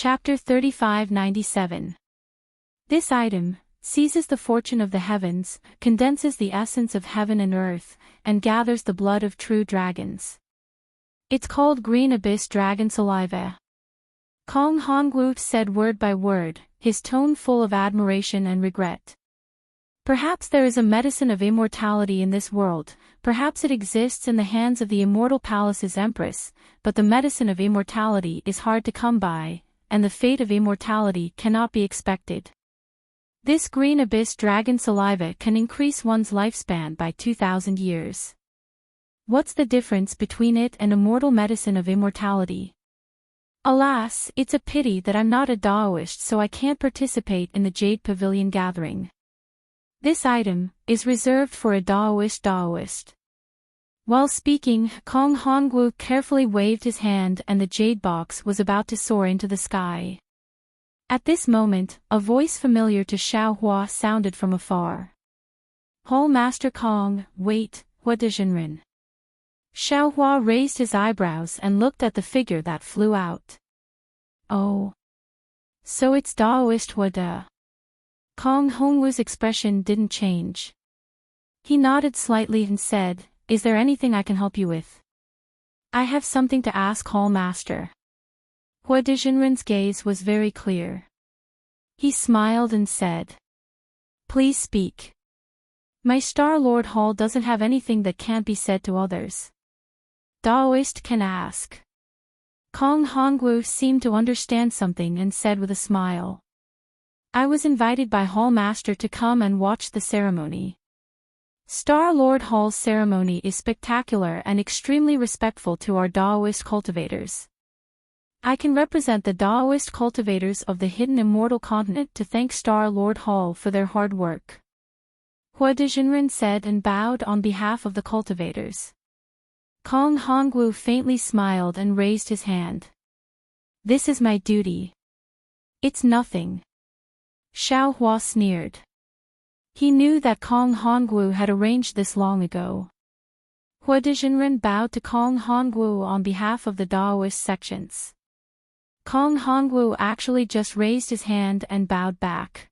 Chapter 3597. This item seizes the fortune of the heavens, condenses the essence of heaven and earth, and gathers the blood of true dragons. It's called Green Abyss Dragon Saliva. Kong Hongwu said word by word, his tone full of admiration and regret. Perhaps there is a medicine of immortality in this world, perhaps it exists in the hands of the immortal palace's empress, but the medicine of immortality is hard to come by, and the fate of immortality cannot be expected. This Green Abyss Dragon Saliva can increase one's lifespan by 2,000 years. What's the difference between it and immortal medicine of immortality? Alas, it's a pity that I'm not a Daoist, so I can't participate in the Jade Pavilion gathering. This item is reserved for a Daoist. While speaking, Kong Hongwu carefully waved his hand and the jade box was about to soar into the sky. At this moment, a voice familiar to Xiao Hua sounded from afar. Hall Master Kong, wait, what is Jinren? Xiao Hua raised his eyebrows and looked at the figure that flew out. Oh. So it's Daoist Huada. Kong Hongwu's expression didn't change. He nodded slightly and said, is there anything I can help you with? I have something to ask Hall Master. Hua Dijinren's gaze was very clear. He smiled and said, please speak. My Star Lord Hall doesn't have anything that can't be said to others. Daoist can ask. Kong Hongwu seemed to understand something and said with a smile. I was invited by Hall Master to come and watch the ceremony. Star Lord Hall's ceremony is spectacular and extremely respectful to our Daoist cultivators. I can represent the Daoist cultivators of the hidden immortal continent to thank Star Lord Hall for their hard work. Hua Dijinren said and bowed on behalf of the cultivators. Kong Hongwu faintly smiled and raised his hand. This is my duty. It's nothing. Xiao Hua sneered. He knew that Kong Hongwu had arranged this long ago. Hua Dijinren bowed to Kong Hongwu on behalf of the Daoist sections. Kong Hongwu actually just raised his hand and bowed back.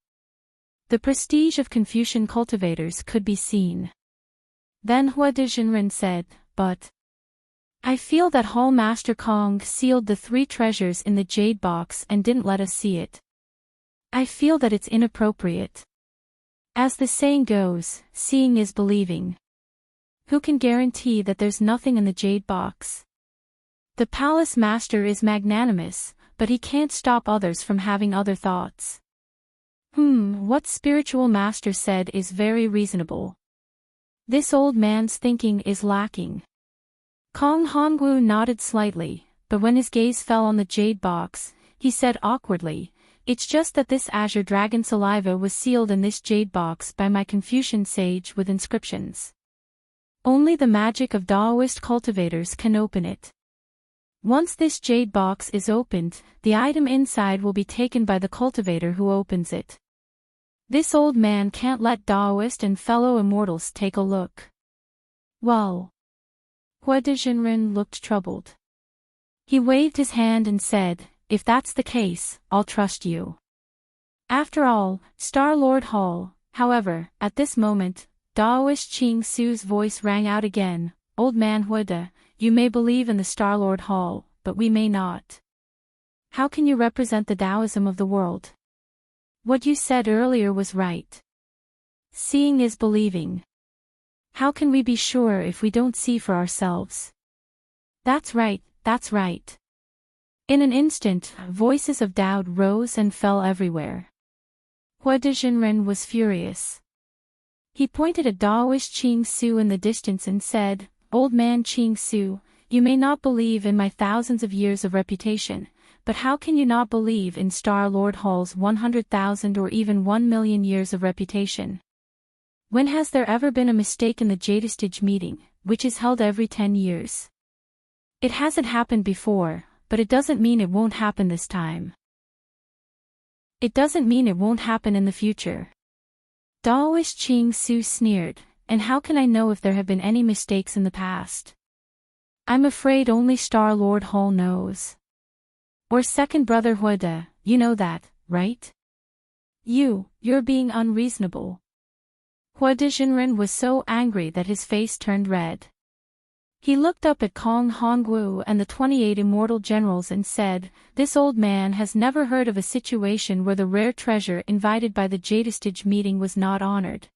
The prestige of Confucian cultivators could be seen. Then Hua Dijinren said, but I feel that Hall Master Kong sealed the 3 treasures in the jade box and didn't let us see it. I feel that it's inappropriate. As the saying goes, seeing is believing. Who can guarantee that there's nothing in the jade box? The palace master is magnanimous, but he can't stop others from having other thoughts. What spiritual master said is very reasonable. This old man's thinking is lacking. Kong Hongwu nodded slightly, but when his gaze fell on the jade box, he said awkwardly, it's just that this azure dragon saliva was sealed in this jade box by my Confucian sage with inscriptions. Only the magic of Daoist cultivators can open it. Once this jade box is opened, the item inside will be taken by the cultivator who opens it. This old man can't let Daoist and fellow immortals take a look. Well. Hua Dijinren looked troubled. He waved his hand and said, if that's the case, I'll trust you. After all, Star Lord Hall, however, at this moment, Daoist Ching Su's voice rang out again, Old Man Huada, you may believe in the Star Lord Hall, but we may not. How can you represent the Taoism of the world? What you said earlier was right. Seeing is believing. How can we be sure if we don't see for ourselves? That's right, that's right. In an instant, voices of doubt rose and fell everywhere. Hua Dijinren was furious. He pointed at Daoist Ching Su in the distance and said, Old man Ching Su, you may not believe in my thousands of years of reputation, but how can you not believe in Star Lord Hall's 100,000 or even 1,000,000 years of reputation? When has there ever been a mistake in the Jadestage meeting, which is held every 10 years? It hasn't happened before, but it doesn't mean it won't happen this time. It doesn't mean it won't happen in the future. Daoist Ching Su sneered, and how can I know if there have been any mistakes in the past? I'm afraid only Star Lord Hall knows. Or second brother Huda, you know that, right? You're being unreasonable. Huda Jinren was so angry that his face turned red. He looked up at Kong Hongwu and the 28 immortal generals and said, "This old man has never heard of a situation where the rare treasure invited by the Jadestage meeting was not honored."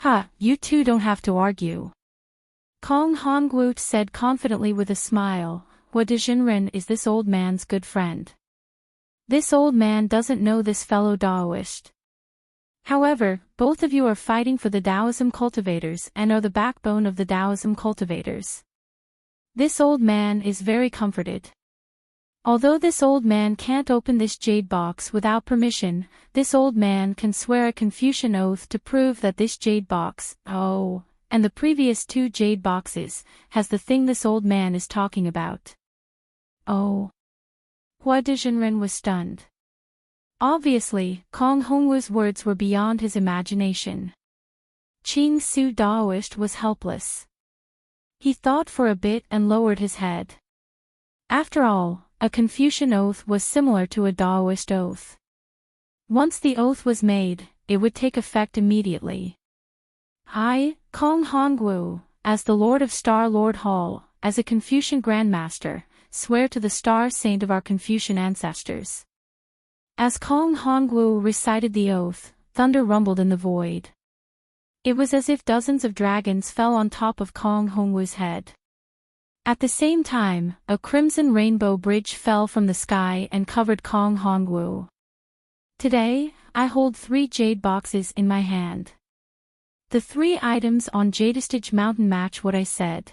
"Ha, you two don't have to argue," Kong Hongwu said confidently with a smile. "Huda Jinren is this old man's good friend. This old man doesn't know this fellow Daoist. However, both of you are fighting for the Taoism cultivators and are the backbone of the Taoism cultivators. This old man is very comforted. Although this old man can't open this jade box without permission, this old man can swear a Confucian oath to prove that this jade box, and the previous 2 jade boxes, has the thing this old man is talking about." "Oh." Huda Jinren was stunned. Obviously, Kong Hongwu's words were beyond his imagination. Qing Su Daoist was helpless. He thought for a bit and lowered his head. After all, a Confucian oath was similar to a Daoist oath. Once the oath was made, it would take effect immediately. "I, Kong Hongwu, as the Lord of Star Lord Hall, as a Confucian Grandmaster, swear to the Star Saint of our Confucian ancestors." As Kong Hongwu recited the oath, thunder rumbled in the void. It was as if dozens of dragons fell on top of Kong Hongwu's head. At the same time, a crimson rainbow bridge fell from the sky and covered Kong Hongwu. "Today, I hold 3 jade boxes in my hand. The 3 items on Jadestage Mountain match what I said.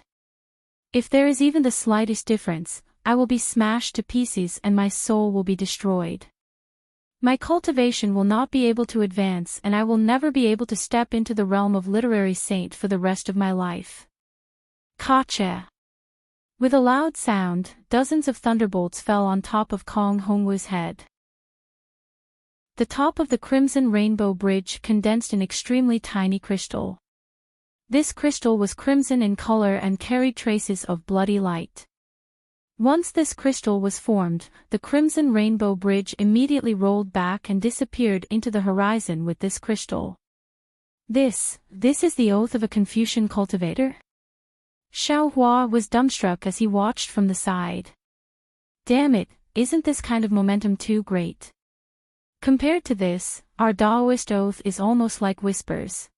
If there is even the slightest difference, I will be smashed to pieces and my soul will be destroyed. My cultivation will not be able to advance and I will never be able to step into the realm of literary saint for the rest of my life." Kacha. With a loud sound, dozens of thunderbolts fell on top of Kong Hongwu's head. The top of the crimson rainbow bridge condensed an extremely tiny crystal. This crystal was crimson in color and carried traces of bloody light. Once this crystal was formed, the crimson rainbow bridge immediately rolled back and disappeared into the horizon with this crystal. This is the oath of a Confucian cultivator? Xiao Hua was dumbstruck as he watched from the side. Damn it, isn't this kind of momentum too great? Compared to this, our Daoist oath is almost like whispers.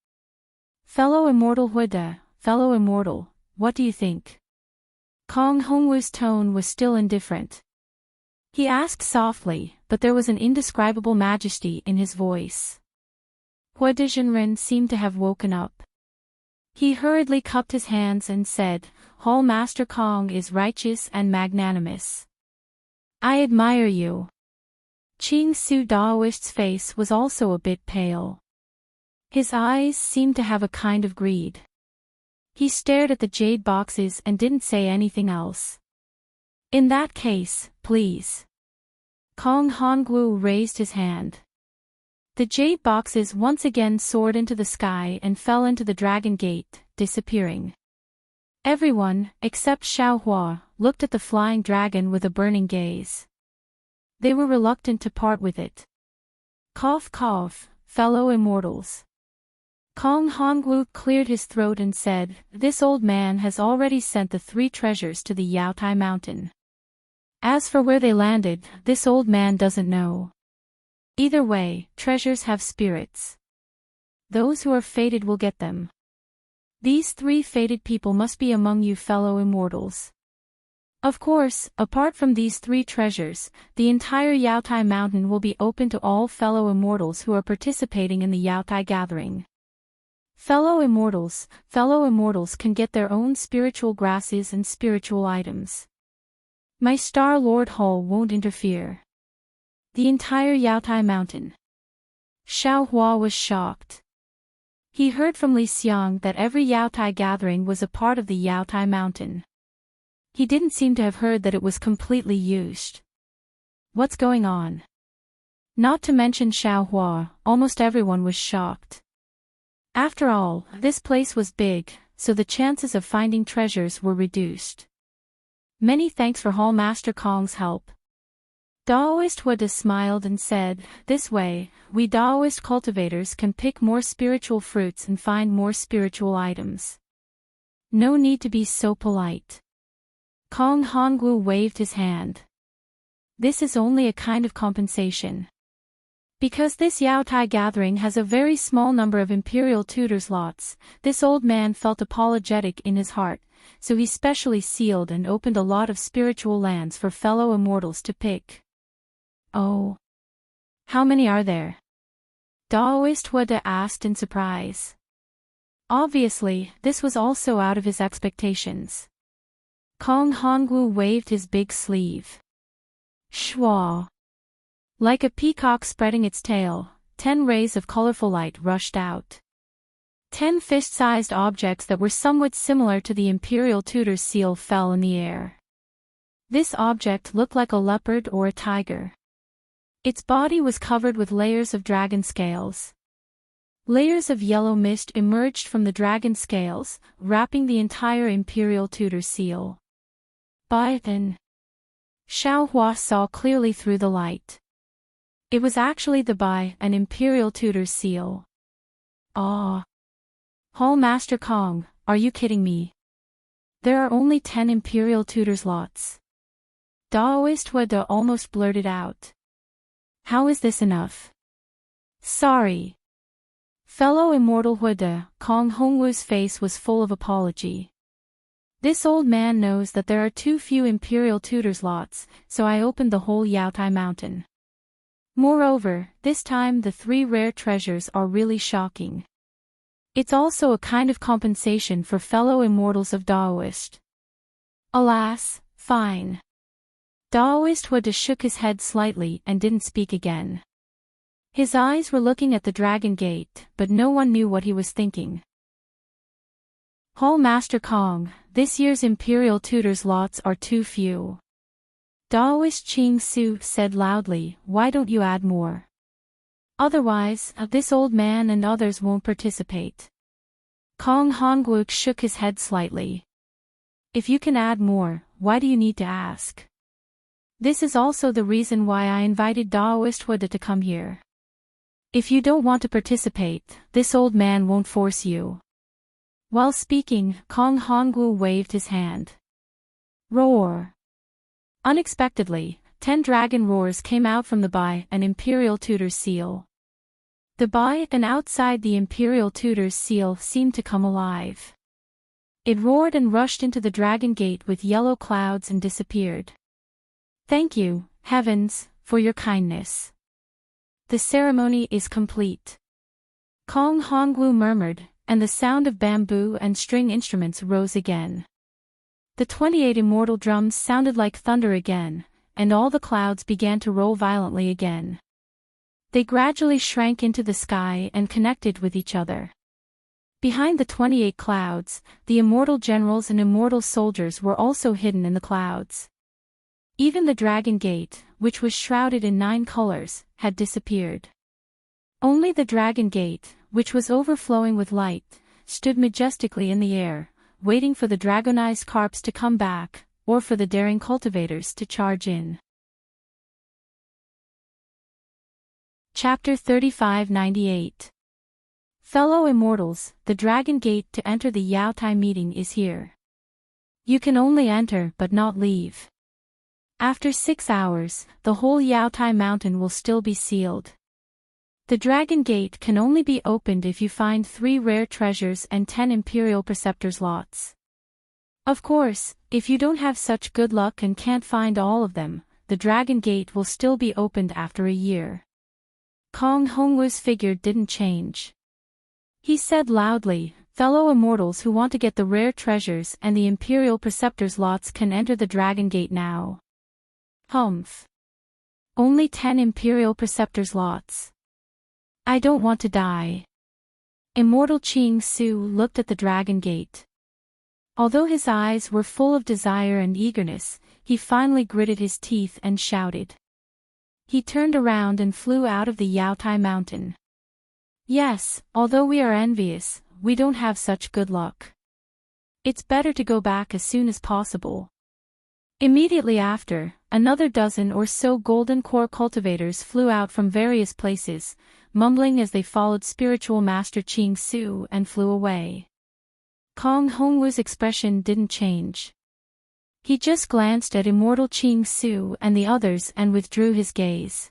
"Fellow immortal Huda, fellow immortal, what do you think?" Kong Hongwu's tone was still indifferent. He asked softly, but there was an indescribable majesty in his voice. Huda Jinren seemed to have woken up. He hurriedly cupped his hands and said, "Hall Master Kong is righteous and magnanimous. I admire you." Qing Su Daoist's face was also a bit pale. His eyes seemed to have a kind of greed. He stared at the jade boxes and didn't say anything else. "In that case, please." Kong Hongwu raised his hand. The jade boxes once again soared into the sky and fell into the dragon gate, disappearing. Everyone, except Xiao Hua, looked at the flying dragon with a burning gaze. They were reluctant to part with it. "Cough cough, fellow immortals." Kong Hongwu cleared his throat and said, "This old man has already sent the 3 treasures to the Yaotai Mountain. As for where they landed, this old man doesn't know. Either way, treasures have spirits. Those who are fated will get them. These 3 fated people must be among you fellow immortals. Of course, apart from these 3 treasures, the entire Yaotai Mountain will be open to all fellow immortals who are participating in the Yaotai gathering. Fellow immortals can get their own spiritual grasses and spiritual items. My Star Lord Hall won't interfere. The entire Yaotai Mountain." Xiao Hua was shocked. He heard from Li Xiang that every Yaotai gathering was a part of the Yaotai Mountain. He didn't seem to have heard that it was completely used. What's going on? Not to mention Xiao Hua, almost everyone was shocked. After all, this place was big, so the chances of finding treasures were reduced. Many thanks for Hall Master Kong's help. Daoist Wada smiled and said, "This way, we Daoist cultivators can pick more spiritual fruits and find more spiritual items. No need to be so polite." Kong Hongwu waved his hand. "This is only a kind of compensation. Because this Yaotai gathering has a very small number of imperial tutors lots, this old man felt apologetic in his heart, so he specially sealed and opened a lot of spiritual lands for fellow immortals to pick." "Oh. How many are there?" Daoist Wada asked in surprise. Obviously, this was also out of his expectations. Kong Hongwu waved his big sleeve. Shwa. Like a peacock spreading its tail, 10 rays of colorful light rushed out. 10 fist-sized objects that were somewhat similar to the Imperial Tutor's seal fell in the air. This object looked like a leopard or a tiger. Its body was covered with layers of dragon scales. Layers of yellow mist emerged from the dragon scales, wrapping the entire Imperial Tutor seal. By then, Xiaohua saw clearly through the light. It was actually the Bai, an Imperial Tutor's seal. Ah! Hall Master Kong, are you kidding me? There are only 10 Imperial Tutor's lots. Daoist Wada almost blurted out. How is this enough? Sorry. Fellow Immortal Wada, Kong Hongwu's face was full of apology. This old man knows that there are too few Imperial Tutor's lots, so I opened the whole Yaotai mountain. Moreover, this time the 3 rare treasures are really shocking. It's also a kind of compensation for fellow immortals of Daoist. Alas, fine. Daoist Wada shook his head slightly and didn't speak again. His eyes were looking at the Dragon Gate, but no one knew what he was thinking. Hall Master Kong, this year's Imperial Tutor's lots are too few. Daoist Ching Su said loudly, why don't you add more? Otherwise, this old man and others won't participate. Kong Hongwu shook his head slightly. If you can add more, why do you need to ask? This is also the reason why I invited Daoist Wada to come here. If you don't want to participate, this old man won't force you. While speaking, Kong Hongwu waved his hand. Roar! Unexpectedly, 10 dragon roars came out from the Bai, an Imperial Tutor's seal. The Bai and outside the Imperial Tutor's seal seemed to come alive. It roared and rushed into the Dragon Gate with yellow clouds and disappeared. Thank you, heavens, for your kindness. The ceremony is complete. Kong Hongwu murmured, and the sound of bamboo and string instruments rose again. The 28 immortal drums sounded like thunder again, and all the clouds began to roll violently again. They gradually shrank into the sky and connected with each other. Behind the 28 clouds, the immortal generals and immortal soldiers were also hidden in the clouds. Even the Dragon Gate, which was shrouded in 9 colors, had disappeared. Only the Dragon Gate, which was overflowing with light, stood majestically in the air, waiting for the dragonized carps to come back, or for the daring cultivators to charge in. Chapter 3598. Fellow Immortals, the Dragon Gate to enter the Yaotai meeting is here. You can only enter but not leave. After 6 hours, the whole Yaotai mountain will still be sealed. The Dragon Gate can only be opened if you find 3 rare treasures and 10 Imperial Preceptor's lots. Of course, if you don't have such good luck and can't find all of them, the Dragon Gate will still be opened after a year. Kong Hongwu's figure didn't change. He said loudly, fellow immortals who want to get the rare treasures and the Imperial Preceptor's lots can enter the Dragon Gate now. Humph. Only 10 Imperial Preceptor's lots. I don't want to die. Immortal Ching Su looked at the Dragon Gate. Although his eyes were full of desire and eagerness, he finally gritted his teeth and shouted. He turned around and flew out of the Yaotai mountain. Yes, although we are envious, we don't have such good luck. It's better to go back as soon as possible. Immediately after, another dozen or so golden core cultivators flew out from various places, mumbling as they followed spiritual master Qing Su and flew away. Kong Hongwu's expression didn't change. He just glanced at immortal Qing Su and the others and withdrew his gaze.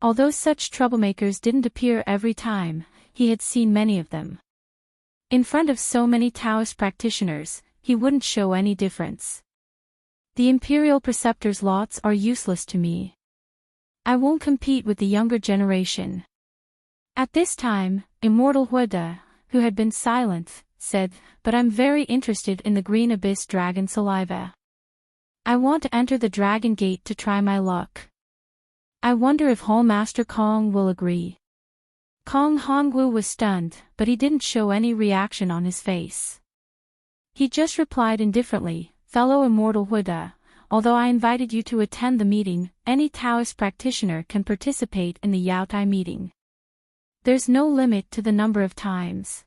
Although such troublemakers didn't appear every time, he had seen many of them. In front of so many Taoist practitioners, he wouldn't show any difference. The imperial preceptor's lots are useless to me. I won't compete with the younger generation. At this time, immortal Huida, who had been silent, said, "But I'm very interested in the Green Abyss Dragon Saliva. I want to enter the Dragon Gate to try my luck. I wonder if Hall Master Kong will agree." Kong Hongwu was stunned, but he didn't show any reaction on his face. He just replied indifferently, "Fellow immortal Huida, although I invited you to attend the meeting, any Taoist practitioner can participate in the Yaotai meeting. There's no limit to the number of times.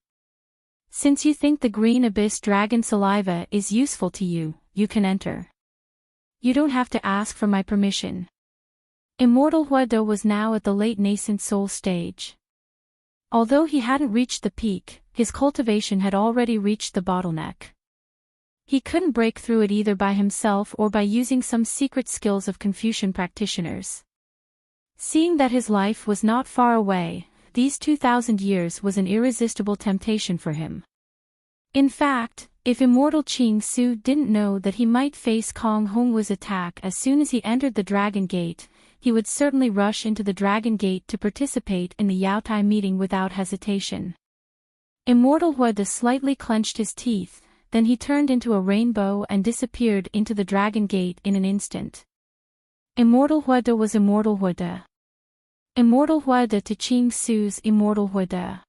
Since you think the Green Abyss Dragon Saliva is useful to you, you can enter. You don't have to ask for my permission." Immortal Huida was now at the late nascent soul stage. Although he hadn't reached the peak, his cultivation had already reached the bottleneck. He couldn't break through it either by himself or by using some secret skills of Confucian practitioners. Seeing that his life was not far away, these 2,000 years was an irresistible temptation for him. In fact, if immortal Qing Su didn't know that he might face Kong Hongwu's attack as soon as he entered the Dragon Gate, he would certainly rush into the Dragon Gate to participate in the Yaotai meeting without hesitation. Immortal Huida slightly clenched his teeth, then he turned into a rainbow and disappeared into the Dragon Gate in an instant. Immortal Huida was immortal Huida. Immortal Huida to Qing Su's immortal Huida.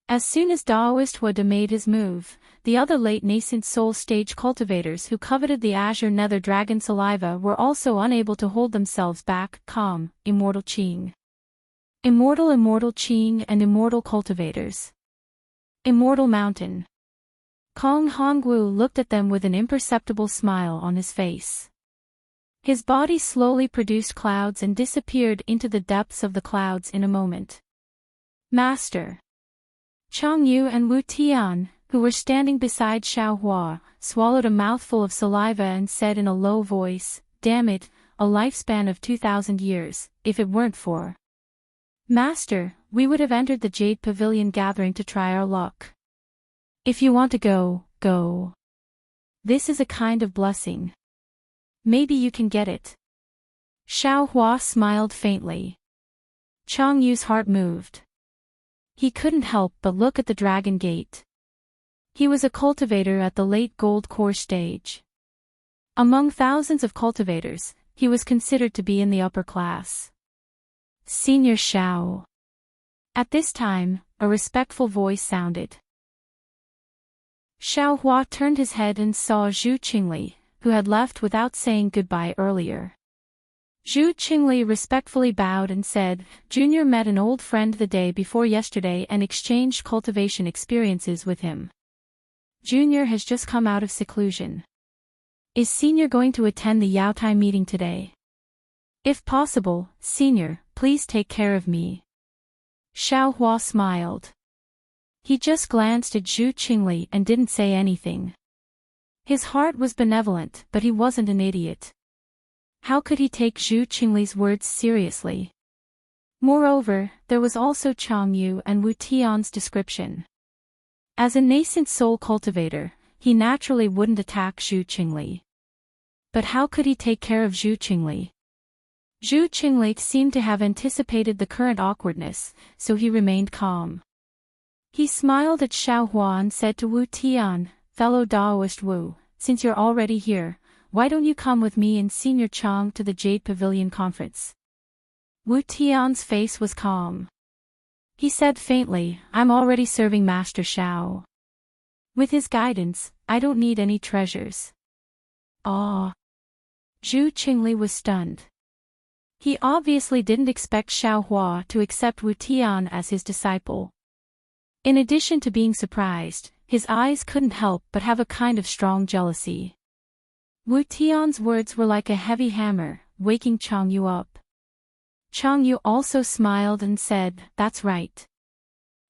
As soon as Daoist Huida made his move, the other late nascent soul stage cultivators who coveted the azure nether dragon saliva were also unable to hold themselves back. Calm, immortal Qing. Immortal Qing and immortal cultivators. Immortal Mountain. Kong Hongwu looked at them with an imperceptible smile on his face. His body slowly produced clouds and disappeared into the depths of the clouds in a moment. Master. Chang Yu and Wu Tian, who were standing beside Xiao Hua, swallowed a mouthful of saliva and said in a low voice, "Damn it, a lifespan of 2,000 years, if it weren't for Master, we would have entered the Jade Pavilion gathering to try our luck. If you want to go, go. This is a kind of blessing. Maybe you can get it." Xiao Hua smiled faintly. Chang Yu's heart moved. He couldn't help but look at the Dragon Gate. He was a cultivator at the late gold core stage. Among thousands of cultivators, he was considered to be in the upper class. Senior Xiao. At this time, a respectful voice sounded. Xiao Hua turned his head and saw Zhu Qingli, who had left without saying goodbye earlier. Zhu Qingli respectfully bowed and said, "Junior met an old friend the day before yesterday and exchanged cultivation experiences with him. Junior has just come out of seclusion. Is Senior going to attend the Yaotai meeting today? If possible, Senior, please take care of me." Xiao Hua smiled. He just glanced at Zhu Qingli and didn't say anything. His heart was benevolent, but he wasn't an idiot. How could he take Zhu Qingli's words seriously? Moreover, there was also Chang Yu and Wu Tian's description. As a nascent soul cultivator, he naturally wouldn't attack Zhu Qingli. But how could he take care of Zhu Qingli? Zhu Qingli seemed to have anticipated the current awkwardness, so he remained calm. He smiled at Xiao Hua and said to Wu Tian, "Fellow Daoist Wu, since you're already here, why don't you come with me and Senior Chang to the Jade Pavilion conference?" Wu Tian's face was calm. He said faintly, "I'm already serving Master Xiao. With his guidance, I don't need any treasures." Ah! Zhu Qingli was stunned. He obviously didn't expect Xiao Hua to accept Wu Tian as his disciple. In addition to being surprised, his eyes couldn't help but have a kind of strong jealousy. Wu Tian's words were like a heavy hammer, waking Changyu up. Changyu also smiled and said, "That's right.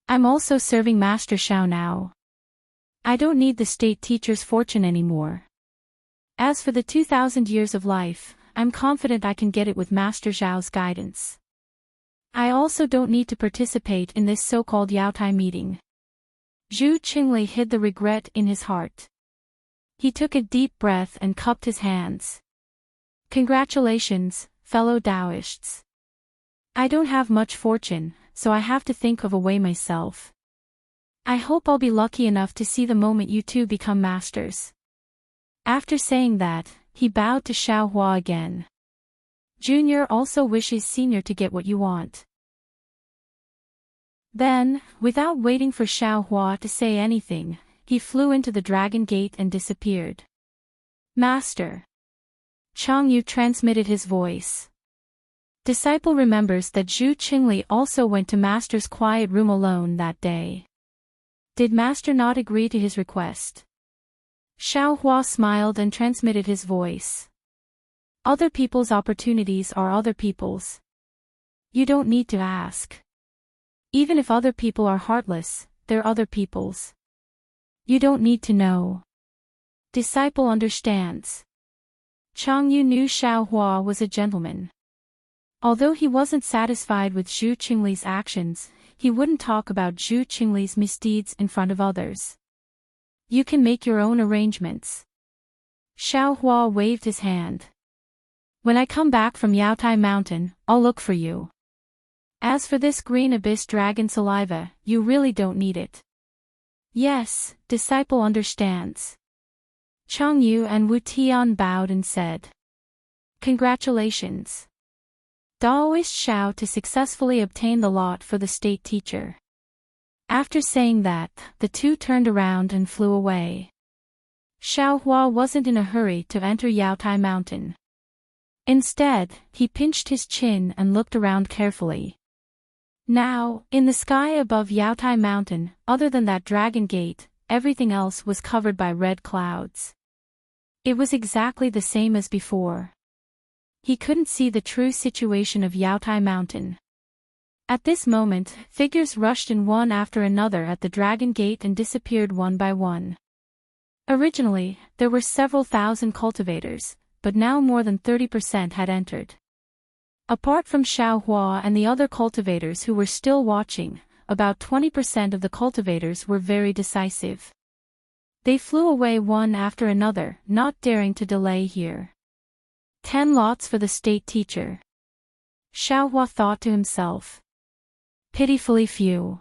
I'm also serving Master Xiao now. I don't need the state teacher's fortune anymore. As for the 2,000 years of life, I'm confident I can get it with Master Xiao's guidance. I also don't need to participate in this so-called Yaotai meeting." Zhu Qingli hid the regret in his heart. He took a deep breath and cupped his hands. "Congratulations, fellow Taoists. I don't have much fortune, so I have to think of a way myself. I hope I'll be lucky enough to see the moment you two become masters." After saying that, he bowed to Xiao Hua again. "Junior also wishes Senior to get what you want." Then, without waiting for Xiao Hua to say anything, he flew into the Dragon Gate and disappeared. "Master." Changyu transmitted his voice. Disciple remembers that Zhu Qingli also went to Master's quiet room alone that day. Did Master not agree to his request? Xiao Hua smiled and transmitted his voice. "Other people's opportunities are other people's. You don't need to ask. Even if other people are heartless, they're other people's. You don't need to know. Disciple understands." Changyu knew Xiao Hua was a gentleman. Although he wasn't satisfied with Zhu Qingli's actions, he wouldn't talk about Zhu Qingli's misdeeds in front of others. "You can make your own arrangements." Xiao Hua waved his hand. "When I come back from Yaotai Mountain, I'll look for you. As for this green abyss dragon saliva, you really don't need it." "Yes, disciple understands." Changyu and Wu Tian bowed and said, "Congratulations, Daoist Xiao, to successfully obtain the lot for the state teacher." After saying that, the two turned around and flew away. Xiao Hua wasn't in a hurry to enter Yaotai Mountain. Instead, he pinched his chin and looked around carefully. Now, in the sky above Yaotai Mountain, other than that dragon gate, everything else was covered by red clouds. It was exactly the same as before. He couldn't see the true situation of Yaotai Mountain. At this moment, figures rushed in one after another at the dragon gate and disappeared one by one. Originally, there were several thousand cultivators, but now more than 30% had entered. Apart from Xiao Hua and the other cultivators who were still watching, about 20% of the cultivators were very decisive. They flew away one after another, not daring to delay here. 10 lots for the state teacher. Xiao Hua thought to himself. Pitifully few.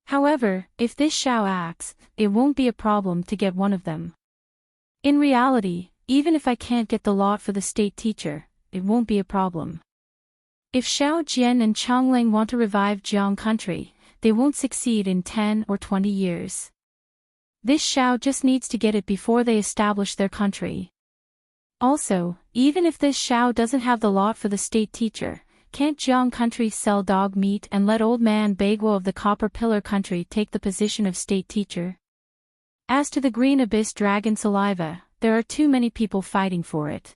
However, if this Xiao acts, it won't be a problem to get one of them. In reality, even if I can't get the lot for the state teacher, it won't be a problem. If Xiao Jian and Chongling want to revive Jiang country, they won't succeed in 10 or 20 years. This Xiao just needs to get it before they establish their country. Also, even if this Xiao doesn't have the lot for the state teacher, can't Jiang country sell dog meat and let old man Bagwo of the Copper Pillar country take the position of state teacher? As to the green abyss dragon saliva, there are too many people fighting for it.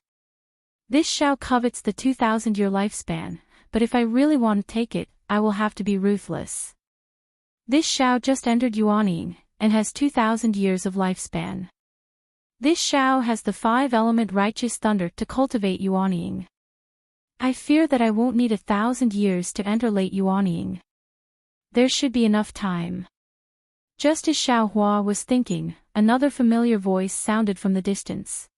This Xiao covets the 2,000-year lifespan, but if I really want to take it, I will have to be ruthless. This Xiao just entered Yuanying, and has 2,000 years of lifespan. This Xiao has the 5-element righteous thunder to cultivate Yuanying. I fear that I won't need 1,000 years to enter late Yuanying. There should be enough time. Just as Xiao Hua was thinking, another familiar voice sounded from the distance.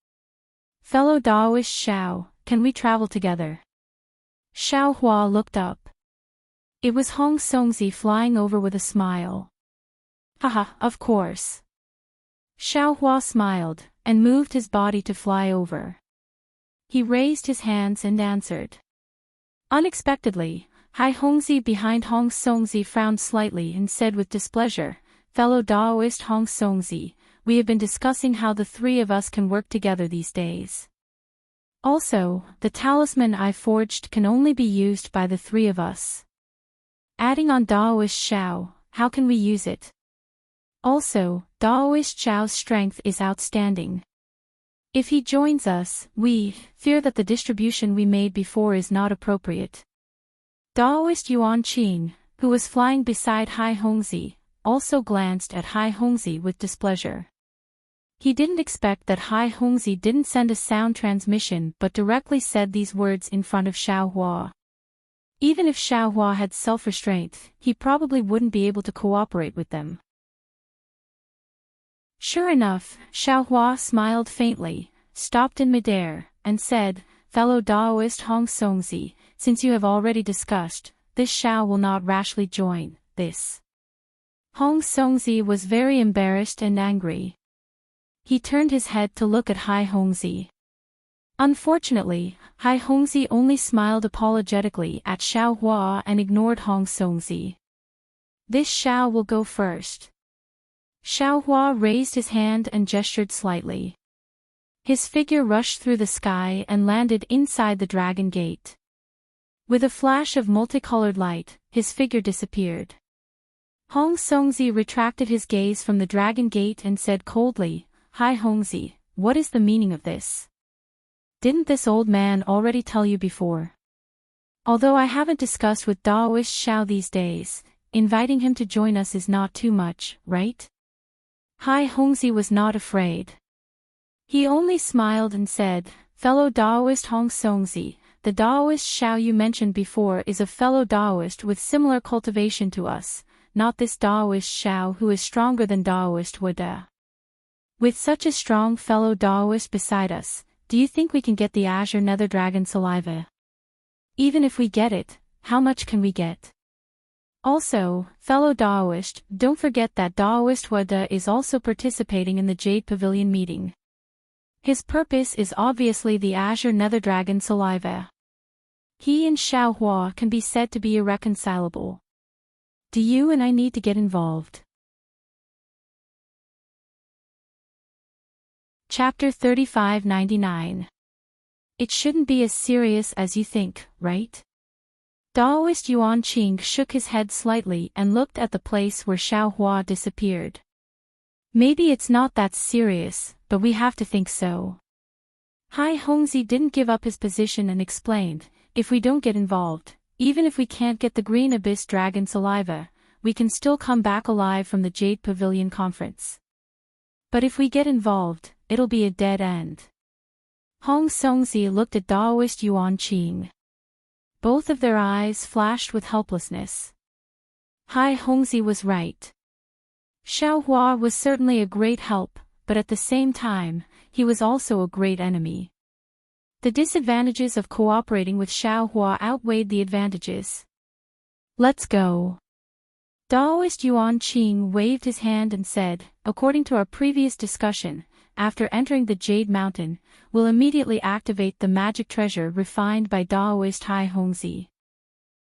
Fellow Daoist Xiao, can we travel together? Xiao Hua looked up. It was Hong Songzi flying over with a smile. Haha, of course. Xiao Hua smiled, and moved his body to fly over. He raised his hands and answered. Unexpectedly, Hai Hongzi behind Hong Songzi frowned slightly and said with displeasure, Fellow Daoist Hong Songzi, we have been discussing how the three of us can work together these days. Also, the talisman I forged can only be used by the three of us. Adding on Daoist Xiao, how can we use it? Also, Daoist Xiao's strength is outstanding. If he joins us, we fear that the distribution we made before is not appropriate. Daoist Yuan Qing, who was flying beside Hai Hongzi, also glanced at Hai Hongzi with displeasure. He didn't expect that Hai Hongzi didn't send a sound transmission but directly said these words in front of Xiao Hua. Even if Xiao Hua had self-restraint, he probably wouldn't be able to cooperate with them. Sure enough, Xiao Hua smiled faintly, stopped in midair, and said, "Fellow Daoist Hong Songzi, since you have already discussed, this Xiao will not rashly join this." Hong Songzi was very embarrassed and angry. He turned his head to look at Hai Hongzi. Unfortunately, Hai Hongzi only smiled apologetically at Xiao Hua and ignored Hong Songzi. "This Xiao will go first." Xiao Hua raised his hand and gestured slightly. His figure rushed through the sky and landed inside the dragon gate. With a flash of multicolored light, his figure disappeared. Hong Songzi retracted his gaze from the dragon gate and said coldly, "Hai Hongzi, what is the meaning of this? Didn't this old man already tell you before? Although I haven't discussed with Daoist Xiao these days, inviting him to join us is not too much, right?" Hai Hongzi was not afraid. He only smiled and said, "Fellow Daoist Hong Songzi, the Daoist Xiao you mentioned before is a fellow Daoist with similar cultivation to us, not this Daoist Xiao who is stronger than Daoist Wada. With such a strong fellow Daoist beside us, do you think we can get the Azure Nether Dragon saliva? Even if we get it, how much can we get? Also, fellow Daoist, don't forget that Daoist Wada is also participating in the Jade Pavilion meeting. His purpose is obviously the Azure Nether Dragon saliva. He and Xiao Hua can be said to be irreconcilable. Do you and I need to get involved?" Chapter 3599. It shouldn't be as serious as you think, right? Daoist Yuan Qing shook his head slightly and looked at the place where Xiao Hua disappeared. "Maybe it's not that serious, but we have to think so." Hai Hongzi didn't give up his position and explained, "If we don't get involved, even if we can't get the Green Abyss Dragon saliva, we can still come back alive from the Jade Pavilion conference. But if we get involved, it'll be a dead end." Hong Songzi looked at Daoist Yuan Qing. Both of their eyes flashed with helplessness. Hai Hongzi was right. Xiao Hua was certainly a great help, but at the same time, he was also a great enemy. The disadvantages of cooperating with Xiao Hua outweighed the advantages. "Let's go." Daoist Yuan Qing waved his hand and said, "According to our previous discussion, after entering the Jade Mountain, we'll immediately activate the magic treasure refined by Daoist Hai Hongzi.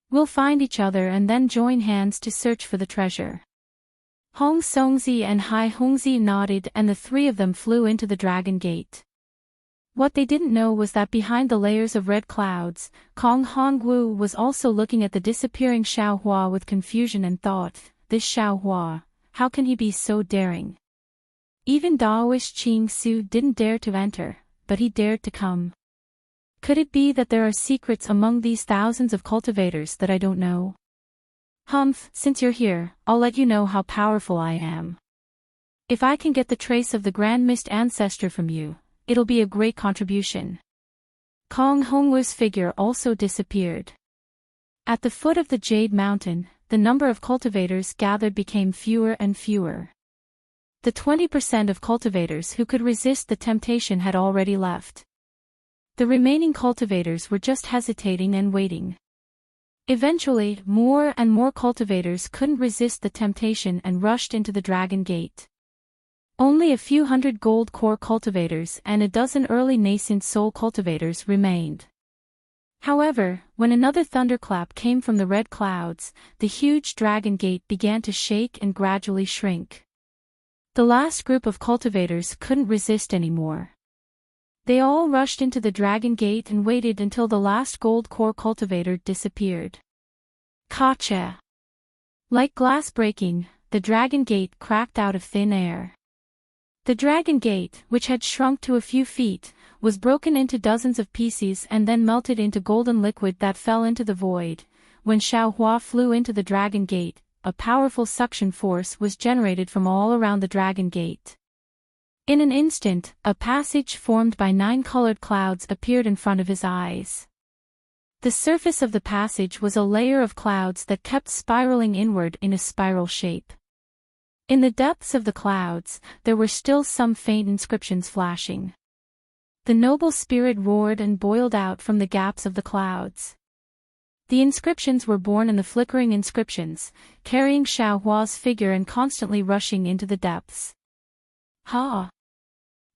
We'll find each other and then join hands to search for the treasure." Hong Songzi and Hai Hongzi nodded and the three of them flew into the Dragon Gate. What they didn't know was that behind the layers of red clouds, Kong Hongwu was also looking at the disappearing Xiao Hua with confusion and thought, "This Xiao Hua, how can he be so daring?" Even Daoist Qing Su didn't dare to enter, but he dared to come. Could it be that there are secrets among these thousands of cultivators that I don't know? Humph, since you're here, I'll let you know how powerful I am. If I can get the trace of the Grand Mist Ancestor from you, it'll be a great contribution. Kong Hongwu's figure also disappeared. At the foot of the Jade Mountain, the number of cultivators gathered became fewer and fewer. The 20% of cultivators who could resist the temptation had already left. The remaining cultivators were just hesitating and waiting. Eventually, more and more cultivators couldn't resist the temptation and rushed into the Dragon Gate. Only a few hundred gold core cultivators and a dozen early nascent soul cultivators remained. However, when another thunderclap came from the red clouds, the huge Dragon Gate began to shake and gradually shrink. The last group of cultivators couldn't resist anymore. They all rushed into the Dragon Gate and waited until the last gold core cultivator disappeared. Gotcha! Like glass breaking, the Dragon Gate cracked out of thin air. The dragon gate, which had shrunk to a few feet, was broken into dozens of pieces and then melted into golden liquid that fell into the void. When Xiaohua flew into the dragon gate, a powerful suction force was generated from all around the dragon gate. In an instant, a passage formed by 9 colored clouds appeared in front of his eyes. The surface of the passage was a layer of clouds that kept spiraling inward in a spiral shape. In the depths of the clouds, there were still some faint inscriptions flashing. The noble spirit roared and boiled out from the gaps of the clouds. The inscriptions were born in the flickering inscriptions, carrying Xiaohua's figure and constantly rushing into the depths. Ha!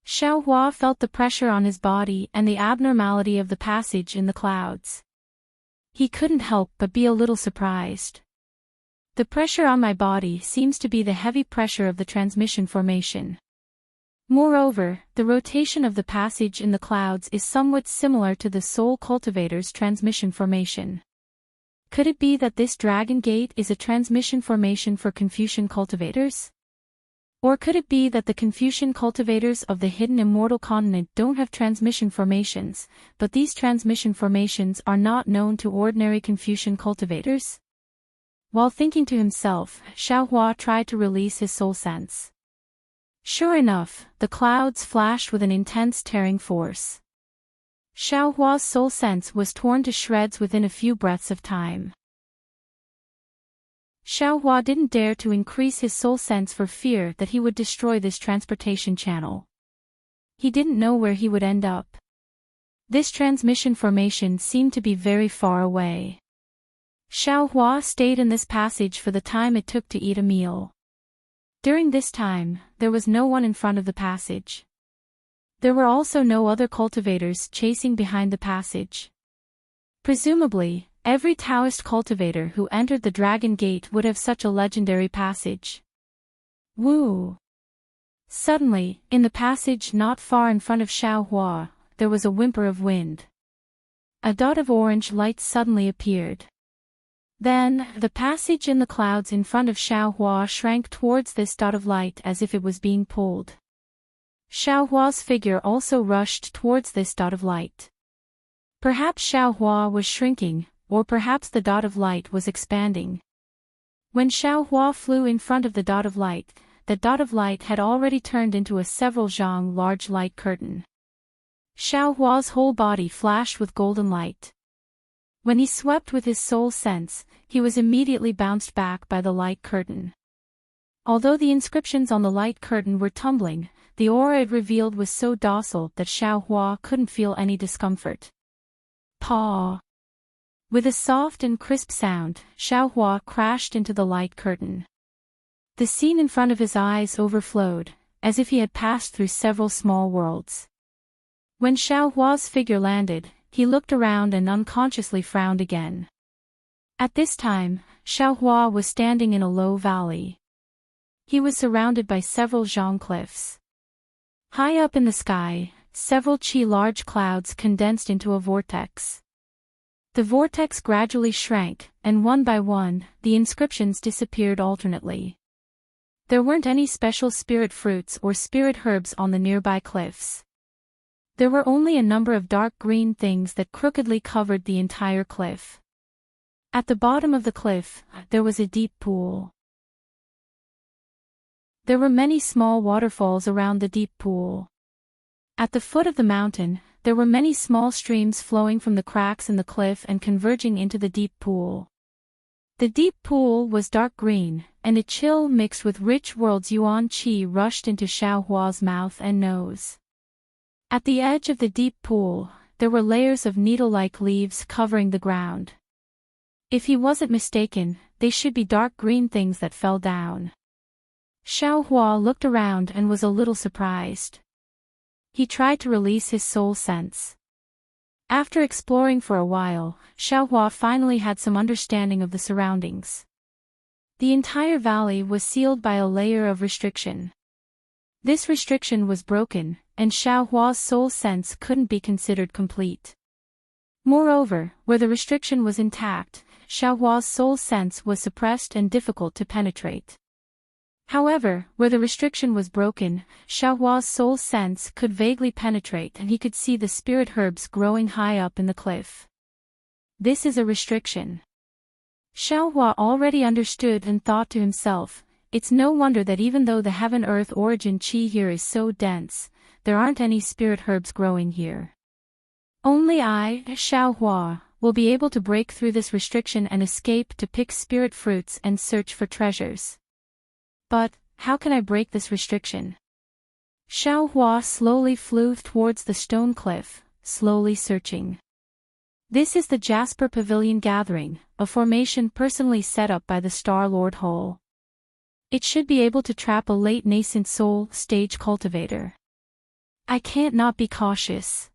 Xiaohua felt the pressure on his body and the abnormality of the passage in the clouds. He couldn't help but be a little surprised. The pressure on my body seems to be the heavy pressure of the transmission formation. Moreover, the rotation of the passage in the clouds is somewhat similar to the Soul Cultivator's transmission formation. Could it be that this Dragon Gate is a transmission formation for Confucian cultivators? Or could it be that the Confucian cultivators of the hidden immortal continent don't have transmission formations, but these transmission formations are not known to ordinary Confucian cultivators? While thinking to himself, Xiaohua tried to release his soul sense. Sure enough, the clouds flashed with an intense tearing force. Xiaohua's soul sense was torn to shreds within a few breaths of time. Xiaohua didn't dare to increase his soul sense for fear that he would destroy this transportation channel. He didn't know where he would end up. This transmission formation seemed to be very far away. Xiaohua stayed in this passage for the time it took to eat a meal. During this time, there was no one in front of the passage. There were also no other cultivators chasing behind the passage. Presumably, every Taoist cultivator who entered the Dragon Gate would have such a legendary passage. Woo! Suddenly, in the passage not far in front of Xiaohua, there was a whimper of wind. A dot of orange light suddenly appeared. Then, the passage in the clouds in front of Xiaohua shrank towards this dot of light as if it was being pulled. Xiaohua's figure also rushed towards this dot of light. Perhaps Xiaohua was shrinking, or perhaps the dot of light was expanding. When Xiaohua flew in front of the dot of light had already turned into a several zhang large light curtain. Xiaohua's whole body flashed with golden light. When he swept with his soul sense, he was immediately bounced back by the light curtain. Although the inscriptions on the light curtain were tumbling, the aura it revealed was so docile that Xiaohua couldn't feel any discomfort. Paw! With a soft and crisp sound, Xiaohua crashed into the light curtain. The scene in front of his eyes overflowed, as if he had passed through several small worlds. When Xiaohua's figure landed, he looked around and unconsciously frowned again. At this time, Xiaohua was standing in a low valley. He was surrounded by several zhang cliffs. High up in the sky, several large clouds condensed into a vortex. The vortex gradually shrank, and one by one, the inscriptions disappeared alternately. There weren't any special spirit fruits or spirit herbs on the nearby cliffs. There were only a number of dark green things that crookedly covered the entire cliff. At the bottom of the cliff, there was a deep pool. There were many small waterfalls around the deep pool. At the foot of the mountain, there were many small streams flowing from the cracks in the cliff and converging into the deep pool. The deep pool was dark green, and a chill mixed with rich world's yuan qi rushed into Xiaohua's mouth and nose. At the edge of the deep pool, there were layers of needle-like leaves covering the ground. If he wasn't mistaken, they should be dark green things that fell down. Xiaohua looked around and was a little surprised. He tried to release his soul sense. After exploring for a while, Xiaohua finally had some understanding of the surroundings. The entire valley was sealed by a layer of restriction. This restriction was broken, and Xiaohua's soul sense couldn't be considered complete. Moreover, where the restriction was intact, Xiaohua's soul sense was suppressed and difficult to penetrate. However, where the restriction was broken, Xiaohua's soul sense could vaguely penetrate and he could see the spirit herbs growing high up in the cliff. This is a restriction. Xiaohua already understood and thought to himself, it's no wonder that even though the heaven-earth origin qi here is so dense, there aren't any spirit herbs growing here. Only I, Xiaohua, will be able to break through this restriction and escape to pick spirit fruits and search for treasures. But, how can I break this restriction? Xiaohua slowly flew towards the stone cliff, slowly searching. This is the Jasper Pavilion Gathering, a formation personally set up by the Star-Lord Hole. It should be able to trap a late nascent soul stage cultivator. I can't not be cautious.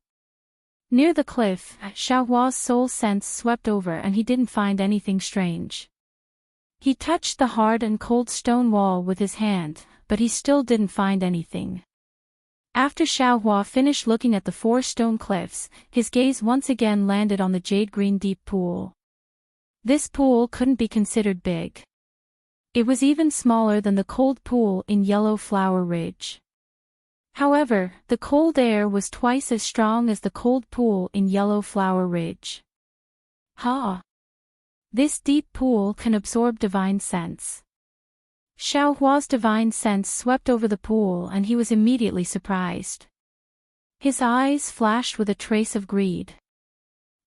Near the cliff, Xiaohua's soul sense swept over and he didn't find anything strange. He touched the hard and cold stone wall with his hand, but he still didn't find anything. After Xiaohua finished looking at the 4 stone cliffs, his gaze once again landed on the jade-green deep pool. This pool couldn't be considered big. It was even smaller than the cold pool in Yellow Flower Ridge. However, the cold air was twice as strong as the cold pool in Yellow Flower Ridge. This deep pool can absorb divine sense. Xiaohua's divine sense swept over the pool and he was immediately surprised. His eyes flashed with a trace of greed.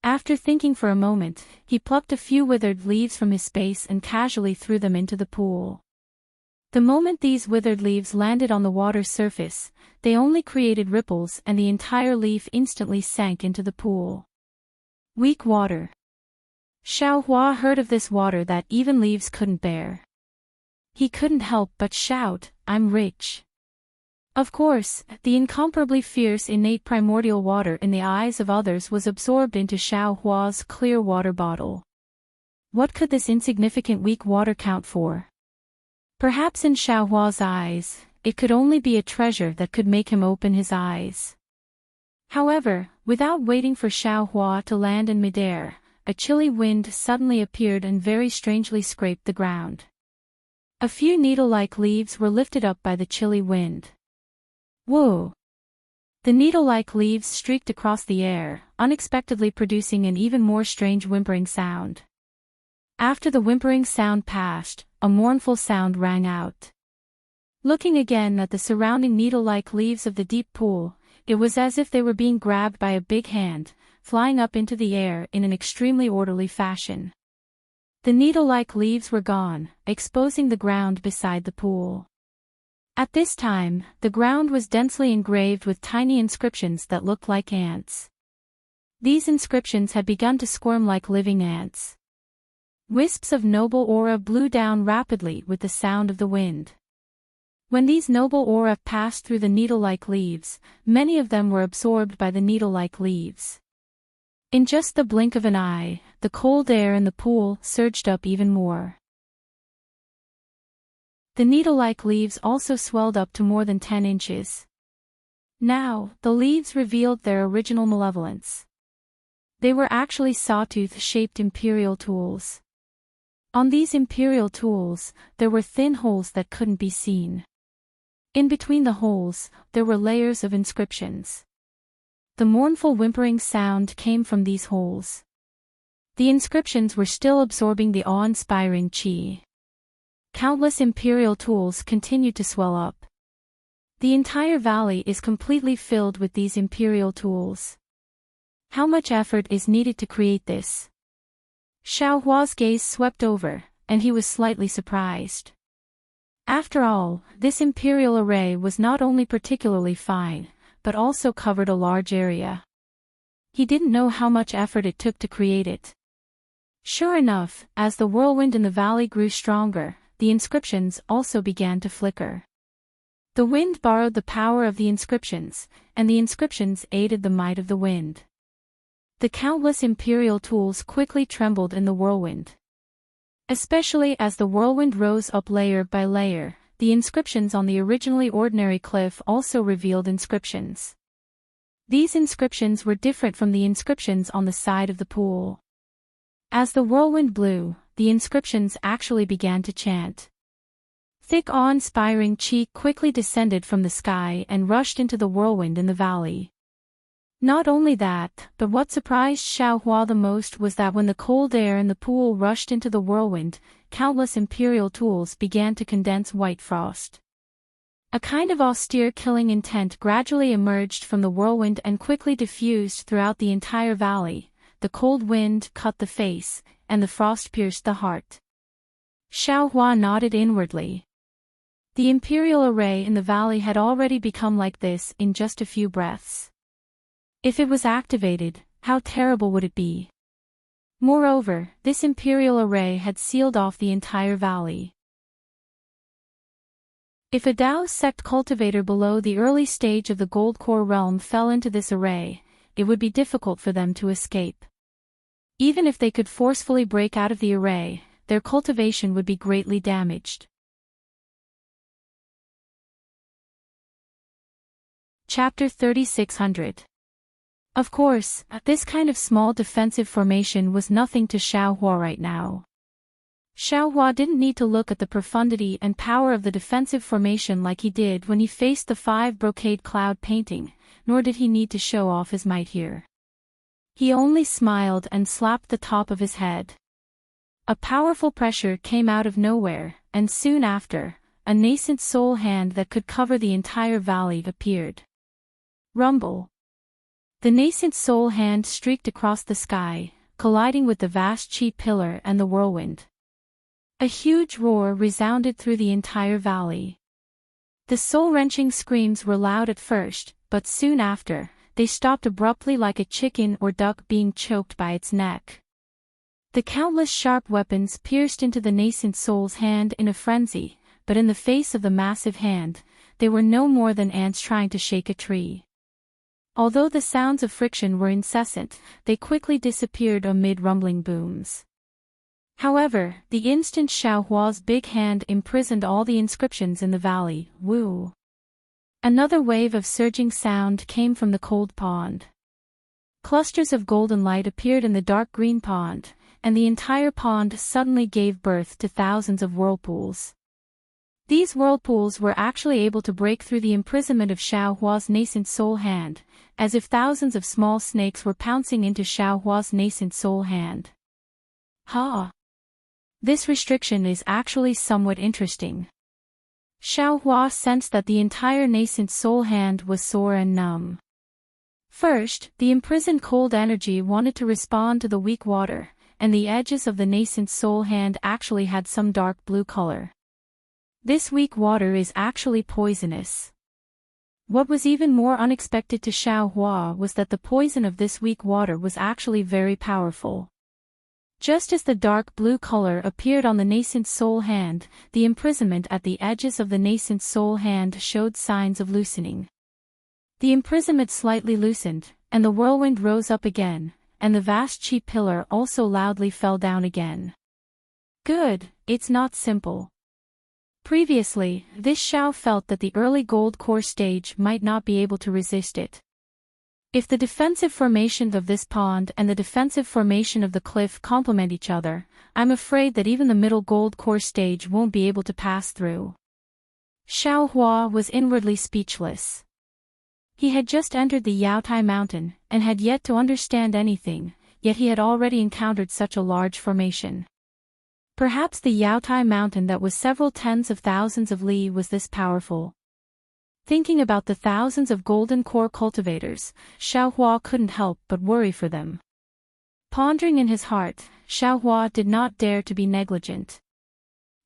After thinking for a moment, he plucked a few withered leaves from his space and casually threw them into the pool. The moment these withered leaves landed on the water's surface, they only created ripples and the entire leaf instantly sank into the pool. Weak water. Xiaohua heard of this water that even leaves couldn't bear. He couldn't help but shout, "I'm rich." Of course, the incomparably fierce innate primordial water in the eyes of others was absorbed into Xiaohua's clear water bottle. What could this insignificant weak water count for? Perhaps in Xiaohua's eyes, it could only be a treasure that could make him open his eyes. However, without waiting for Xiaohua to land in midair, a chilly wind suddenly appeared and very strangely scraped the ground. A few needle-like leaves were lifted up by the chilly wind. Whoa! The needle-like leaves streaked across the air, unexpectedly producing an even more strange whimpering sound. After the whimpering sound passed, a mournful sound rang out. Looking again at the surrounding needle-like leaves of the deep pool, it was as if they were being grabbed by a big hand, flying up into the air in an extremely orderly fashion. The needle-like leaves were gone, exposing the ground beside the pool. At this time, the ground was densely engraved with tiny inscriptions that looked like ants. These inscriptions had begun to squirm like living ants. Wisps of noble aura blew down rapidly with the sound of the wind. When these noble aura passed through the needle-like leaves, many of them were absorbed by the needle-like leaves. In just the blink of an eye, the cold air in the pool surged up even more. The needle-like leaves also swelled up to more than 10 inches. Now, the leaves revealed their original malevolence. They were actually sawtooth-shaped imperial tools. On these imperial tools, there were thin holes that couldn't be seen. In between the holes, there were layers of inscriptions. The mournful whimpering sound came from these holes. The inscriptions were still absorbing the awe-inspiring qi. Countless imperial tools continued to swell up. The entire valley is completely filled with these imperial tools. How much effort is needed to create this? Xiaohua's gaze swept over, and he was slightly surprised. After all, this imperial array was not only particularly fine, but also covered a large area. He didn't know how much effort it took to create it. Sure enough, as the whirlwind in the valley grew stronger, the inscriptions also began to flicker. The wind borrowed the power of the inscriptions, and the inscriptions aided the might of the wind. The countless imperial tools quickly trembled in the whirlwind. Especially as the whirlwind rose up layer by layer, the inscriptions on the originally ordinary cliff also revealed inscriptions. These inscriptions were different from the inscriptions on the side of the pool. As the whirlwind blew, the inscriptions actually began to chant. Thick awe-inspiring qi quickly descended from the sky and rushed into the whirlwind in the valley. Not only that, but what surprised Xiaohua the most was that when the cold air in the pool rushed into the whirlwind, countless imperial tools began to condense white frost. A kind of austere killing intent gradually emerged from the whirlwind and quickly diffused throughout the entire valley. The cold wind cut the face, and the frost pierced the heart. Xiaohua nodded inwardly. The imperial array in the valley had already become like this in just a few breaths. If it was activated, how terrible would it be? Moreover, this imperial array had sealed off the entire valley. If a Dao sect cultivator below the early stage of the Gold Core realm fell into this array, it would be difficult for them to escape. Even if they could forcefully break out of the array, their cultivation would be greatly damaged. Chapter 3600. Of course, this kind of small defensive formation was nothing to Xiaohua right now. Xiaohua didn't need to look at the profundity and power of the defensive formation like he did when he faced the 5 brocade cloud painting, nor did he need to show off his might here. He only smiled and slapped the top of his head. A powerful pressure came out of nowhere, and soon after, a nascent soul hand that could cover the entire valley appeared. Rumble. The nascent soul hand streaked across the sky, colliding with the vast chi pillar and the whirlwind. A huge roar resounded through the entire valley. The soul-wrenching screams were loud at first, but soon after, they stopped abruptly like a chicken or duck being choked by its neck. The countless sharp weapons pierced into the nascent soul's hand in a frenzy, but in the face of the massive hand, they were no more than ants trying to shake a tree. Although the sounds of friction were incessant, they quickly disappeared amid rumbling booms. However, the instant Xiaohua's big hand imprisoned all the inscriptions in the valley, woo. Another wave of surging sound came from the cold pond. Clusters of golden light appeared in the dark green pond, and the entire pond suddenly gave birth to thousands of whirlpools. These whirlpools were actually able to break through the imprisonment of Xiaohua's nascent soul hand, as if thousands of small snakes were pouncing into Xiaohua's nascent soul hand. This restriction is actually somewhat interesting. Xiaohua sensed that the entire nascent soul hand was sore and numb. First, the imprisoned cold energy wanted to respond to the weak water, and the edges of the nascent soul hand actually had some dark blue color. This weak water is actually poisonous. What was even more unexpected to Xiaohua was that the poison of this weak water was actually very powerful. Just as the dark blue color appeared on the nascent soul hand, the imprisonment at the edges of the nascent soul hand showed signs of loosening. The imprisonment slightly loosened, and the whirlwind rose up again, and the vast chi pillar also loudly fell down again. Good, it's not simple. Previously, this Xiao felt that the early gold core stage might not be able to resist it. If the defensive formation of this pond and the defensive formation of the cliff complement each other, I'm afraid that even the middle gold core stage won't be able to pass through. Xiaohua was inwardly speechless. He had just entered the Yaotai mountain, and had yet to understand anything, yet he had already encountered such a large formation. Perhaps the Yaotai mountain that was several tens of thousands of li was this powerful. Thinking about the thousands of golden core cultivators, Xiaohua couldn't help but worry for them. Pondering in his heart, Xiaohua did not dare to be negligent.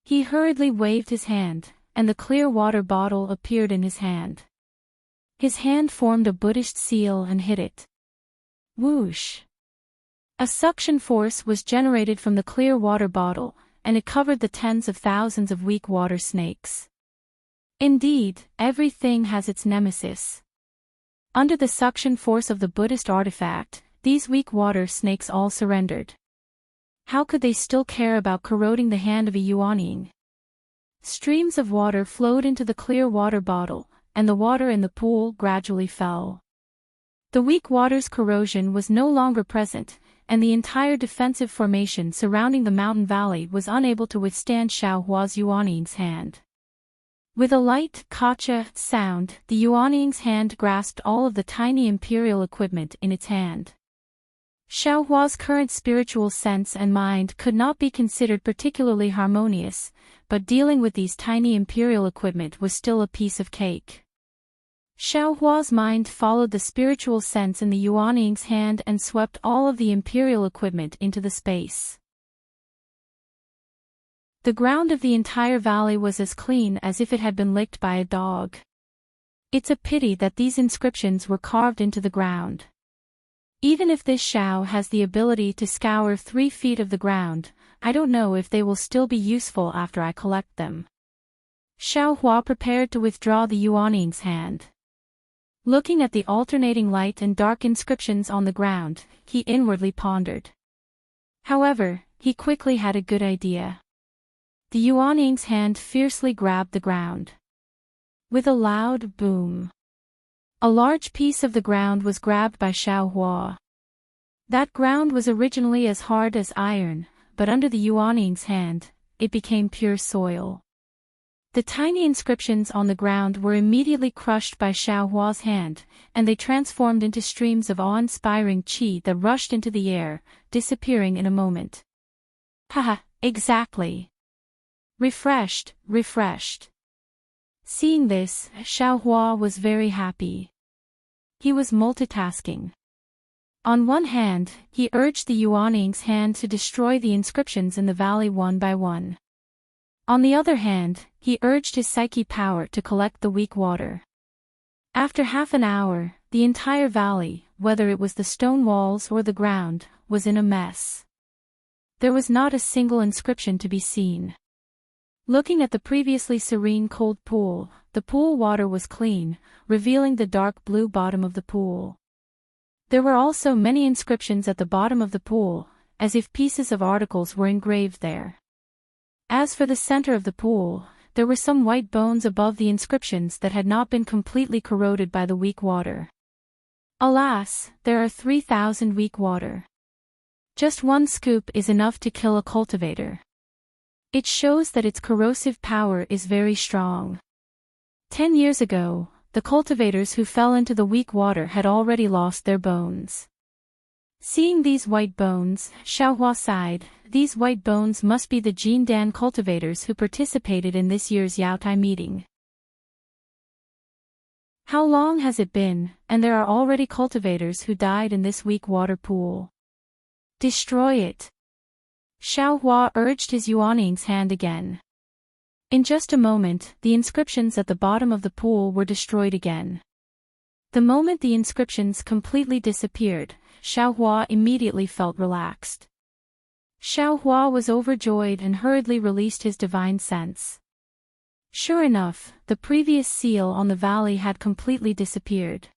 He hurriedly waved his hand, and the clear water bottle appeared in his hand. His hand formed a Buddhist seal and hit it. Whoosh! A suction force was generated from the clear water bottle, and it covered the tens of thousands of weak water snakes. Indeed, everything has its nemesis. Under the suction force of the Buddhist artifact, these weak water snakes all surrendered. How could they still care about corroding the hand of a Yuanying? Streams of water flowed into the clear water bottle, and the water in the pool gradually fell. The weak water's corrosion was no longer present, and the entire defensive formation surrounding the mountain valley was unable to withstand Xiaohua's Yuanying's hand. With a light "kacha" sound, the Yuanling's hand grasped all of the tiny imperial equipment in its hand. Xiaohua's current spiritual sense and mind could not be considered particularly harmonious, but dealing with these tiny imperial equipment was still a piece of cake. Xiaohua's mind followed the spiritual sense in the Yuanling's hand and swept all of the imperial equipment into the space. The ground of the entire valley was as clean as if it had been licked by a dog. It's a pity that these inscriptions were carved into the ground. Even if this Xiao has the ability to scour 3 feet of the ground, I don't know if they will still be useful after I collect them. Xiaohua prepared to withdraw the Yuanling's hand. Looking at the alternating light and dark inscriptions on the ground, he inwardly pondered. However, he quickly had a good idea. The Yuanling's hand fiercely grabbed the ground. With a loud boom, a large piece of the ground was grabbed by Xiaohua. That ground was originally as hard as iron, but under the Yuanling's hand, it became pure soil. The tiny inscriptions on the ground were immediately crushed by Xiaohua's hand, and they transformed into streams of awe-inspiring qi that rushed into the air, disappearing in a moment. Haha, exactly. Refreshed. Seeing this, Xiaohua was very happy. He was multitasking. On one hand, he urged the Yuanling's hand to destroy the inscriptions in the valley one by one. On the other hand, he urged his psyche power to collect the weak water. After half an hour, the entire valley, whether it was the stone walls or the ground, was in a mess. There was not a single inscription to be seen. Looking at the previously serene cold pool, the pool water was clean, revealing the dark blue bottom of the pool. There were also many inscriptions at the bottom of the pool, as if pieces of articles were engraved there. As for the center of the pool, there were some white bones above the inscriptions that had not been completely corroded by the weak water. Alas, there are 3,000 weak water. Just one scoop is enough to kill a cultivator. It shows that its corrosive power is very strong. 10 years ago, the cultivators who fell into the weak water had already lost their bones. Seeing these white bones, Xiaohua sighed. These white bones must be the Jindan cultivators who participated in this year's Yaotai meeting. How long has it been, and there are already cultivators who died in this weak water pool? Destroy it. Xiaohua urged his Yuanling's hand again. In just a moment, the inscriptions at the bottom of the pool were destroyed again. The moment the inscriptions completely disappeared, Xiaohua immediately felt relaxed. Xiaohua was overjoyed and hurriedly released his divine sense. Sure enough, the previous seal on the valley had completely disappeared.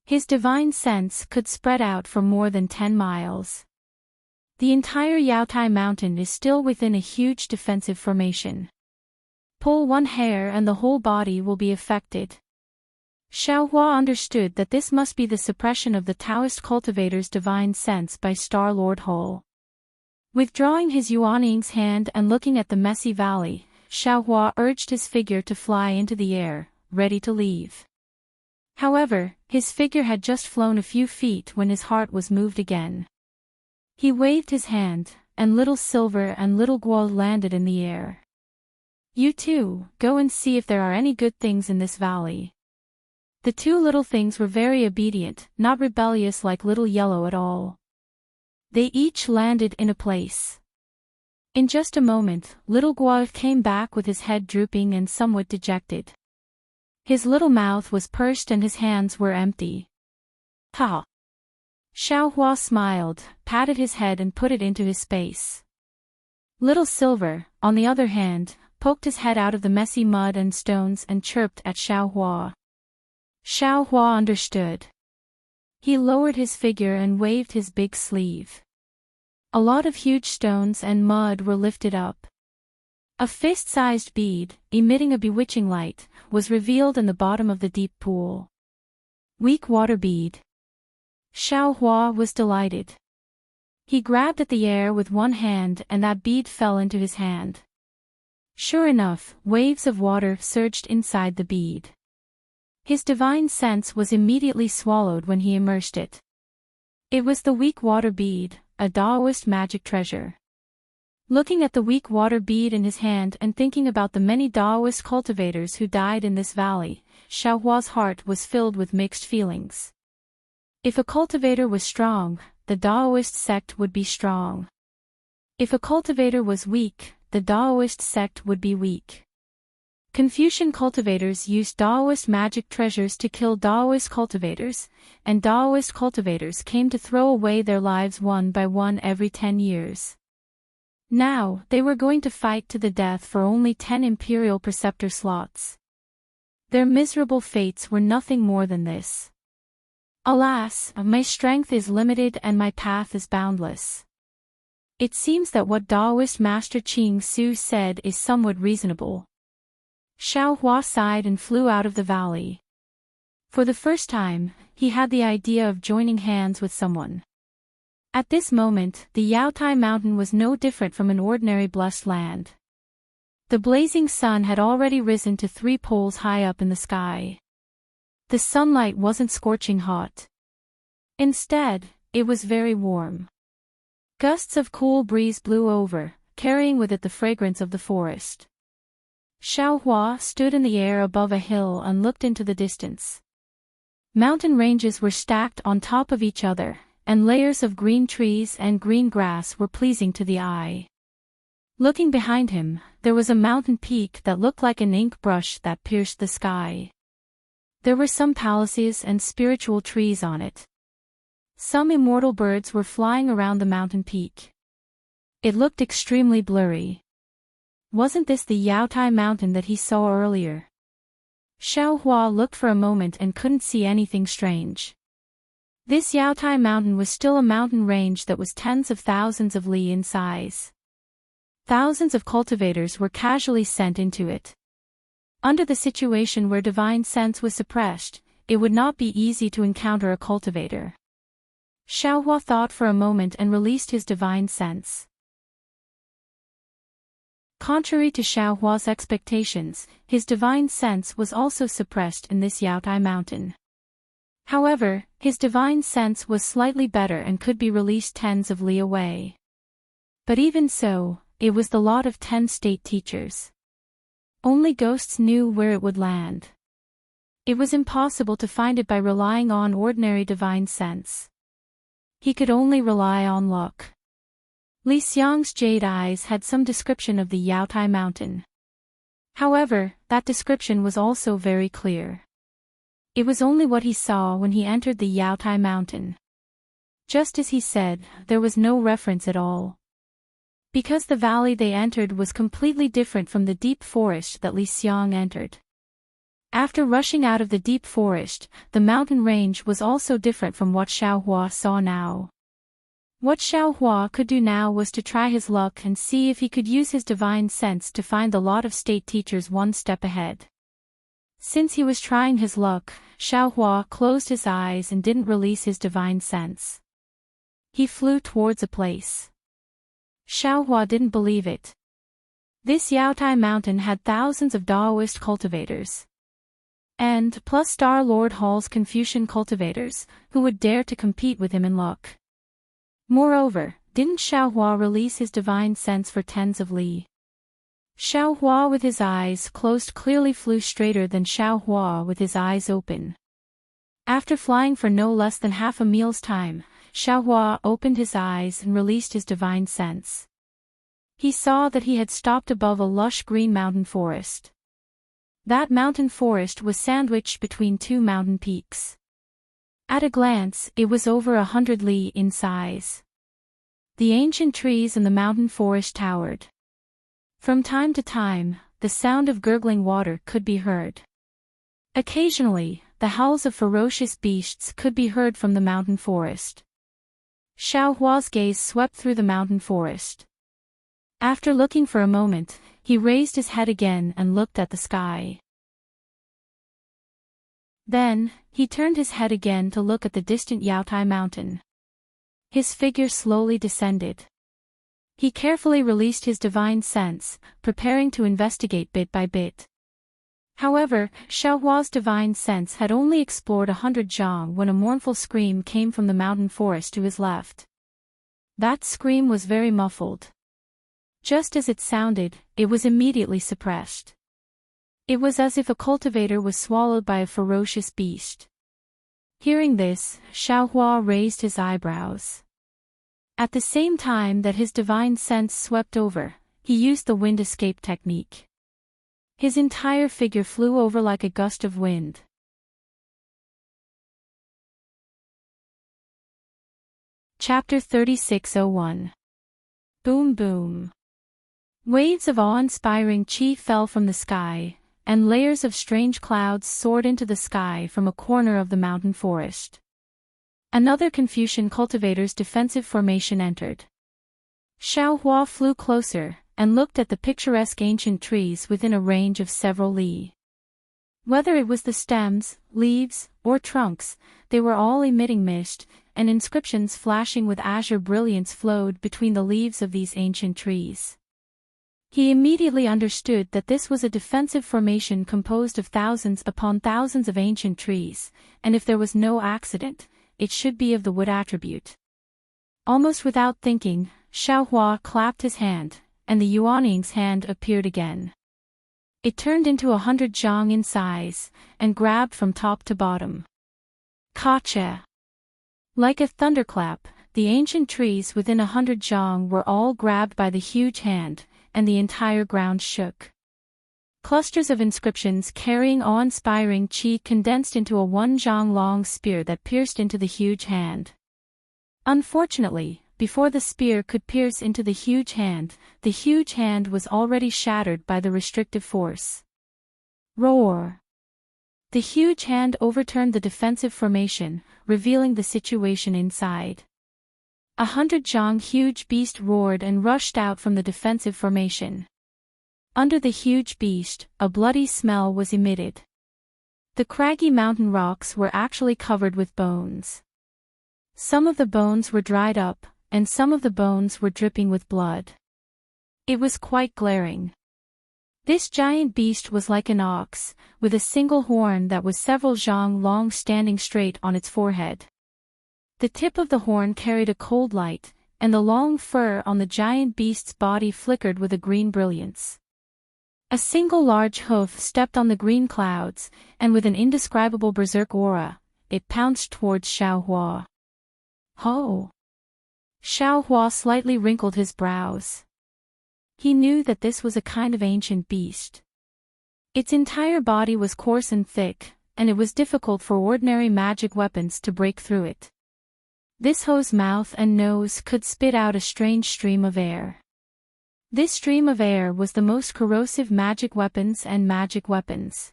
His divine sense could spread out for more than 10 miles. The entire Yaotai mountain is still within a huge defensive formation. Pull one hair and the whole body will be affected. Xiaohua understood that this must be the suppression of the Taoist cultivator's divine sense by Star-Lord Hull. Withdrawing his Yuanling's hand and looking at the messy valley, Xiaohua urged his figure to fly into the air, ready to leave. However, his figure had just flown a few feet when his heart was moved again. He waved his hand, and Little Silver and Little Guo landed in the air. You two, go and see if there are any good things in this valley. The two little things were very obedient, not rebellious like Little Yellow at all. They each landed in a place. In just a moment, Little Guo came back with his head drooping and somewhat dejected. His little mouth was pursed and his hands were empty. Ha! Xiaohua smiled, patted his head and put it into his space. Little Silver, on the other hand, poked his head out of the messy mud and stones and chirped at Xiaohua. Xiaohua understood. He lowered his figure and waved his big sleeve. A lot of huge stones and mud were lifted up. A fist-sized bead, emitting a bewitching light, was revealed in the bottom of the deep pool. Weak water bead. Xiaohua was delighted. He grabbed at the air with one hand and that bead fell into his hand. Sure enough, waves of water surged inside the bead. His divine sense was immediately swallowed when he immersed it. It was the weak water bead, a Taoist magic treasure. Looking at the weak water bead in his hand and thinking about the many Taoist cultivators who died in this valley, Xiaohua's heart was filled with mixed feelings. If a cultivator was strong, the Taoist sect would be strong. If a cultivator was weak, the Taoist sect would be weak. Confucian cultivators used Taoist magic treasures to kill Taoist cultivators, and Taoist cultivators came to throw away their lives one by one every 10 years. Now, they were going to fight to the death for only 10 imperial preceptor slots. Their miserable fates were nothing more than this. Alas, my strength is limited and my path is boundless. It seems that what Taoist Master Qing Su said is somewhat reasonable. Xiaohua sighed and flew out of the valley. For the first time, he had the idea of joining hands with someone. At this moment, the Yaotai mountain was no different from an ordinary blessed land. The blazing sun had already risen to 3 poles high up in the sky. The sunlight wasn't scorching hot. Instead, it was very warm. Gusts of cool breeze blew over, carrying with it the fragrance of the forest. Xiaohua stood in the air above a hill and looked into the distance. Mountain ranges were stacked on top of each other, and layers of green trees and green grass were pleasing to the eye. Looking behind him, there was a mountain peak that looked like an ink brush that pierced the sky. There were some palaces and spiritual trees on it. Some immortal birds were flying around the mountain peak. It looked extremely blurry. Wasn't this the Yaotai mountain that he saw earlier? Xiaohua looked for a moment and couldn't see anything strange. This Yaotai mountain was still a mountain range that was tens of thousands of li in size. Thousands of cultivators were casually sent into it. Under the situation where divine sense was suppressed, it would not be easy to encounter a cultivator. Xiaohua thought for a moment and released his divine sense. Contrary to Xiaohua's expectations, his divine sense was also suppressed in this Yaotai mountain. However, his divine sense was slightly better and could be released tens of li away. But even so, it was the lot of 10 state teachers. Only ghosts knew where it would land. It was impossible to find it by relying on ordinary divine sense. He could only rely on luck. Li Xiang's jade eyes had some description of the Yaotai mountain. However, that description was also very clear. It was only what he saw when he entered the Yaotai mountain. Just as he said, there was no reference at all. Because the valley they entered was completely different from the deep forest that Li Xiang entered. After rushing out of the deep forest, the mountain range was also different from what Xiaohua saw now. What Xiaohua could do now was to try his luck and see if he could use his divine sense to find the lot of state teachers one step ahead. Since he was trying his luck, Xiaohua closed his eyes and didn't release his divine sense. He flew towards a place. Xiaohua didn't believe it. This Yaotai mountain had thousands of Taoist cultivators. And plus Star Lord Hall's Confucian cultivators, who would dare to compete with him in luck. Moreover, didn't Xiaohua release his divine sense for tens of li? Xiaohua with his eyes closed clearly flew straighter than Xiaohua with his eyes open. After flying for no less than half a meal's time, Xiaohua opened his eyes and released his divine sense. He saw that he had stopped above a lush green mountain forest. That mountain forest was sandwiched between 2 mountain peaks. At a glance, it was over 100 li in size. The ancient trees in the mountain forest towered. From time to time, the sound of gurgling water could be heard. Occasionally, the howls of ferocious beasts could be heard from the mountain forest. Xiaohua's gaze swept through the mountain forest. After looking for a moment, he raised his head again and looked at the sky. Then, he turned his head again to look at the distant Yaotai mountain. His figure slowly descended. He carefully released his divine sense, preparing to investigate bit by bit. However, Xiaohua's divine sense had only explored 100 zhang when a mournful scream came from the mountain forest to his left. That scream was very muffled. Just as it sounded, it was immediately suppressed. It was as if a cultivator was swallowed by a ferocious beast. Hearing this, Xiaohua raised his eyebrows. At the same time that his divine sense swept over, he used the wind escape technique. His entire figure flew over like a gust of wind. Chapter 36:01. Boom boom. Waves of awe-inspiring chi fell from the sky, and layers of strange clouds soared into the sky from a corner of the mountain forest. Another Confucian cultivator's defensive formation entered. Xiaohua flew closer, and looked at the picturesque ancient trees within a range of several li. Whether it was the stems, leaves, or trunks, they were all emitting mist, and inscriptions flashing with azure brilliance flowed between the leaves of these ancient trees. He immediately understood that this was a defensive formation composed of thousands upon thousands of ancient trees, and if there was no accident, it should be of the wood attribute. Almost without thinking, Xiaohua clapped his hand, and the Yuanning's hand appeared again. It turned into 100 zhang in size, and grabbed from top to bottom. Gotcha! Like a thunderclap, the ancient trees within 100 zhang were all grabbed by the huge hand, and the entire ground shook. Clusters of inscriptions carrying awe-inspiring qi condensed into a 1 zhang long spear that pierced into the huge hand. Unfortunately, before the spear could pierce into the huge hand was already shattered by the restrictive force. Roar! The huge hand overturned the defensive formation, revealing the situation inside. 100 zhang huge beast roared and rushed out from the defensive formation. Under the huge beast, a bloody smell was emitted. The craggy mountain rocks were actually covered with bones. Some of the bones were dried up, and some of the bones were dripping with blood. It was quite glaring. This giant beast was like an ox, with a single horn that was several zhang long standing straight on its forehead. The tip of the horn carried a cold light, and the long fur on the giant beast's body flickered with a green brilliance. A single large hoof stepped on the green clouds, and with an indescribable berserk aura, it pounced towards Xiaohua. Ho! Xiaohua slightly wrinkled his brows. He knew that this was a kind of ancient beast. Its entire body was coarse and thick, and it was difficult for ordinary magic weapons to break through it. This ho's mouth and nose could spit out a strange stream of air. This stream of air was the most corrosive magic weapons and magic weapons.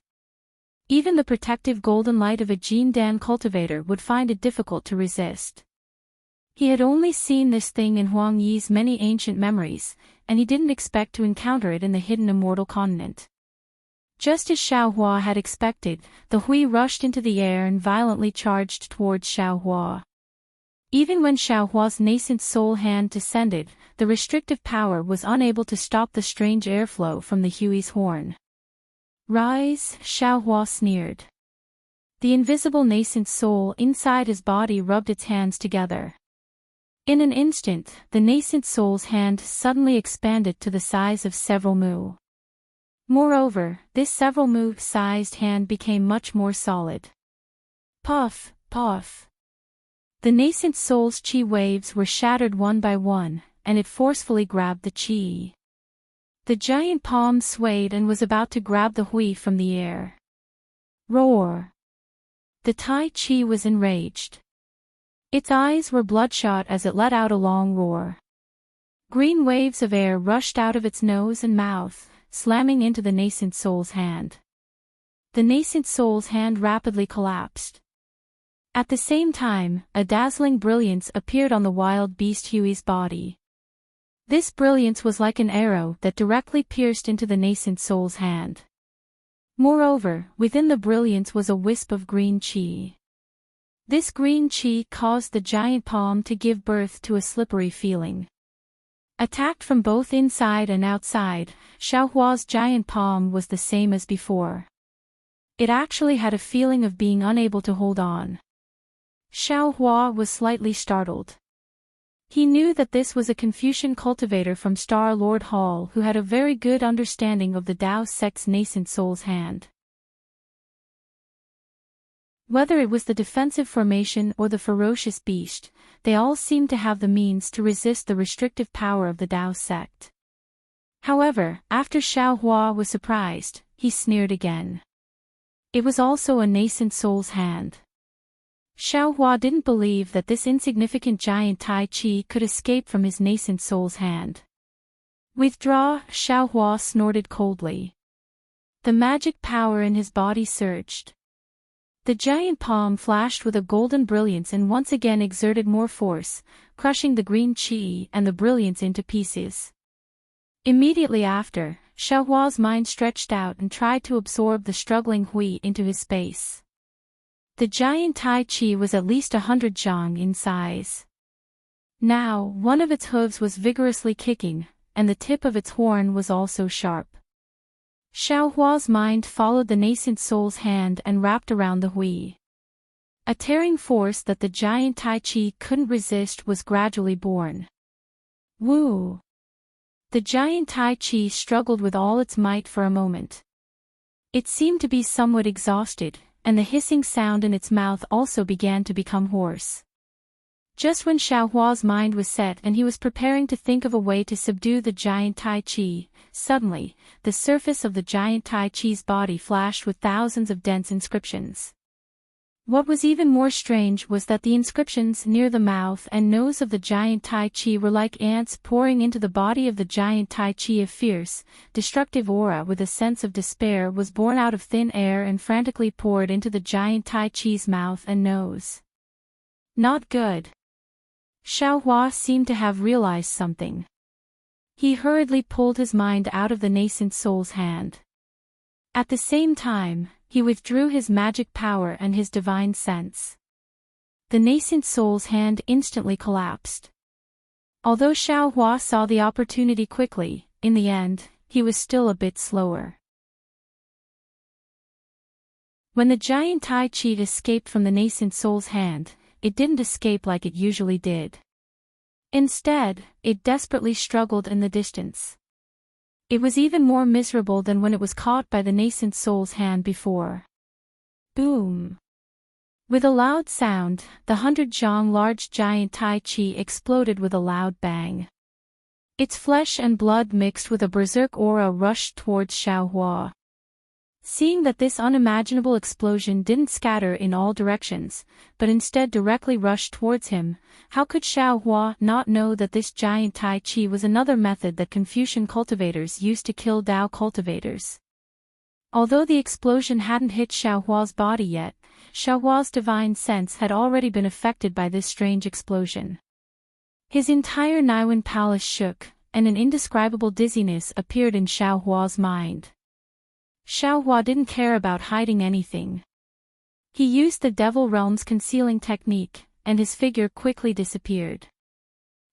Even the protective golden light of a Jindan cultivator would find it difficult to resist. He had only seen this thing in Huang Yi's many ancient memories, and he didn't expect to encounter it in the hidden immortal continent. Just as Xiaohua had expected, the hui rushed into the air and violently charged towards Xiaohua. Even when Xiaohua's nascent soul hand descended, the restrictive power was unable to stop the strange airflow from the hui's horn. Rise, Xiaohua sneered. The invisible nascent soul inside his body rubbed its hands together. In an instant, the nascent soul's hand suddenly expanded to the size of several mu. Moreover, this several mu-sized hand became much more solid. Puff, puff. The nascent soul's chi waves were shattered one by one, and it forcefully grabbed the chi. The giant palm swayed and was about to grab the hui from the air. Roar! The Tai Chi was enraged. Its eyes were bloodshot as it let out a long roar. Green waves of air rushed out of its nose and mouth, slamming into the nascent soul's hand. The nascent soul's hand rapidly collapsed. At the same time, a dazzling brilliance appeared on the wild beast hui's body. This brilliance was like an arrow that directly pierced into the nascent soul's hand. Moreover, within the brilliance was a wisp of green chi. This green chi caused the giant palm to give birth to a slippery feeling. Attacked from both inside and outside, Xiaohua's giant palm was the same as before. It actually had a feeling of being unable to hold on. Xiaohua was slightly startled. He knew that this was a Confucian cultivator from Star Lord Hall who had a very good understanding of the Tao sect's nascent soul's hand. Whether it was the defensive formation or the ferocious beast, they all seemed to have the means to resist the restrictive power of the Tao sect. However, after Xiaohua was surprised, he sneered again. It was also a nascent soul's hand. Xiaohua didn't believe that this insignificant giant Tai Chi could escape from his nascent soul's hand. Withdraw, Xiaohua snorted coldly. The magic power in his body surged. The giant palm flashed with a golden brilliance and once again exerted more force, crushing the green chi and the brilliance into pieces. Immediately after, Xiaohua's mind stretched out and tried to absorb the struggling Hui into his space. The giant Tai Chi was at least 100 zhang in size. Now, one of its hooves was vigorously kicking, and the tip of its horn was also sharp. Xiaohua's mind followed the nascent soul's hand and wrapped around the Hui. A tearing force that the giant Tai Chi couldn't resist was gradually born. Woo! The giant Tai Chi struggled with all its might for a moment. It seemed to be somewhat exhausted, and the hissing sound in its mouth also began to become hoarse. Just when Xiaohua's mind was set and he was preparing to think of a way to subdue the giant Tai Chi, suddenly, the surface of the giant Tai Chi's body flashed with thousands of dense inscriptions. What was even more strange was that the inscriptions near the mouth and nose of the giant Tai Chi were like ants pouring into the body of the giant Tai Chi. A fierce, destructive aura with a sense of despair was born out of thin air and frantically poured into the giant Tai Chi's mouth and nose. Not good. Xiaohua seemed to have realized something. He hurriedly pulled his mind out of the nascent soul's hand. At the same time, he withdrew his magic power and his divine sense. The nascent soul's hand instantly collapsed. Although Xiaohua saw the opportunity quickly, in the end, he was still a bit slower. When the giant Tai Chi escaped from the nascent soul's hand, it didn't escape like it usually did. Instead, it desperately struggled in the distance. It was even more miserable than when it was caught by the nascent soul's hand before. Boom! With a loud sound, the 100 zhang large giant Tai Chi exploded with a loud bang. Its flesh and blood mixed with a berserk aura rushed towards Xiaohua. Seeing that this unimaginable explosion didn't scatter in all directions, but instead directly rushed towards him, how could Xiaohua not know that this giant Tai Chi was another method that Confucian cultivators used to kill Tao cultivators? Although the explosion hadn't hit Xiaohua's body yet, Xiaohua's divine sense had already been affected by this strange explosion. His entire Naiwan palace shook, and an indescribable dizziness appeared in Xiaohua's mind. Xiaohua didn't care about hiding anything. He used the Devil Realm's concealing technique, and his figure quickly disappeared.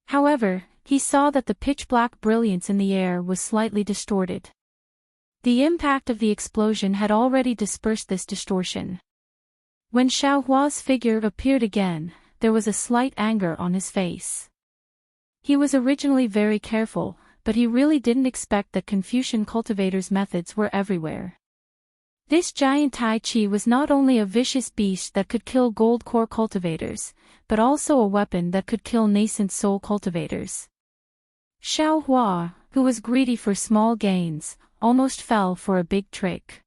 However, he saw that the pitch-black brilliance in the air was slightly distorted. The impact of the explosion had already dispersed this distortion. When Xiaohua's figure appeared again, there was a slight anger on his face. He was originally very careful, but he really didn't expect that Confucian cultivators' methods were everywhere. This giant Tai Chi was not only a vicious beast that could kill gold core cultivators, but also a weapon that could kill nascent soul cultivators. Xiaohua, who was greedy for small gains, almost fell for a big trick.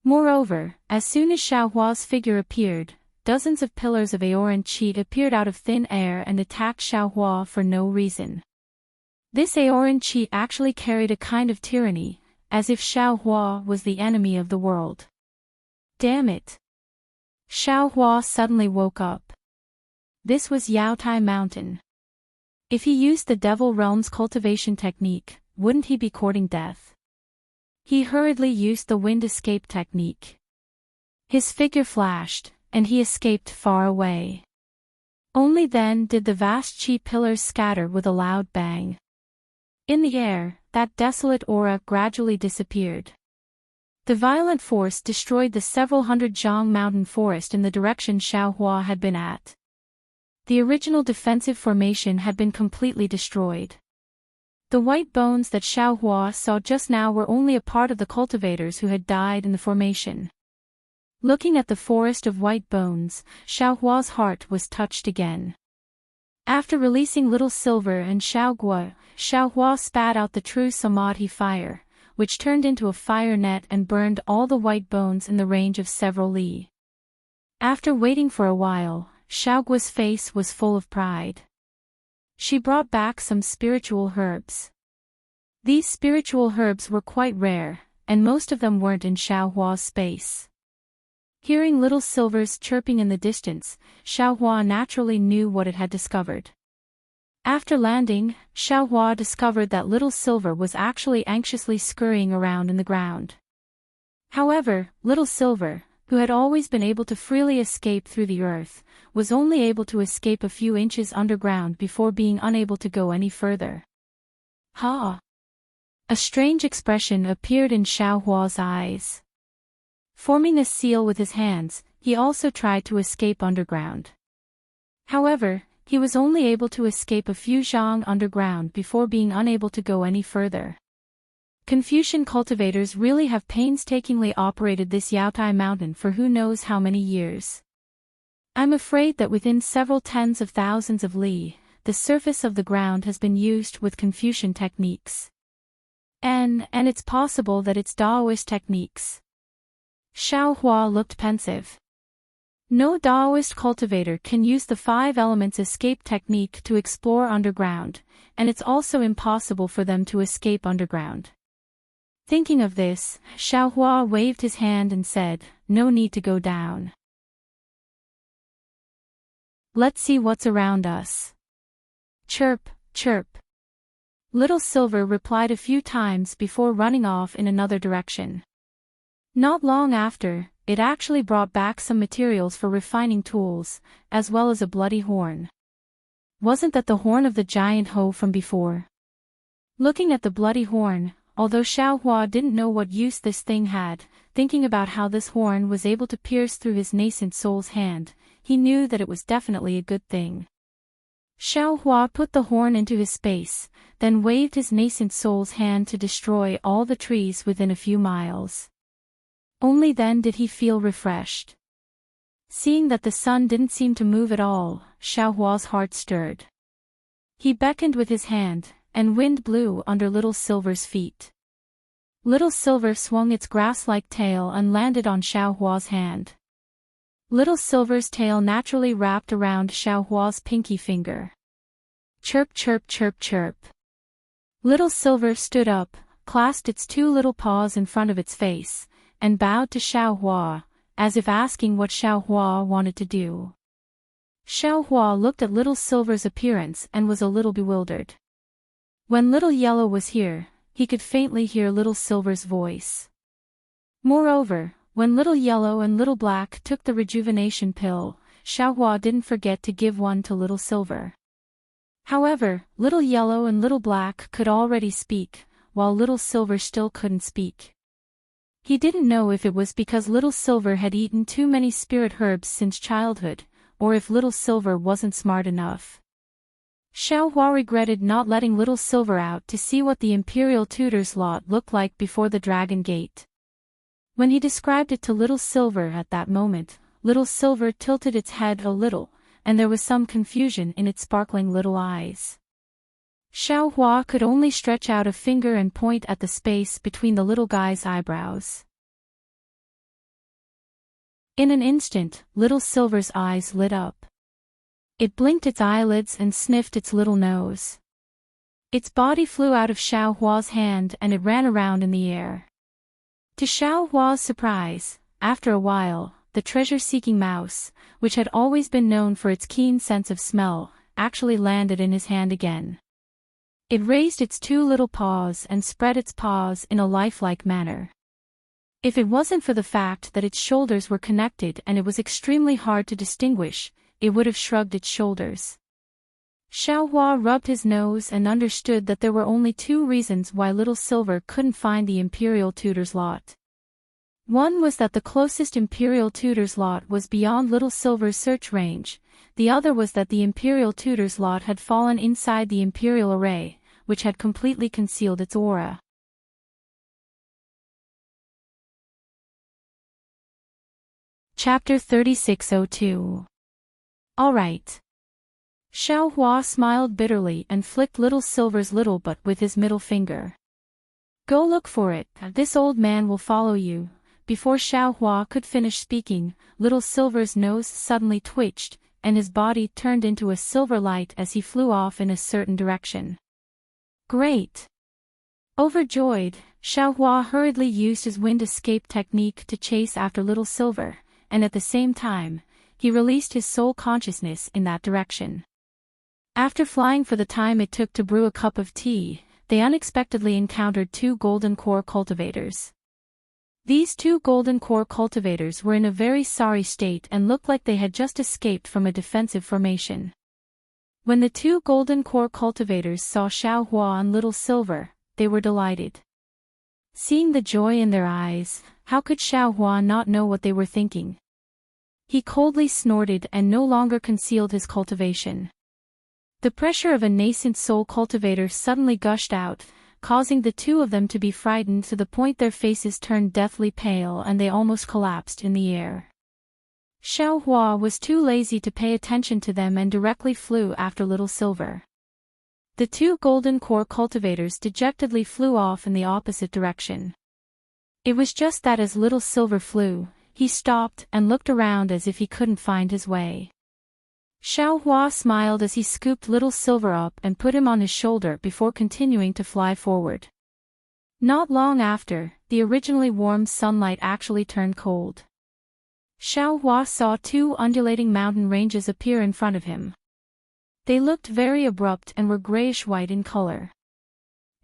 Moreover, as soon as Xiaohua's figure appeared, dozens of pillars of Aoran Qi appeared out of thin air and attacked Xiaohua for no reason. This Aoran Qi actually carried a kind of tyranny, as if Xiaohua was the enemy of the world. Damn it! Xiaohua suddenly woke up. This was Yaotai Mountain. If he used the Devil Realm's cultivation technique, wouldn't he be courting death? He hurriedly used the wind escape technique. His figure flashed, and he escaped far away. Only then did the vast Qi pillars scatter with a loud bang. In the air, that desolate aura gradually disappeared. The violent force destroyed the several hundred Zhang mountain forest in the direction Xiaohua had been at. The original defensive formation had been completely destroyed. The white bones that Xiaohua saw just now were only a part of the cultivators who had died in the formation. Looking at the forest of white bones, Xiaohua's heart was touched again. After releasing Little Silver and Xiaoguo, Xiaohua spat out the true samadhi fire, which turned into a fire net and burned all the white bones in the range of several li. After waiting for a while, Xiaoguo's face was full of pride. She brought back some spiritual herbs. These spiritual herbs were quite rare, and most of them weren't in Xiaohua's space. Hearing Little Silver's chirping in the distance, Xiaohua naturally knew what it had discovered. After landing, Xiaohua discovered that Little Silver was actually anxiously scurrying around in the ground. However, Little Silver, who had always been able to freely escape through the earth, was only able to escape a few inches underground before being unable to go any further. Ha! A strange expression appeared in Xiaohua's eyes. Forming a seal with his hands, he also tried to escape underground. However, he was only able to escape a few zhang underground before being unable to go any further. Confucian cultivators really have painstakingly operated this Yaotai mountain for who knows how many years. I'm afraid that within several tens of thousands of li, the surface of the ground has been used with Confucian techniques. And it's possible that it's Taoist techniques. Xiaohua looked pensive. No Taoist cultivator can use the 5 elements escape technique to explore underground, and it's also impossible for them to escape underground. Thinking of this, Xiaohua waved his hand and said, "No need to go down. Let's see what's around us." Chirp, chirp. Little Silver replied a few times before running off in another direction. Not long after, it actually brought back some materials for refining tools, as well as a bloody horn. Wasn't that the horn of the giant hoe from before? Looking at the bloody horn, although Xiaohua didn't know what use this thing had, thinking about how this horn was able to pierce through his nascent soul's hand, he knew that it was definitely a good thing. Xiaohua put the horn into his space, then waved his nascent soul's hand to destroy all the trees within a few miles. Only then did he feel refreshed. Seeing that the sun didn't seem to move at all, Xiaohua's heart stirred. He beckoned with his hand, and wind blew under Little Silver's feet. Little Silver swung its grass-like tail and landed on Xiaohua's hand. Little Silver's tail naturally wrapped around Xiaohua's pinky finger. Chirp, chirp, chirp, chirp. Little Silver stood up, clasped its 2 little paws in front of its face, and bowed to Xiaohua, as if asking what Xiaohua wanted to do. Xiaohua looked at Little Silver's appearance and was a little bewildered. When Little Yellow was here, he could faintly hear Little Silver's voice. Moreover, when Little Yellow and Little Black took the rejuvenation pill, Xiaohua didn't forget to give one to Little Silver. However, Little Yellow and Little Black could already speak, while Little Silver still couldn't speak. He didn't know if it was because Little Silver had eaten too many spirit herbs since childhood, or if Little Silver wasn't smart enough. Xiaohua regretted not letting Little Silver out to see what the Imperial Tutor's lot looked like before the Dragon Gate. When he described it to Little Silver at that moment, Little Silver tilted its head a little, and there was some confusion in its sparkling little eyes. Xiaohua could only stretch out a finger and point at the space between the little guy's eyebrows. In an instant, Little Silver's eyes lit up. It blinked its eyelids and sniffed its little nose. Its body flew out of Xiaohua's hand and it ran around in the air. To Xiaohua's surprise, after a while, the treasure-seeking mouse, which had always been known for its keen sense of smell, actually landed in his hand again. It raised its 2 little paws and spread its paws in a lifelike manner. If it wasn't for the fact that its shoulders were connected and it was extremely hard to distinguish, it would have shrugged its shoulders. Xiaohua rubbed his nose and understood that there were only two reasons why Little Silver couldn't find the Imperial Tutor's lot. One was that the closest Imperial Tutor's lot was beyond Little Silver's search range, the other was that the Imperial Tutor's lot had fallen inside the Imperial Array, which had completely concealed its aura. Chapter 3602. Alright. Xiaohua smiled bitterly and flicked Little Silver's little butt with his middle finger. Go look for it, this old man will follow you. Before Xiaohua could finish speaking, Little Silver's nose suddenly twitched, and his body turned into a silver light as he flew off in a certain direction. Great! Overjoyed, Xiaohua hurriedly used his wind escape technique to chase after Little Silver, and at the same time, he released his soul consciousness in that direction. After flying for the time it took to brew a cup of tea, they unexpectedly encountered two golden core cultivators. These two golden core cultivators were in a very sorry state and looked like they had just escaped from a defensive formation. When the two golden core cultivators saw Xiaohua and Little Silver, they were delighted. Seeing the joy in their eyes, how could Xiaohua not know what they were thinking? He coldly snorted and no longer concealed his cultivation. The pressure of a nascent soul cultivator suddenly gushed out, causing the two of them to be frightened to the point their faces turned deathly pale and they almost collapsed in the air. Xiaohua was too lazy to pay attention to them and directly flew after Little Silver. The two golden core cultivators dejectedly flew off in the opposite direction. It was just that as Little Silver flew, he stopped and looked around as if he couldn't find his way. Xiaohua smiled as he scooped Little Silver up and put him on his shoulder before continuing to fly forward. Not long after, the originally warm sunlight actually turned cold. Xiaohua saw two undulating mountain ranges appear in front of him. They looked very abrupt and were grayish-white in color.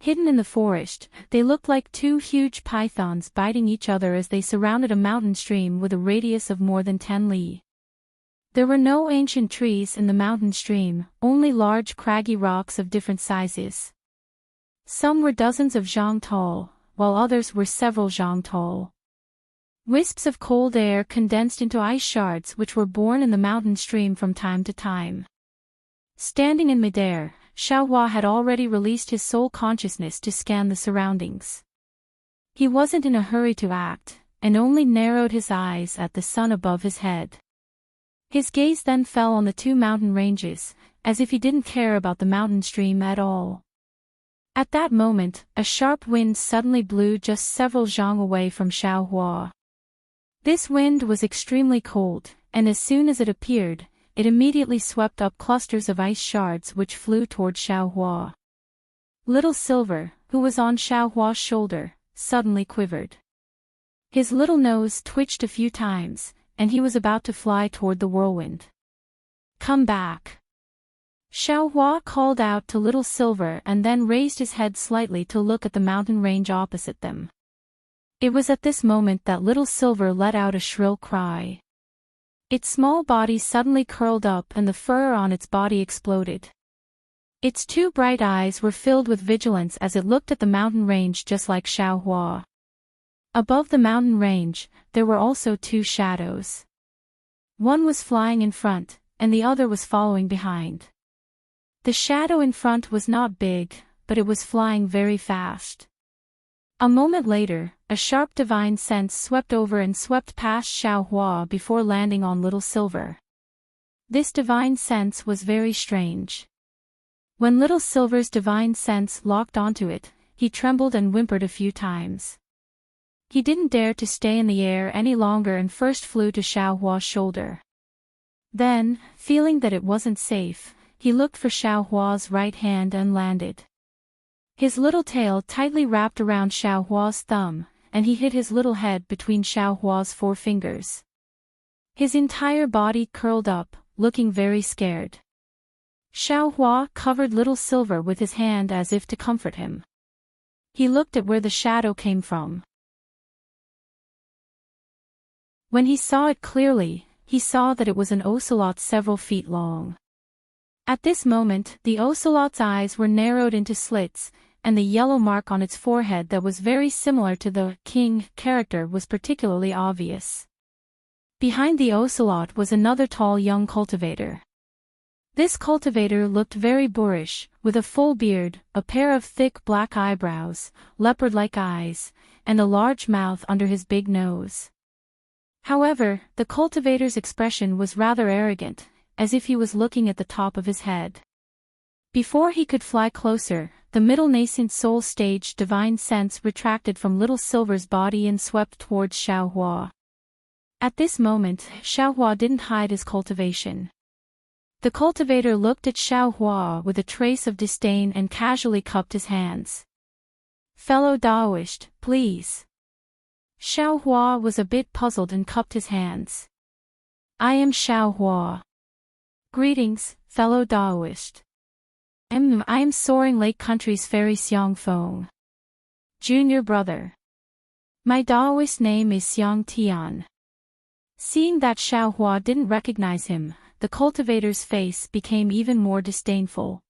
Hidden in the forest, they looked like two huge pythons biting each other as they surrounded a mountain stream with a radius of more than 10 li. There were no ancient trees in the mountain stream, only large craggy rocks of different sizes. Some were dozens of zhang tall, while others were several zhang tall. Wisps of cold air condensed into ice shards which were born in the mountain stream from time to time. Standing in midair, Xiaohua had already released his soul consciousness to scan the surroundings. He wasn't in a hurry to act, and only narrowed his eyes at the sun above his head. His gaze then fell on the two mountain ranges, as if he didn't care about the mountain stream at all. At that moment, a sharp wind suddenly blew just several zhang away from Xiaohua. This wind was extremely cold, and as soon as it appeared, it immediately swept up clusters of ice shards which flew toward Xiaohua. Little Silver, who was on Xiaohua's shoulder, suddenly quivered. His little nose twitched a few times, and he was about to fly toward the whirlwind. Come back! Xiaohua called out to Little Silver and then raised his head slightly to look at the mountain range opposite them. It was at this moment that Little Silver let out a shrill cry. Its small body suddenly curled up and the fur on its body exploded. Its two bright eyes were filled with vigilance as it looked at the mountain range just like Xiaohua. Above the mountain range, there were also two shadows. One was flying in front, and the other was following behind. The shadow in front was not big, but it was flying very fast. A moment later, a sharp divine sense swept over and swept past Xiaohua before landing on Little Silver. This divine sense was very strange. When Little Silver's divine sense locked onto it, he trembled and whimpered a few times. He didn't dare to stay in the air any longer and first flew to Xiaohua's shoulder. Then, feeling that it wasn't safe, he looked for Xiaohua's right hand and landed. His little tail tightly wrapped around Xiaohua's thumb, and he hid his little head between Xiaohua's forefingers. His entire body curled up, looking very scared. Xiaohua covered Little Silver with his hand as if to comfort him. He looked at where the shadow came from. When he saw it clearly, he saw that it was an ocelot several feet long. At this moment, the ocelot's eyes were narrowed into slits, and the yellow mark on its forehead that was very similar to the king character was particularly obvious. Behind the ocelot was another tall young cultivator. This cultivator looked very boorish, with a full beard, a pair of thick black eyebrows, leopard-like eyes, and a large mouth under his big nose. However, the cultivator's expression was rather arrogant, as if he was looking at the top of his head. Before he could fly closer, the middle nascent soul stage divine sense retracted from Little Silver's body and swept towards Xiaohua. At this moment, Xiaohua didn't hide his cultivation. The cultivator looked at Xiaohua with a trace of disdain and casually cupped his hands. "Fellow Daoist, please." Xiaohua was a bit puzzled and cupped his hands. "I am Xiaohua. Greetings, fellow Daoist. I am Soaring Lake Country's Fairy Xiangfeng. Junior brother. My Daoist name is Xiang Tian." Seeing that Xiaohua didn't recognize him, the cultivator's face became even more disdainful.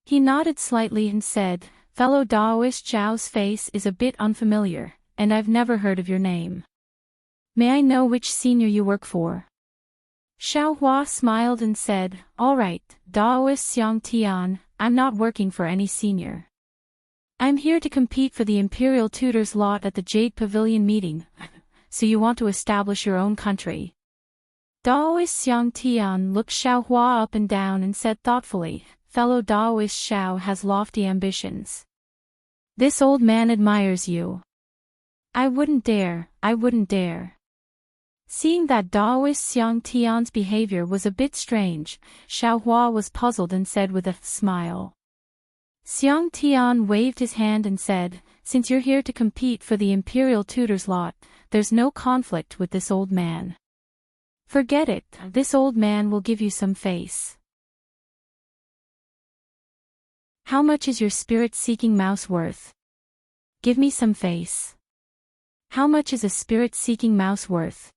He nodded slightly and said, "Fellow Daoist, Zhao's face is a bit unfamiliar, and I've never heard of your name. May I know which senior you work for?" Xiaohua smiled and said, "All right, Daoist Xiang Tian, I'm not working for any senior. I'm here to compete for the Imperial Tutor's lot at the Jade Pavilion meeting. So you want to establish your own country?" Daoist Xiang Tian looked Xiaohua up and down and said thoughtfully, "Fellow Daoist Xiao has lofty ambitions. This old man admires you. I wouldn't dare. Seeing that Daoist Xiang Tian's behavior was a bit strange, Xiaohua was puzzled and said with a smile. Xiang Tian waved his hand and said, "Since you're here to compete for the Imperial Tutor's lot, there's no conflict with this old man. Forget it, this old man will give you some face." "How much is your spirit-seeking mouse worth? Give me some face." "How much is a spirit-seeking mouse worth?"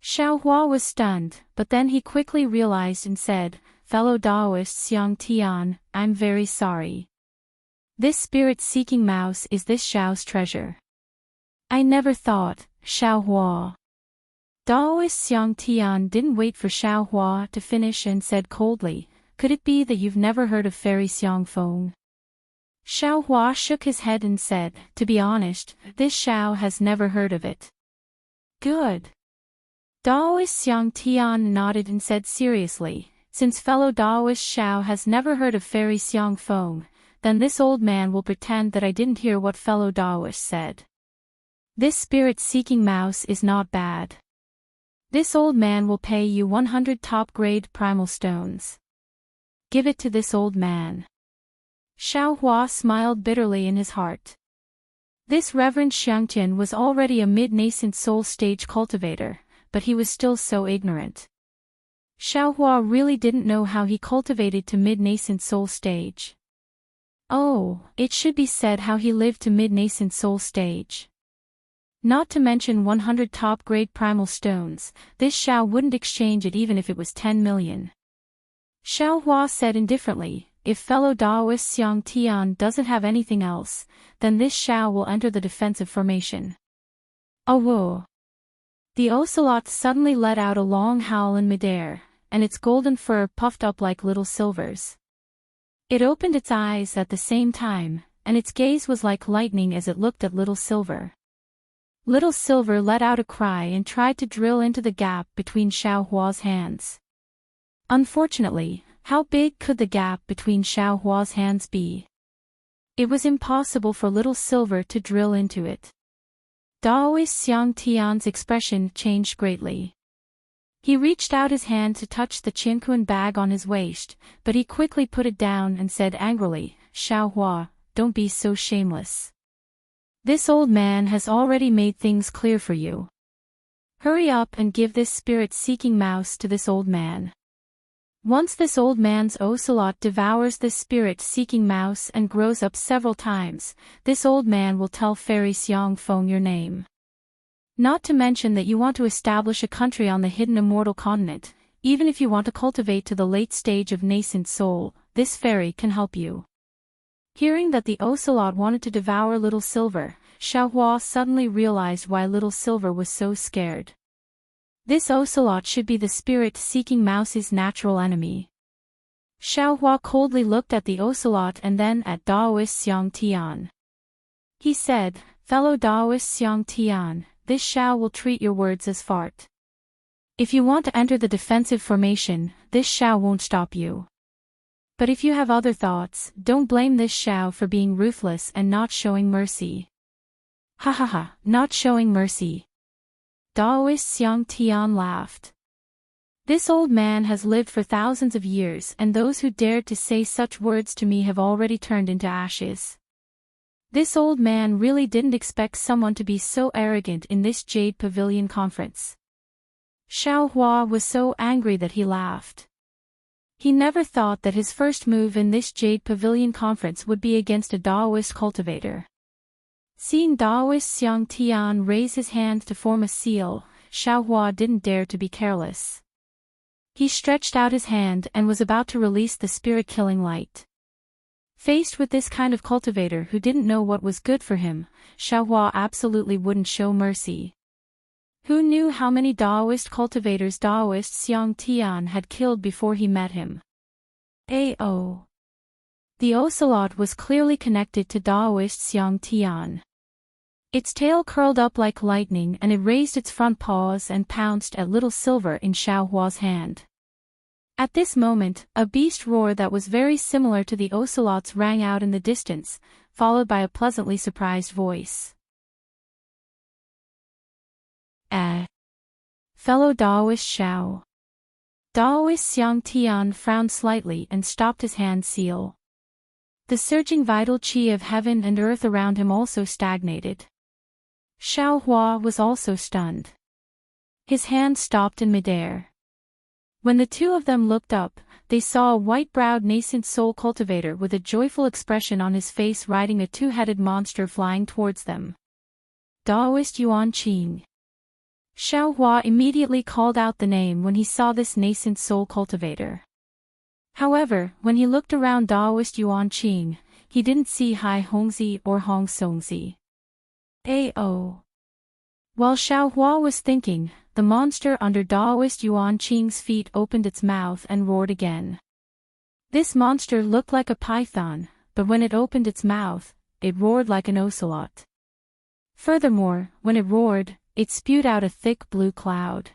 Xiaohua was stunned, but then he quickly realized and said, "Fellow Daoist Xiang Tian, I'm very sorry. This spirit-seeking mouse is this Xiao's treasure." "I never thought, Xiaohua." Daoist Xiang Tian didn't wait for Xiaohua to finish and said coldly, "Could it be that you've never heard of Fairy Xiangfeng?" Xiaohua shook his head and said, "To be honest, this Xiao has never heard of it." "Good." Daoist Xiang Tian nodded and said seriously, "Since fellow Daoist Xiao has never heard of Fairy Xiangfeng, then this old man will pretend that I didn't hear what fellow Daoist said. This spirit-seeking mouse is not bad. This old man will pay you 100 top-grade primal stones. Give it to this old man." Xiaohua smiled bitterly in his heart. This Reverend Xiangtian was already a mid-nascent soul stage cultivator, but he was still so ignorant. Xiaohua really didn't know how he cultivated to mid-nascent soul stage. Oh, it should be said how he lived to mid-nascent soul stage. Not to mention 100 top-grade primal stones, this Xiao wouldn't exchange it even if it was 10 million. Xiaohua said indifferently, "If fellow Daoist Xiang Tian doesn't have anything else, then this Xiao will enter the defensive formation." "Oh whoa." The ocelot suddenly let out a long howl in midair, and its golden fur puffed up like Little Silver's. It opened its eyes at the same time, and its gaze was like lightning as it looked at Little Silver. Little Silver let out a cry and tried to drill into the gap between Xiaohua's hands. Unfortunately, how big could the gap between Xiaohua's hands be? It was impossible for Little Silver to drill into it. Daoist Xiang Tian's expression changed greatly. He reached out his hand to touch the Qinquan bag on his waist, but he quickly put it down and said angrily, "Xiaohua, don't be so shameless. This old man has already made things clear for you. Hurry up and give this spirit-seeking mouse to this old man. Once this old man's ocelot devours this spirit-seeking mouse and grows up several times, this old man will tell Fairy Xiangfeng your name. Not to mention that you want to establish a country on the hidden immortal continent, Even if you want to cultivate to the late stage of nascent soul, this fairy can help you. Hearing that the ocelot wanted to devour Little Silver, Xiaohua suddenly realized why Little Silver was so scared. This ocelot should be the spirit-seeking mouse's natural enemy. Xiaohua coldly looked at the ocelot and then at Daoist Xiang Tian. He said, "Fellow Daoist Xiang Tian, this Xiao will treat your words as fart. If you want to enter the defensive formation, this Xiao won't stop you. But if you have other thoughts, don't blame this Xiao for being ruthless and not showing mercy." "Ha ha ha, not showing mercy." Daoist Xiang Tian laughed. "This old man has lived for thousands of years, and those who dared to say such words to me have already turned into ashes. This old man really didn't expect someone to be so arrogant in this Jade Pavilion conference." Xiaohua was so angry that he laughed. He never thought that his first move in this Jade Pavilion conference would be against a Daoist cultivator. Seeing Daoist Xiang Tian raise his hand to form a seal, Xiaohua didn't dare to be careless. He stretched out his hand and was about to release the spirit-killing light. Faced with this kind of cultivator who didn't know what was good for him, Xiaohua absolutely wouldn't show mercy. Who knew how many Daoist cultivators Daoist Xiang Tian had killed before he met him? Ao. The ocelot was clearly connected to Daoist Xiang Tian. Its tail curled up like lightning and it raised its front paws and pounced at Little Silver in Xiaohua's hand. At this moment, a beast roar that was very similar to the ocelot's rang out in the distance, followed by a pleasantly surprised voice. Fellow Daoist Xiao. Daoist Xiang Tian frowned slightly and stopped his hand seal. The surging vital qi of heaven and earth around him also stagnated. Xiaohua was also stunned. His hand stopped in midair. When the two of them looked up, they saw a white-browed nascent soul cultivator with a joyful expression on his face riding a two-headed monster flying towards them. Daoist Yuan Qing. Xiaohua immediately called out the name when he saw this nascent soul cultivator. However, when he looked around Daoist Yuan Qing, he didn't see Hai Hongzi or Hong Songzi. Ao. While Xiaohua was thinking, the monster under Daoist Yuan Qing's feet opened its mouth and roared again. This monster looked like a python, but when it opened its mouth, it roared like an ocelot. Furthermore, when it roared, it spewed out a thick blue cloud.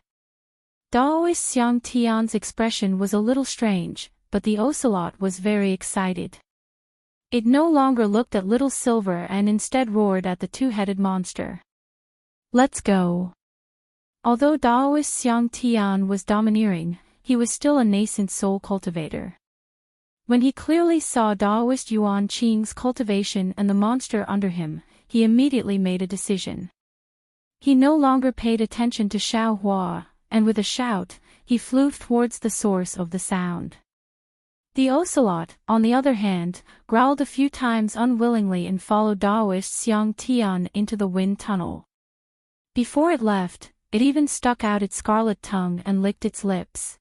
Daoist Xiang Tian's expression was a little strange, but the ocelot was very excited. It no longer looked at Little Silver and instead roared at the two-headed monster. "Let's go." Although Daoist Xiang Tian was domineering, he was still a nascent soul cultivator. When he clearly saw Daoist Yuan Qing's cultivation and the monster under him, he immediately made a decision. He no longer paid attention to Xiaohua, and with a shout, he flew towards the source of the sound. The ocelot, on the other hand, growled a few times unwillingly and followed Daoist Xiang Tian into the wind tunnel. Before it left, it even stuck out its scarlet tongue and licked its lips.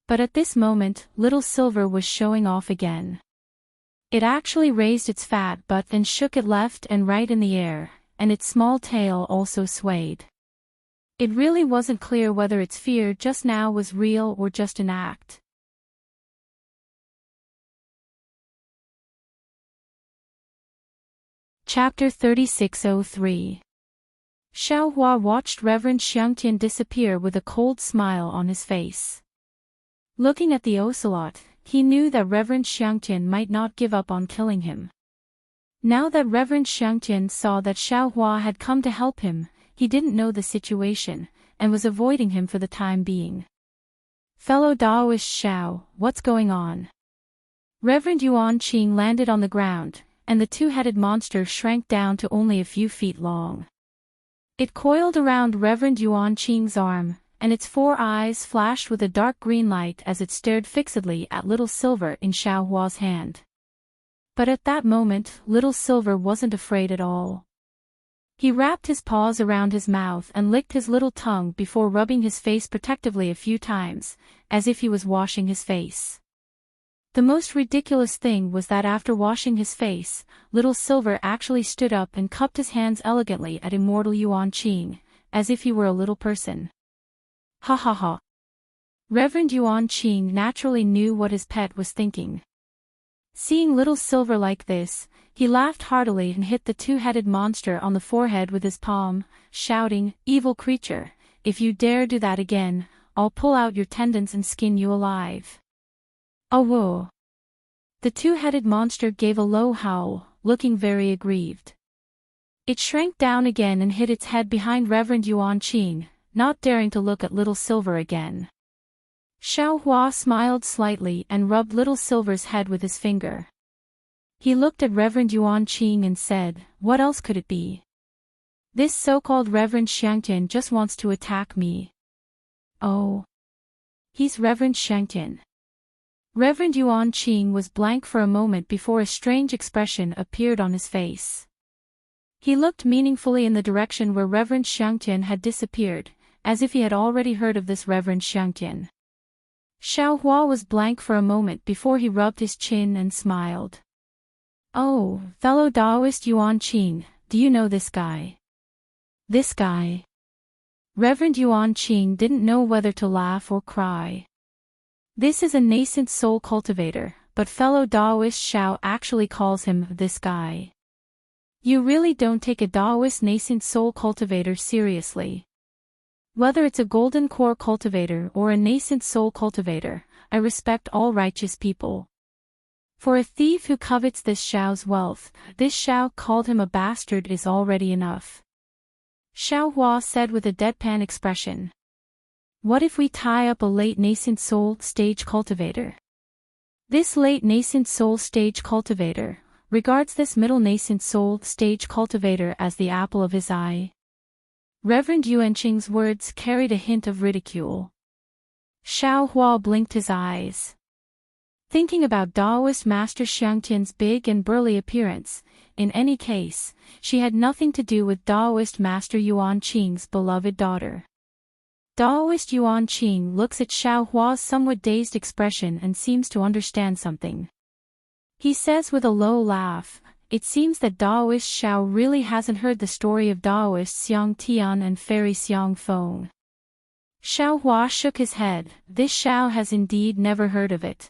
But at this moment, Little Silver was showing off again. It actually raised its fat butt and shook it left and right in the air, and its small tail also swayed. It really wasn't clear whether its fear just now was real or just an act. Chapter 3603. Xiaohua watched Reverend Xiangtian disappear with a cold smile on his face. Looking at the ocelot, he knew that Reverend Xiangtian might not give up on killing him. Now that Reverend Xiangtian saw that Xiaohua had come to help him, he didn't know the situation, and was avoiding him for the time being. "Fellow Daoist Xiao, what's going on?" Reverend Yuan Qing landed on the ground, and the two-headed monster shrank down to only a few feet long. It coiled around Reverend Yuan Qing's arm, and its four eyes flashed with a dark green light as it stared fixedly at Little Silver in Xiaohua's hand. But at that moment, Little Silver wasn't afraid at all. He wrapped his paws around his mouth and licked his little tongue before rubbing his face protectively a few times, as if he was washing his face. The most ridiculous thing was that after washing his face, Little Silver actually stood up and cupped his hands elegantly at Immortal Yuan Qing, as if he were a little person. Ha ha ha. Reverend Yuan Qing naturally knew what his pet was thinking. Seeing Little Silver like this, he laughed heartily and hit the two-headed monster on the forehead with his palm, shouting, "Evil creature, if you dare do that again, I'll pull out your tendons and skin you alive." Oh whoa. The two-headed monster gave a low howl, looking very aggrieved. It shrank down again and hid its head behind Reverend Yuan Qing, not daring to look at Little Silver again. Xiao Hua smiled slightly and rubbed Little Silver's head with his finger. He looked at Reverend Yuan Qing and said, "What else could it be? This so-called Reverend Xiangtian just wants to attack me." Oh. He's Reverend Xiangtian. Reverend Yuan Qing was blank for a moment before a strange expression appeared on his face. He looked meaningfully in the direction where Reverend Xiangtian had disappeared, as if he had already heard of this Reverend Xiangtian. Xiao Hua was blank for a moment before he rubbed his chin and smiled. "Oh, fellow Taoist Yuan Qing, do you know this guy?" This guy. Reverend Yuan Qing didn't know whether to laugh or cry. This is a nascent soul cultivator, but fellow Taoist Xiao actually calls him this guy. You really don't take a Taoist nascent soul cultivator seriously. Whether it's a golden core cultivator or a nascent soul cultivator, I respect all righteous people. For a thief who covets this Xiao's wealth, this Xiao called him a bastard is already enough. Xiao Hua said with a deadpan expression. What if we tie up a late nascent soul stage cultivator? This late nascent soul stage cultivator regards this middle nascent soul stage cultivator as the apple of his eye. Reverend Yuan Qing's words carried a hint of ridicule. Xiao Hua blinked his eyes. Thinking about Taoist Master Xiangtian's big and burly appearance, in any case, she had nothing to do with Taoist Master Yuan Qing's beloved daughter. Taoist Yuan Qing looks at Xiao Hua's somewhat dazed expression and seems to understand something. He says with a low laugh, "It seems that Taoist Xiao really hasn't heard the story of Taoist Xiang Tian and Fairy Xiang Feng." Xiao Hua shook his head. This Xiao has indeed never heard of it.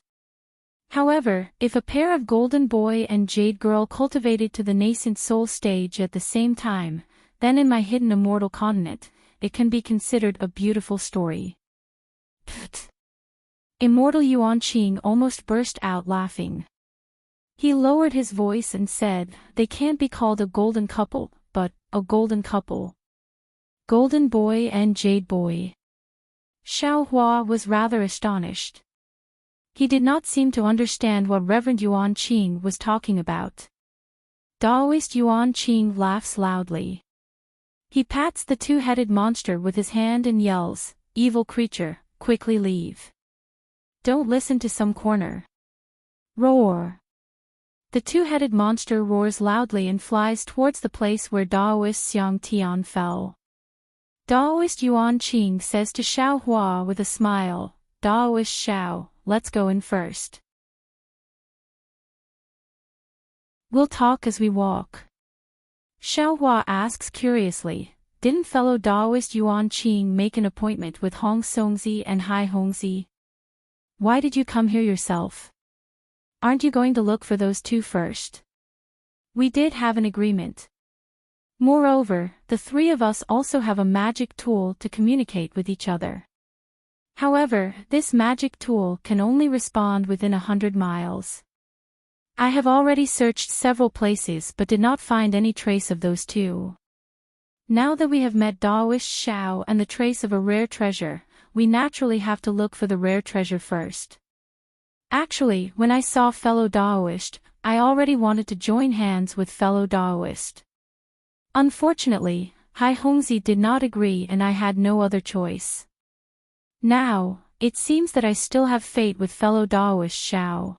However, if a pair of Golden Boy and Jade Girl cultivated to the nascent soul stage at the same time, then in my hidden immortal continent, it can be considered a beautiful story. Pfft. Immortal Yuan Qing almost burst out laughing. He lowered his voice and said, "They can't be called a golden couple, but a golden couple. Golden Boy and Jade Boy." Xiao Hua was rather astonished. He did not seem to understand what Reverend Yuan Qing was talking about. Taoist Yuan Qing laughs loudly. He pats the two-headed monster with his hand and yells, "Evil creature, quickly leave. Don't listen to some corner." Roar. The two-headed monster roars loudly and flies towards the place where Taoist Xiang Tian fell. Taoist Yuan Qing says to Xiao Hua with a smile, "Taoist Xiao, let's go in first. We'll talk as we walk." Xiao Hua asks curiously, "Didn't fellow Taoist Yuan Qing make an appointment with Hong Songzi and Hai Hongzi? Why did you come here yourself? Aren't you going to look for those two first? We did have an agreement. Moreover, the three of us also have a magic tool to communicate with each other. However, this magic tool can only respond within 100 miles. I have already searched several places but did not find any trace of those two. Now that we have met Taoist Xiao and the trace of a rare treasure, we naturally have to look for the rare treasure first. Actually, when I saw fellow Taoist, I already wanted to join hands with fellow Taoist. Unfortunately, Hai Hongzi did not agree and I had no other choice. Now, it seems that I still have fate with fellow Taoist Xiao."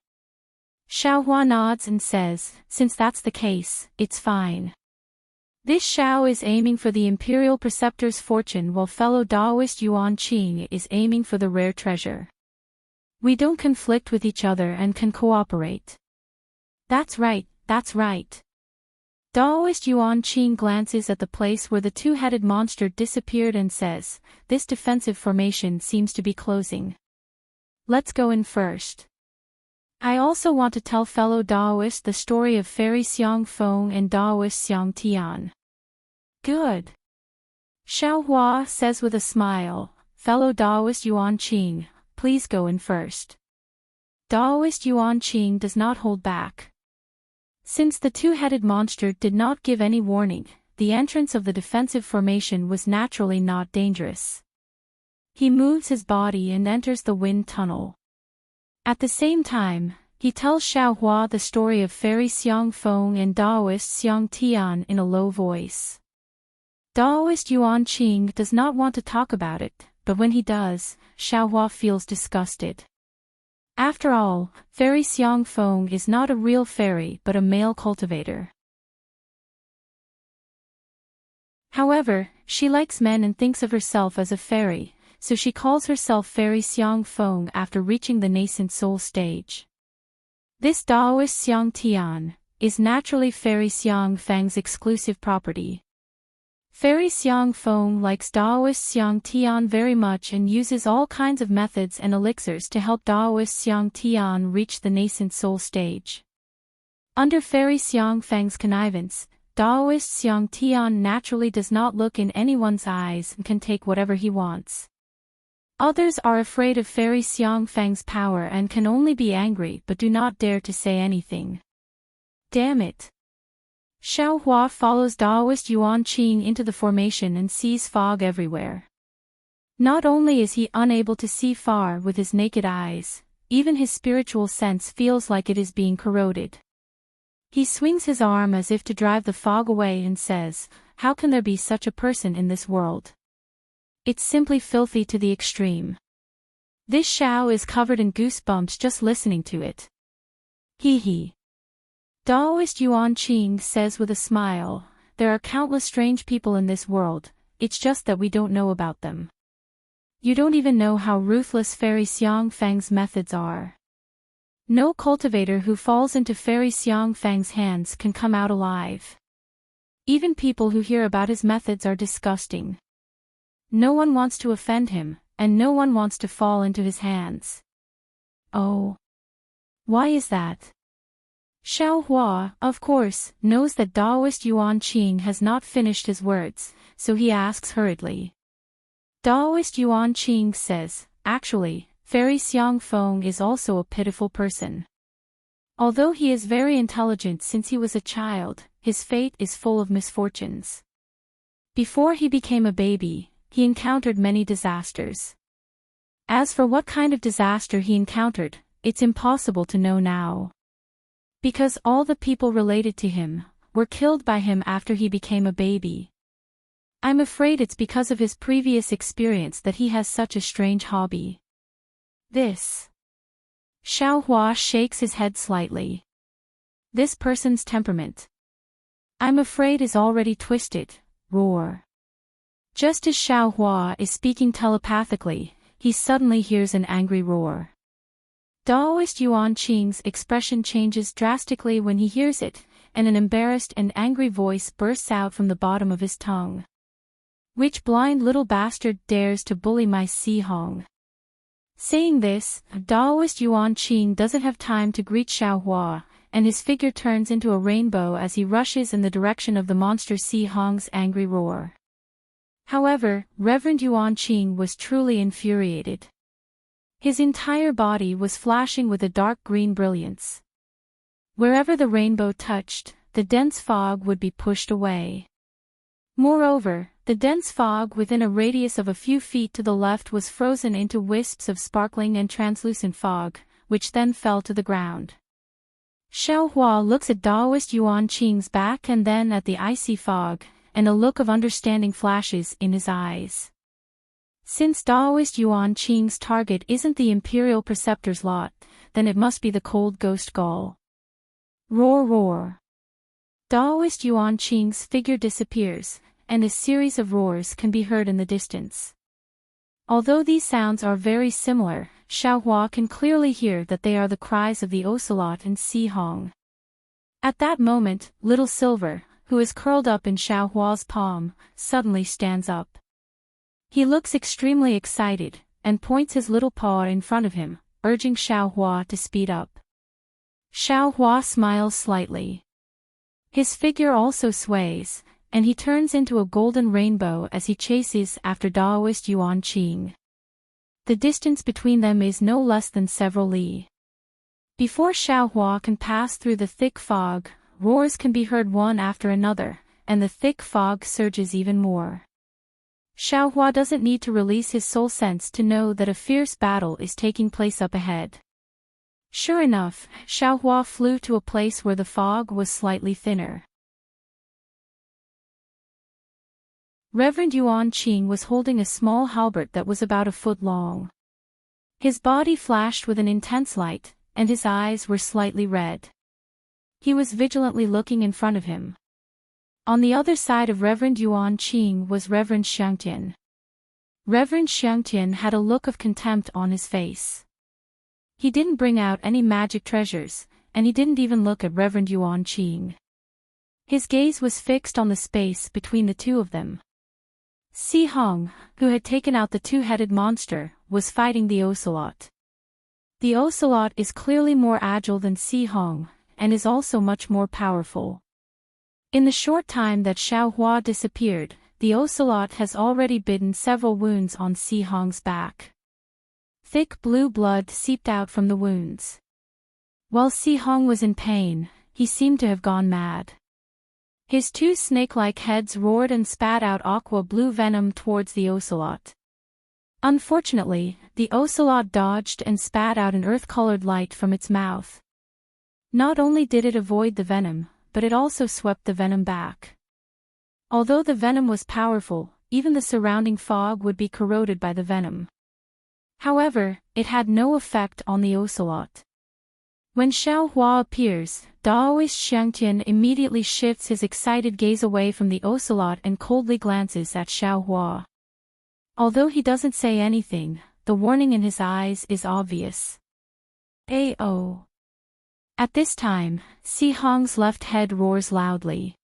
Xiao Hua nods and says, "Since that's the case, it's fine. This Shao is aiming for the Imperial Preceptor's fortune while fellow Daoist Yuan Qing is aiming for the rare treasure. We don't conflict with each other and can cooperate. That's right, that's right. Daoist Yuan Qing glances at the place where the two-headed monster disappeared and says, this defensive formation seems to be closing. Let's go in first. I also want to tell fellow Daoist the story of Fairy Xiang Feng and Daoist Xiang Tian. Good. Xiao Hua says with a smile, fellow Daoist Yuan Qing, please go in first. Daoist Yuan Qing does not hold back. Since the two-headed monster did not give any warning, the entrance of the defensive formation was naturally not dangerous. He moves his body and enters the wind tunnel. At the same time, he tells Xiao Hua the story of Fairy Xiang Feng and Daoist Xiang Tian in a low voice. Daoist Yuan Qing does not want to talk about it, but when he does, Xiao Hua feels disgusted. After all, Fairy Xiang Feng is not a real fairy but a male cultivator. However, she likes men and thinks of herself as a fairy, so she calls herself Fairy Xiang Feng after reaching the nascent soul stage. This Daoist Xiang Tian is naturally Fairy Xiang Feng's exclusive property. Fairy Xiang Feng likes Daoist Xiang Tian very much and uses all kinds of methods and elixirs to help Daoist Xiang Tian reach the nascent soul stage. Under Fairy Xiang Feng's connivance, Daoist Xiang Tian naturally does not look in anyone's eyes and can take whatever he wants. Others are afraid of Fairy Xiang Feng's power and can only be angry but do not dare to say anything. Damn it! Xiao Hua follows Daoist Yuan Qing into the formation and sees fog everywhere. Not only is he unable to see far with his naked eyes, even his spiritual sense feels like it is being corroded. He swings his arm as if to drive the fog away and says, how can there be such a person in this world? It's simply filthy to the extreme. This Xiao is covered in goosebumps just listening to it. Hee hee. Daoist Yuan Qing says with a smile, there are countless strange people in this world, it's just that we don't know about them. You don't even know how ruthless Fairy Xiang Feng's methods are. No cultivator who falls into Fairy Xiang Feng's hands can come out alive. Even people who hear about his methods are disgusting. No one wants to offend him, and no one wants to fall into his hands. Oh. Why is that? Xiao Hua, of course, knows that Daoist Yuan Qing has not finished his words, so he asks hurriedly. Daoist Yuan Qing says, actually, Fairy Xiang Feng is also a pitiful person. Although he is very intelligent since he was a child, his fate is full of misfortunes. Before he became a baby, he encountered many disasters. As for what kind of disaster he encountered, it's impossible to know now. Because all the people related to him were killed by him after he became a baby. I'm afraid it's because of his previous experience that he has such a strange hobby. This. Xiao Hua shakes his head slightly. This person's temperament, I'm afraid, is already twisted. Roar. Just as Xiao Hua is speaking telepathically, he suddenly hears an angry roar. Daoist Yuan Qing's expression changes drastically when he hears it, and an embarrassed and angry voice bursts out from the bottom of his tongue. Which blind little bastard dares to bully my Si Hong? Saying this, Daoist Yuan Qing doesn't have time to greet Xiao Hua, and his figure turns into a rainbow as he rushes in the direction of the monster Si Hong's angry roar. However, Reverend Yuan Qing was truly infuriated. His entire body was flashing with a dark green brilliance. Wherever the rainbow touched, the dense fog would be pushed away. Moreover, the dense fog within a radius of a few feet to the left was frozen into wisps of sparkling and translucent fog, which then fell to the ground. Xiao Hua looks at Daoist Yuan Qing's back and then at the icy fog, and a look of understanding flashes in his eyes. Since Daoist Yuan Qing's target isn't the Imperial Preceptor's lot, then it must be the cold ghost gull. Roar roar. Daoist Yuan Qing's figure disappears, and a series of roars can be heard in the distance. Although these sounds are very similar, Xiaohua can clearly hear that they are the cries of the ocelot and Si Hong. At that moment, Little Silver, who is curled up in Xiaohua's palm, suddenly stands up. He looks extremely excited, and points his little paw in front of him, urging Xiaohua to speed up. Xiaohua smiles slightly. His figure also sways, and he turns into a golden rainbow as he chases after Daoist Yuan Qing. The distance between them is no less than several li. Before Xiaohua can pass through the thick fog, roars can be heard one after another, and the thick fog surges even more. Xiaohua doesn't need to release his soul sense to know that a fierce battle is taking place up ahead. Sure enough, Xiaohua flew to a place where the fog was slightly thinner. Reverend Yuan Qing was holding a small halberd that was about a foot long. His body flashed with an intense light, and his eyes were slightly red. He was vigilantly looking in front of him. On the other side of Reverend Yuan Qing was Reverend Xiangtian. Reverend Xiangtian had a look of contempt on his face. He didn't bring out any magic treasures, and he didn't even look at Reverend Yuan Qing. His gaze was fixed on the space between the two of them. Si Hong, who had taken out the two-headed monster, was fighting the ocelot. The ocelot is clearly more agile than Si Hong, and is also much more powerful. In the short time that Xiaohua disappeared, the ocelot has already bitten several wounds on Si Hong's back. Thick blue blood seeped out from the wounds. While Si Hong was in pain, he seemed to have gone mad. His two snake-like heads roared and spat out aqua-blue venom towards the ocelot. Unfortunately, the ocelot dodged and spat out an earth-colored light from its mouth. Not only did it avoid the venom, but it also swept the venom back. Although the venom was powerful, even the surrounding fog would be corroded by the venom. However, it had no effect on the ocelot. When Xiaohua appears, Daoist Xiangtian immediately shifts his excited gaze away from the ocelot and coldly glances at Xiaohua. Although he doesn't say anything, the warning in his eyes is obvious. Ao. At this time, Si Hong's left head roars loudly.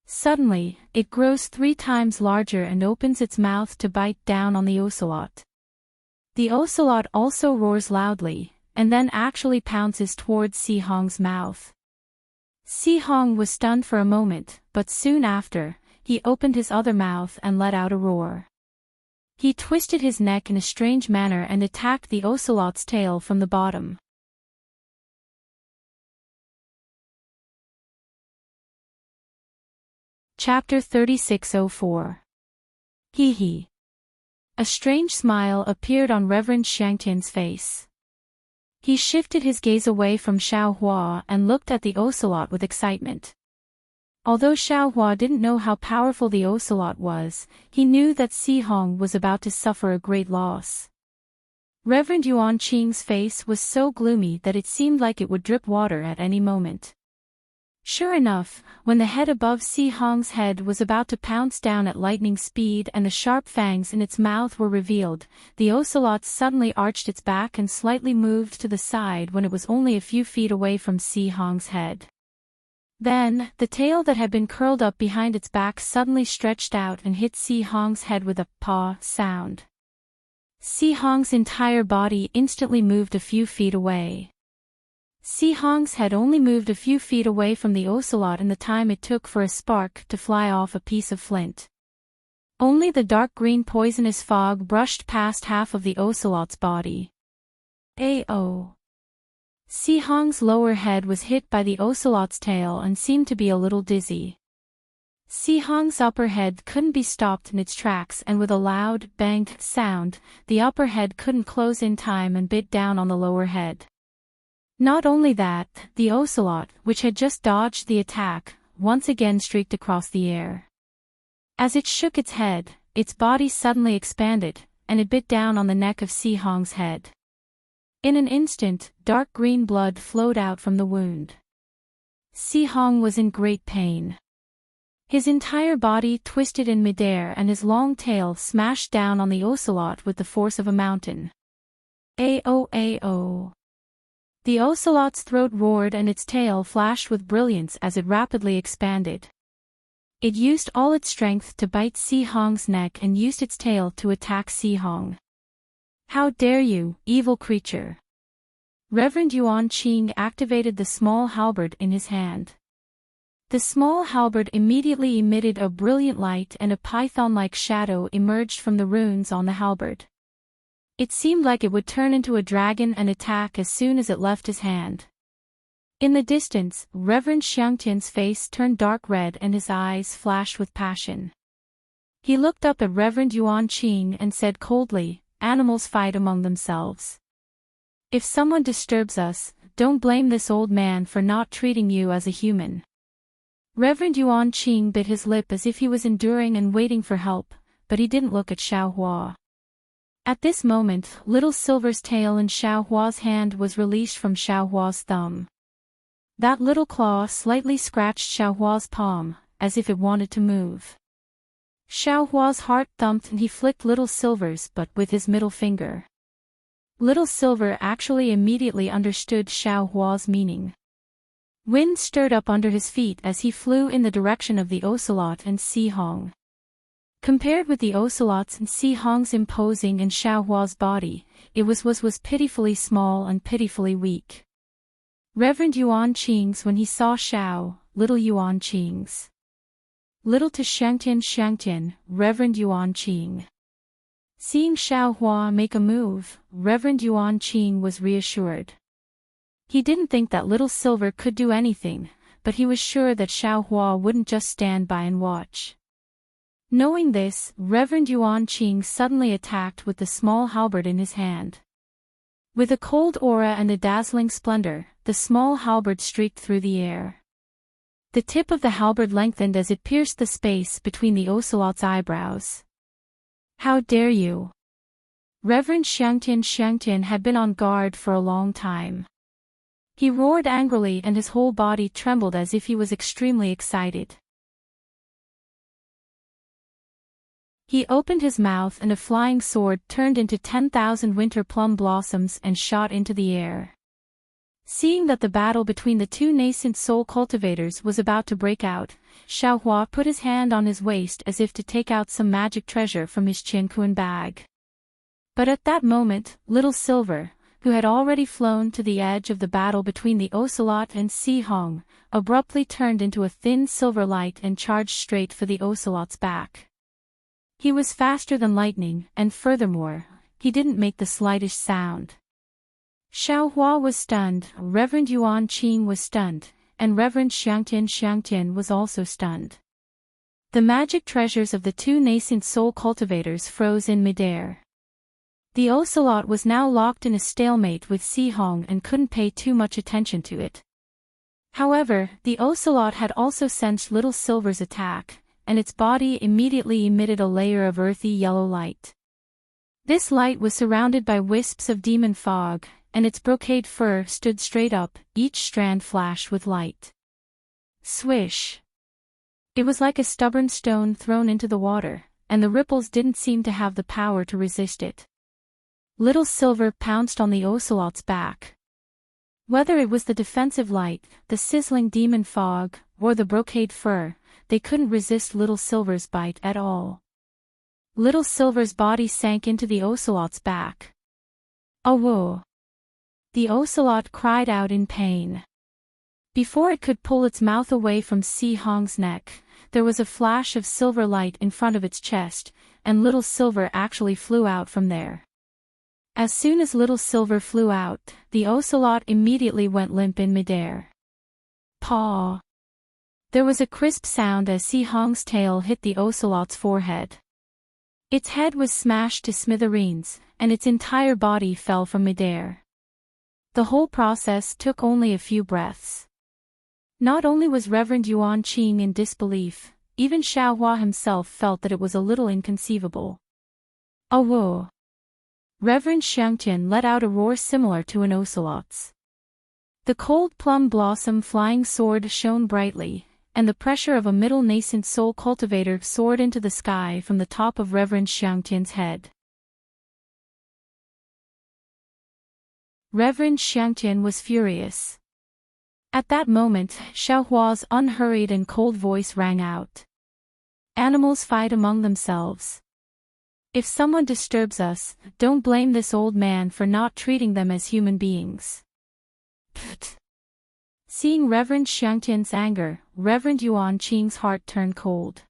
Suddenly, it grows 3 times larger and opens its mouth to bite down on the ocelot. The ocelot also roars loudly, and then actually pounces towards Si Hong's mouth. Si Hong was stunned for a moment, but soon after, he opened his other mouth and let out a roar. He twisted his neck in a strange manner and attacked the ocelot's tail from the bottom. Chapter 3604. Hee hee. A strange smile appeared on Reverend Xiangtian's face. He shifted his gaze away from Xiaohua and looked at the ocelot with excitement. Although Xiaohua didn't know how powerful the ocelot was, he knew that Si Hong was about to suffer a great loss. Reverend Yuan Qing's face was so gloomy that it seemed like it would drip water at any moment. Sure enough, when the head above Si Hong's head was about to pounce down at lightning speed and the sharp fangs in its mouth were revealed, the ocelot suddenly arched its back and slightly moved to the side when it was only a few feet away from Si Hong's head. Then, the tail that had been curled up behind its back suddenly stretched out and hit Si Hong's head with a paw sound. Si Hong's entire body instantly moved a few feet away. Si Hong's head only moved a few feet away from the ocelot in the time it took for a spark to fly off a piece of flint. Only the dark green poisonous fog brushed past half of the ocelot's body. Ao. Si Hong's lower head was hit by the ocelot's tail and seemed to be a little dizzy. Si Hong's upper head couldn't be stopped in its tracks, and with a loud, banged sound, the upper head couldn't close in time and bit down on the lower head. Not only that, the ocelot, which had just dodged the attack, once again streaked across the air. As it shook its head, its body suddenly expanded, and it bit down on the neck of Si Hong's head. In an instant, dark green blood flowed out from the wound. Si Hong was in great pain. His entire body twisted in midair and his long tail smashed down on the ocelot with the force of a mountain. Ao. The ocelot's throat roared and its tail flashed with brilliance as it rapidly expanded. It used all its strength to bite Si Hong's neck and used its tail to attack Si Hong. How dare you, evil creature! Reverend Yuan Qing activated the small halberd in his hand. The small halberd immediately emitted a brilliant light and a python-like shadow emerged from the runes on the halberd. It seemed like it would turn into a dragon and attack as soon as it left his hand. In the distance, Reverend Xiangtian's face turned dark red and his eyes flashed with passion. He looked up at Reverend Yuan Qing and said coldly, "Animals fight among themselves. If someone disturbs us, don't blame this old man for not treating you as a human." Reverend Yuan Qing bit his lip as if he was enduring and waiting for help, but he didn't look at Xiaohua. At this moment, Little Silver's tail in Xiaohua's hand was released from Xiaohua's thumb. That little claw slightly scratched Xiaohua's palm, as if it wanted to move. Xiaohua's heart thumped and he flicked Little Silver's butt with his middle finger. Little Silver actually immediately understood Xiaohua's meaning. Wind stirred up under his feet as he flew in the direction of the ocelot and Si Hong. Compared with the ocelot's and Si Hong's imposing and Xiaohua's body, it was pitifully small and pitifully weak. Reverend Yuan Qing's when he saw little Yuan Qing's. Little to Xiangtian, Reverend Yuan Qing. Seeing Xiaohua make a move, Reverend Yuan Qing was reassured. He didn't think that Little Silver could do anything, but he was sure that Xiaohua wouldn't just stand by and watch. Knowing this, Reverend Yuan Qing suddenly attacked with the small halberd in his hand. With a cold aura and a dazzling splendor, the small halberd streaked through the air. The tip of the halberd lengthened as it pierced the space between the ocelot's eyebrows. How dare you! Reverend Xiangtian had been on guard for a long time. He roared angrily and his whole body trembled as if he was extremely excited. He opened his mouth and a flying sword turned into 10,000 winter plum blossoms and shot into the air. Seeing that the battle between the two nascent soul cultivators was about to break out, Xiaohua put his hand on his waist as if to take out some magic treasure from his Qianquan bag. But at that moment, Little Silver, who had already flown to the edge of the battle between the ocelot and Si Hong, abruptly turned into a thin silver light and charged straight for the ocelot's back. He was faster than lightning, and furthermore, he didn't make the slightest sound. Xiaohua was stunned, Reverend Yuan Qing was stunned, and Reverend Xiangtian was also stunned. The magic treasures of the two nascent soul cultivators froze in midair. The ocelot was now locked in a stalemate with Si Hong and couldn't pay too much attention to it. However, the ocelot had also sensed Little Silver's attack, and its body immediately emitted a layer of earthy yellow light. This light was surrounded by wisps of demon fog, and its brocade fur stood straight up, each strand flashed with light. Swish! It was like a stubborn stone thrown into the water, and the ripples didn't seem to have the power to resist it. Little Silver pounced on the ocelot's back. Whether it was the defensive light, the sizzling demon fog, or the brocade fur, they couldn't resist Little Silver's bite at all. Little Silver's body sank into the ocelot's back. Oh! The ocelot cried out in pain. Before it could pull its mouth away from Si Hong's neck, there was a flash of silver light in front of its chest, and Little Silver actually flew out from there. As soon as Little Silver flew out, the ocelot immediately went limp in midair. Paw! There was a crisp sound as Si Hong's tail hit the ocelot's forehead. Its head was smashed to smithereens, and its entire body fell from midair. The whole process took only a few breaths. Not only was Reverend Yuan Qing in disbelief, even Xiaohua himself felt that it was a little inconceivable. Oh! Reverend Xiangtian let out a roar similar to an ocelot's. The cold plum blossom flying sword shone brightly, and the pressure of a middle nascent soul cultivator soared into the sky from the top of Reverend Xiangtian's head. Reverend Xiangtian was furious. At that moment, Xiaohua's unhurried and cold voice rang out. Animals fight among themselves. If someone disturbs us, don't blame this old man for not treating them as human beings. Pfft. Seeing Reverend Xiangtian's anger, Reverend Yuan Qing's heart turned cold.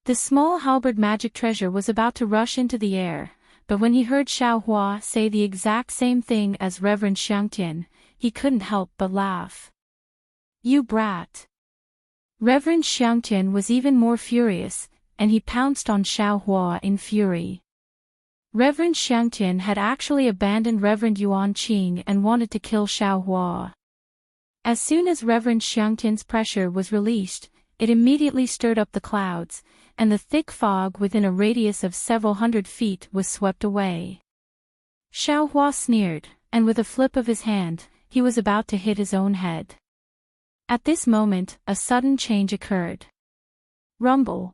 The small halberd magic treasure was about to rush into the air, but when he heard Xiaohua say the exact same thing as Reverend Xiangtian, he couldn't help but laugh. You brat! Reverend Xiangtian was even more furious, and he pounced on Xiaohua in fury. Reverend Xiangtian had actually abandoned Reverend Yuan Qing and wanted to kill Xiaohua. As soon as Reverend Xiangtian's pressure was released, it immediately stirred up the clouds, and the thick fog within a radius of several hundred feet was swept away. Xiaohua sneered, and with a flip of his hand, he was about to hit his own head. At this moment, a sudden change occurred. Rumble.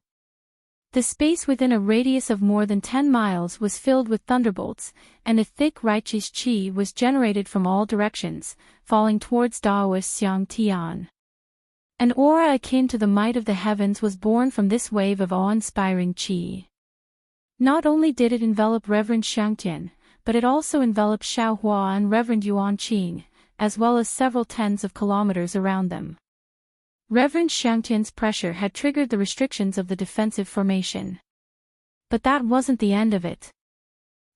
The space within a radius of more than 10 miles was filled with thunderbolts, and a thick righteous qi was generated from all directions, falling towards Daoist Xiang Tian. An aura akin to the might of the heavens was born from this wave of awe-inspiring qi. Not only did it envelop Reverend Xiangtian, but it also enveloped Xiaohua and Reverend Yuan Qing, as well as several tens of kilometers around them. Reverend Xiangtian's pressure had triggered the restrictions of the defensive formation. But that wasn't the end of it.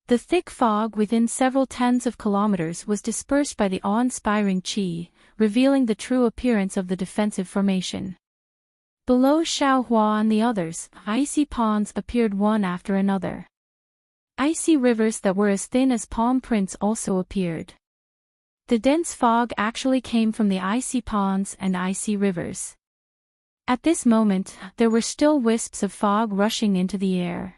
The thick fog within several tens of kilometers was dispersed by the awe-inspiring qi, revealing the true appearance of the defensive formation. Below Xiaohua and the others, icy ponds appeared one after another. Icy rivers that were as thin as palm prints also appeared. The dense fog actually came from the icy ponds and icy rivers. At this moment, there were still wisps of fog rushing into the air.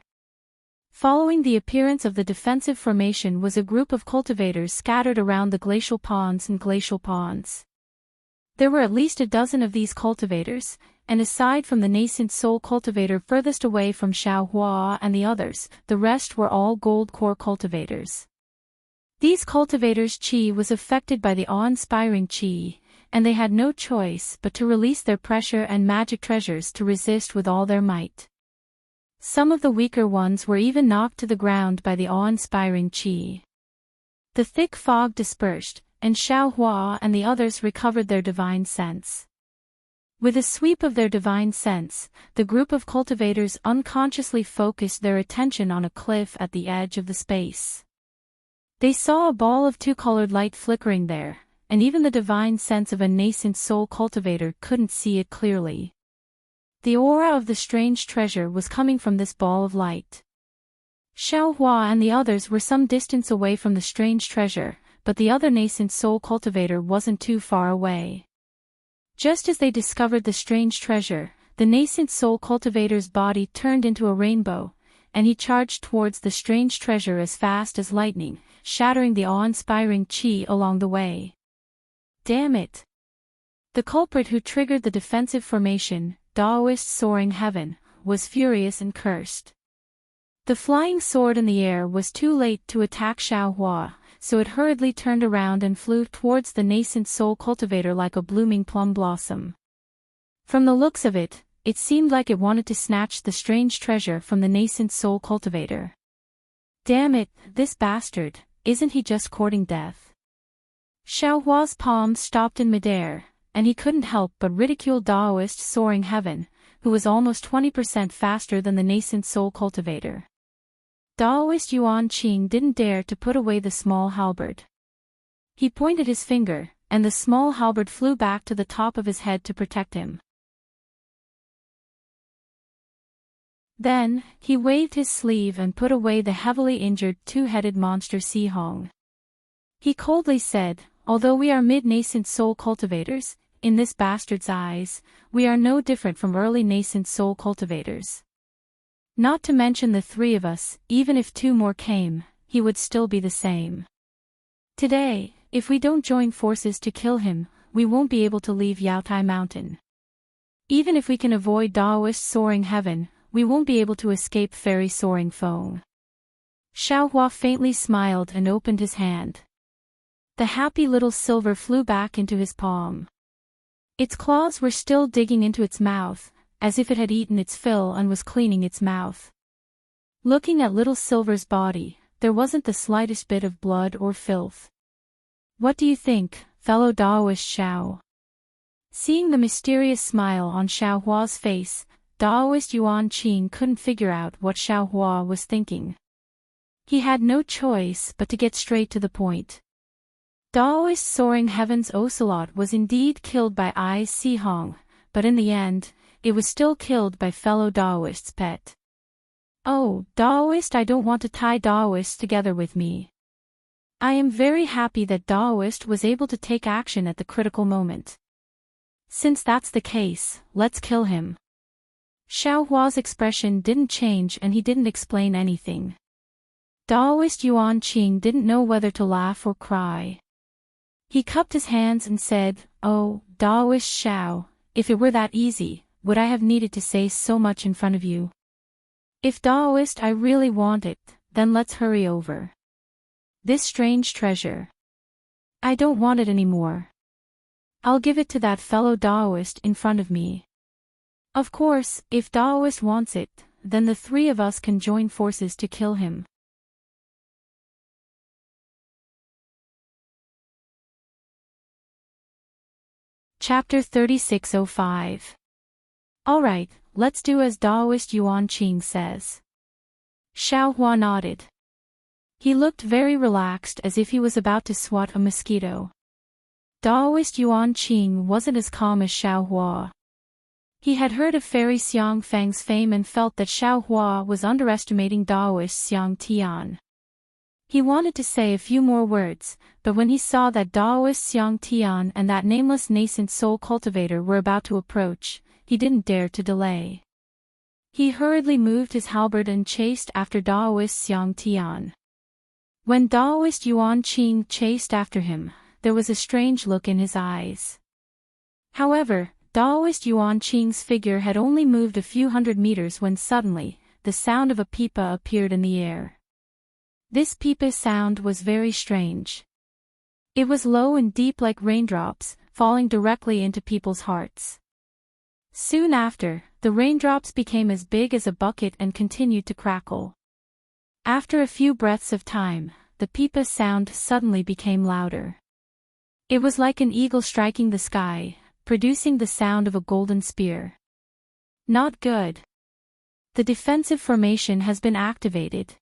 Following the appearance of the defensive formation was a group of cultivators scattered around the glacial ponds and glacial ponds. There were at least a dozen of these cultivators, and aside from the nascent soul cultivator furthest away from Xiaohua and the others, the rest were all gold core cultivators. These cultivators' qi was affected by the awe-inspiring qi, and they had no choice but to release their pressure and magic treasures to resist with all their might. Some of the weaker ones were even knocked to the ground by the awe-inspiring qi. The thick fog dispersed, and Xiaohua and the others recovered their divine sense. With a sweep of their divine sense, the group of cultivators unconsciously focused their attention on a cliff at the edge of the space. They saw a ball of two-colored light flickering there, and even the divine sense of a nascent soul cultivator couldn't see it clearly. The aura of the strange treasure was coming from this ball of light. Xiaohua and the others were some distance away from the strange treasure, but the other nascent soul cultivator wasn't too far away. Just as they discovered the strange treasure, the nascent soul cultivator's body turned into a rainbow, and he charged towards the strange treasure as fast as lightning, shattering the awe-inspiring qi along the way. Damn it! The culprit who triggered the defensive formation, Daoist Soaring Heaven, was furious and cursed. The flying sword in the air was too late to attack Xiaohua, so it hurriedly turned around and flew towards the nascent soul cultivator like a blooming plum blossom. From the looks of it, it seemed like it wanted to snatch the strange treasure from the nascent soul cultivator. Damn it, this bastard, isn't he just courting death? Xiaohua's palms stopped in midair, and he couldn't help but ridicule Daoist Soaring Heaven, who was almost 20% faster than the nascent soul cultivator. Daoist Yuan Qing didn't dare to put away the small halberd. He pointed his finger, and the small halberd flew back to the top of his head to protect him. Then, he waved his sleeve and put away the heavily injured two-headed monster Sihong. He coldly said, "Although we are mid-nascent soul cultivators, in this bastard's eyes, we are no different from early nascent soul cultivators. Not to mention the three of us, even if two more came, he would still be the same. Today, if we don't join forces to kill him, we won't be able to leave Yaotai Mountain. Even if we can avoid Daoist soaring heaven, we won't be able to escape fairy soaring foam. Xiaohua faintly smiled and opened his hand. The happy little silver flew back into his palm. Its claws were still digging into its mouth, as if it had eaten its fill and was cleaning its mouth. Looking at little Silver's body, there wasn't the slightest bit of blood or filth. What do you think, fellow Daoist Xiao? Seeing the mysterious smile on Xiaohua's face, Daoist Yuan Qing couldn't figure out what Xiaohua was thinking. He had no choice but to get straight to the point. Daoist soaring heaven's ocelot was indeed killed by Ai Sihong, but in the end, it was still killed by fellow Daoist's pet. Oh, Daoist, I don't want to tie Daoist together with me. I am very happy that Daoist was able to take action at the critical moment. Since that's the case, let's kill him. Xiaohua's expression didn't change and he didn't explain anything. Daoist Yuan Qing didn't know whether to laugh or cry. He cupped his hands and said, "Oh, Daoist Xiao, if it were that easy, would I have needed to say so much in front of you? If Daoist I really want it, then let's hurry over. This strange treasure. I don't want it anymore. I'll give it to that fellow Daoist in front of me. Of course, if Daoist wants it, then the three of us can join forces to kill him." Chapter 3605. Alright, let's do as Daoist Yuan Qing says. Xiaohua nodded. He looked very relaxed as if he was about to swat a mosquito. Daoist Yuan Qing wasn't as calm as Xiaohua. He had heard of Fairy Xiang Fang's fame and felt that Xiaohua was underestimating Daoist Xiang Tian. He wanted to say a few more words, but when he saw that Daoist Xiang Tian and that nameless nascent soul cultivator were about to approach, he didn't dare to delay. He hurriedly moved his halberd and chased after Daoist Xiang Tian. When Daoist Yuan Qing chased after him, there was a strange look in his eyes. However, Daoist Yuan Qing's figure had only moved a few hundred meters when suddenly, the sound of a pipa appeared in the air. This pipa sound was very strange. It was low and deep like raindrops, falling directly into people's hearts. Soon after, the raindrops became as big as a bucket and continued to crackle. After a few breaths of time, the pipa sound suddenly became louder. It was like an eagle striking the sky, producing the sound of a golden spear. Not good. The defensive formation has been activated.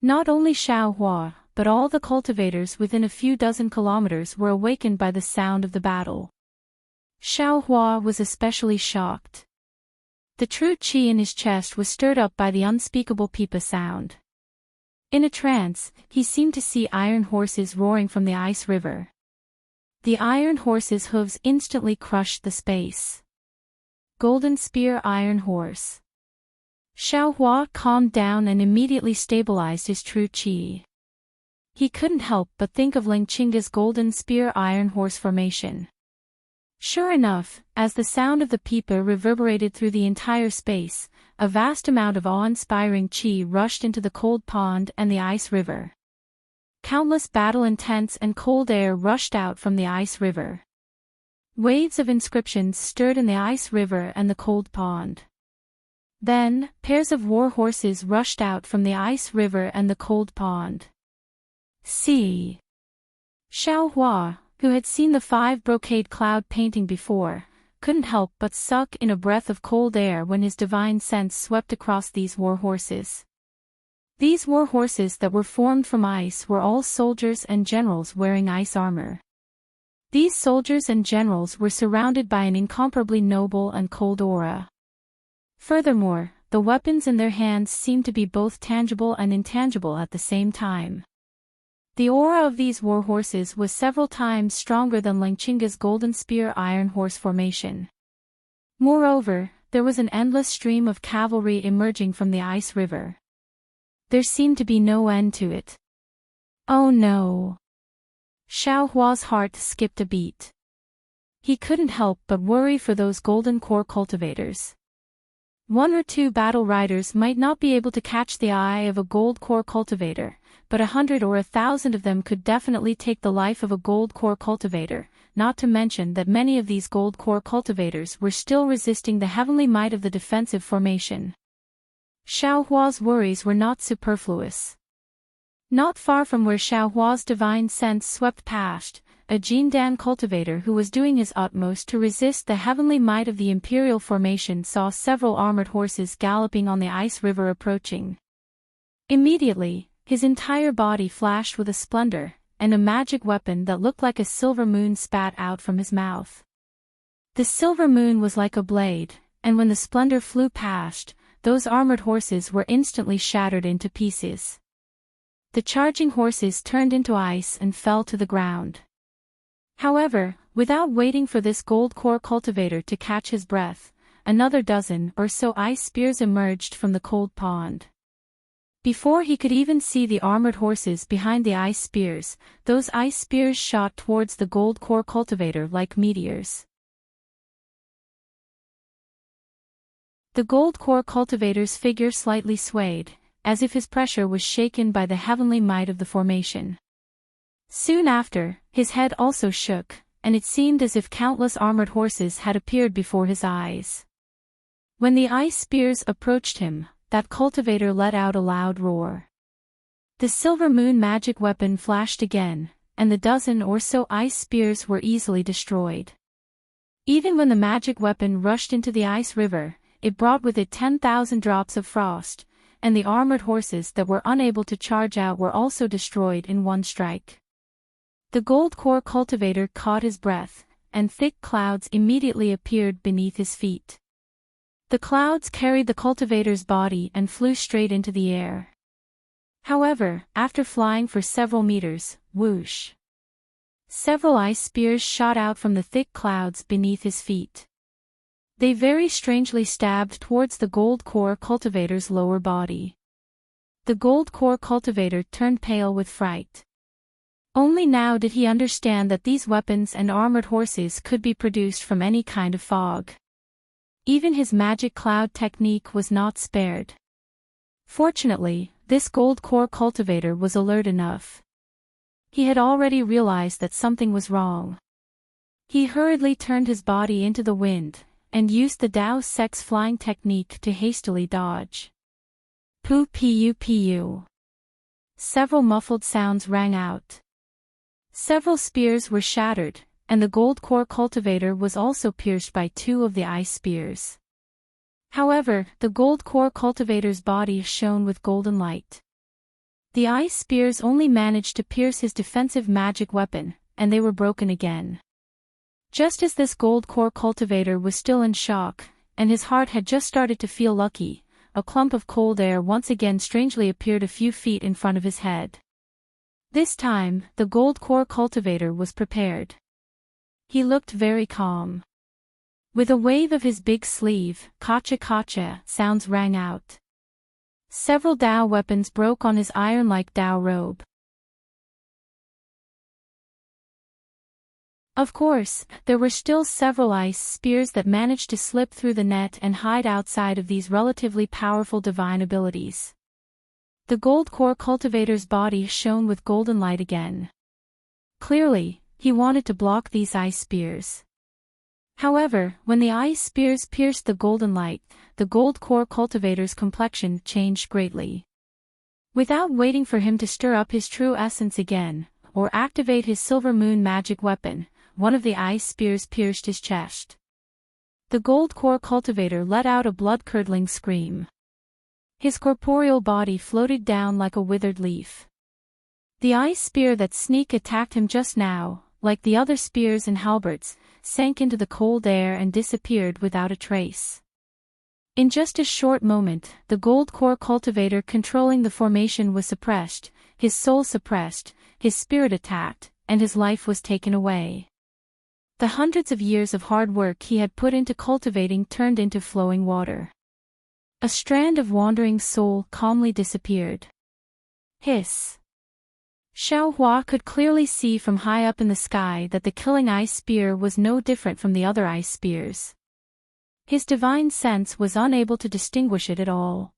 Not only Xiaohua, but all the cultivators within a few dozen kilometers were awakened by the sound of the battle. Xiaohua was especially shocked. The true qi in his chest was stirred up by the unspeakable pipa sound. In a trance, he seemed to see iron horses roaring from the ice river. The iron horses' hooves instantly crushed the space. Golden Spear Iron Horse. Xiaohua calmed down and immediately stabilized his true qi. He couldn't help but think of Lingqing's Golden Spear Iron Horse formation. Sure enough, as the sound of the pipa reverberated through the entire space, a vast amount of awe-inspiring qi rushed into the cold pond and the ice river. Countless battle tents and cold air rushed out from the ice river. Waves of inscriptions stirred in the ice river and the cold pond. Then, pairs of war horses rushed out from the ice river and the cold pond. See. Xiaohua, who had seen the 5 brocade cloud painting before, couldn't help but suck in a breath of cold air when his divine sense swept across these war horses. These war horses that were formed from ice were all soldiers and generals wearing ice armor. These soldiers and generals were surrounded by an incomparably noble and cold aura. Furthermore, the weapons in their hands seemed to be both tangible and intangible at the same time. The aura of these war horses was several times stronger than Lingqing's Golden Spear Iron Horse formation. Moreover, there was an endless stream of cavalry emerging from the ice river. There seemed to be no end to it. Oh no! Xiaohua's heart skipped a beat. He couldn't help but worry for those golden core cultivators. One or two battle riders might not be able to catch the eye of a gold core cultivator, but 100 or 1,000 of them could definitely take the life of a gold core cultivator, not to mention that many of these gold core cultivators were still resisting the heavenly might of the defensive formation. Xiaohua's worries were not superfluous. Not far from where Xiaohua's divine sense swept past, a Jindan cultivator who was doing his utmost to resist the heavenly might of the imperial formation saw several armored horses galloping on the ice river approaching. Immediately, his entire body flashed with a splendor, and a magic weapon that looked like a silver moon spat out from his mouth. The silver moon was like a blade, and when the splendor flew past, those armored horses were instantly shattered into pieces. The charging horses turned into ice and fell to the ground. However, without waiting for this gold core cultivator to catch his breath, another dozen or so ice spears emerged from the cold pond. Before he could even see the armored horses behind the ice spears, those ice spears shot towards the gold core cultivator like meteors. The gold core cultivator's figure slightly swayed, as if his pressure was shaken by the heavenly might of the formation. Soon after, his head also shook, and it seemed as if countless armored horses had appeared before his eyes. When the ice spears approached him, that cultivator let out a loud roar. The silver moon magic weapon flashed again, and the dozen or so ice spears were easily destroyed. Even when the magic weapon rushed into the ice river, it brought with it 10,000 drops of frost, and the armored horses that were unable to charge out were also destroyed in one strike. The gold core cultivator caught his breath, and thick clouds immediately appeared beneath his feet. The clouds carried the cultivator's body and flew straight into the air. However, after flying for several meters, whoosh! Several ice spears shot out from the thick clouds beneath his feet. They very strangely stabbed towards the gold core cultivator's lower body. The gold core cultivator turned pale with fright. Only now did he understand that these weapons and armored horses could be produced from any kind of fog. Even his magic cloud technique was not spared. Fortunately, this gold core cultivator was alert enough. He had already realized that something was wrong. He hurriedly turned his body into the wind, and used the Dao Sex flying technique to hastily dodge. Pu pu pu. Several muffled sounds rang out. Several spears were shattered, and the gold core cultivator was also pierced by 2 of the ice spears. However, the gold core cultivator's body shone with golden light. The ice spears only managed to pierce his defensive magic weapon, and they were broken again. Just as this gold core cultivator was still in shock, and his heart had just started to feel lucky, a clump of cold air once again strangely appeared a few feet in front of his head. This time, the gold core cultivator was prepared. He looked very calm. With a wave of his big sleeve, "Kacha kacha" sounds rang out. Several Dao weapons broke on his iron-like Dao robe. Of course, there were still several ice spears that managed to slip through the net and hide outside of these relatively powerful divine abilities. The gold core cultivator's body shone with golden light again. Clearly, he wanted to block these ice spears. However, when the ice spears pierced the golden light, the gold core cultivator's complexion changed greatly. Without waiting for him to stir up his true essence again, or activate his silver moon magic weapon, one of the ice spears pierced his chest. The gold core cultivator let out a blood-curdling scream. His corporeal body floated down like a withered leaf. The ice spear that sneak attacked him just now, like the other spears and halberds, sank into the cold air and disappeared without a trace. In just a short moment, the gold core cultivator controlling the formation was suppressed, his soul suppressed, his spirit attacked, and his life was taken away. The hundreds of years of hard work he had put into cultivating turned into flowing water. A strand of wandering soul calmly disappeared. Hiss. Xiao Hua could clearly see from high up in the sky that the killing ice spear was no different from the other ice spears. His divine sense was unable to distinguish it at all.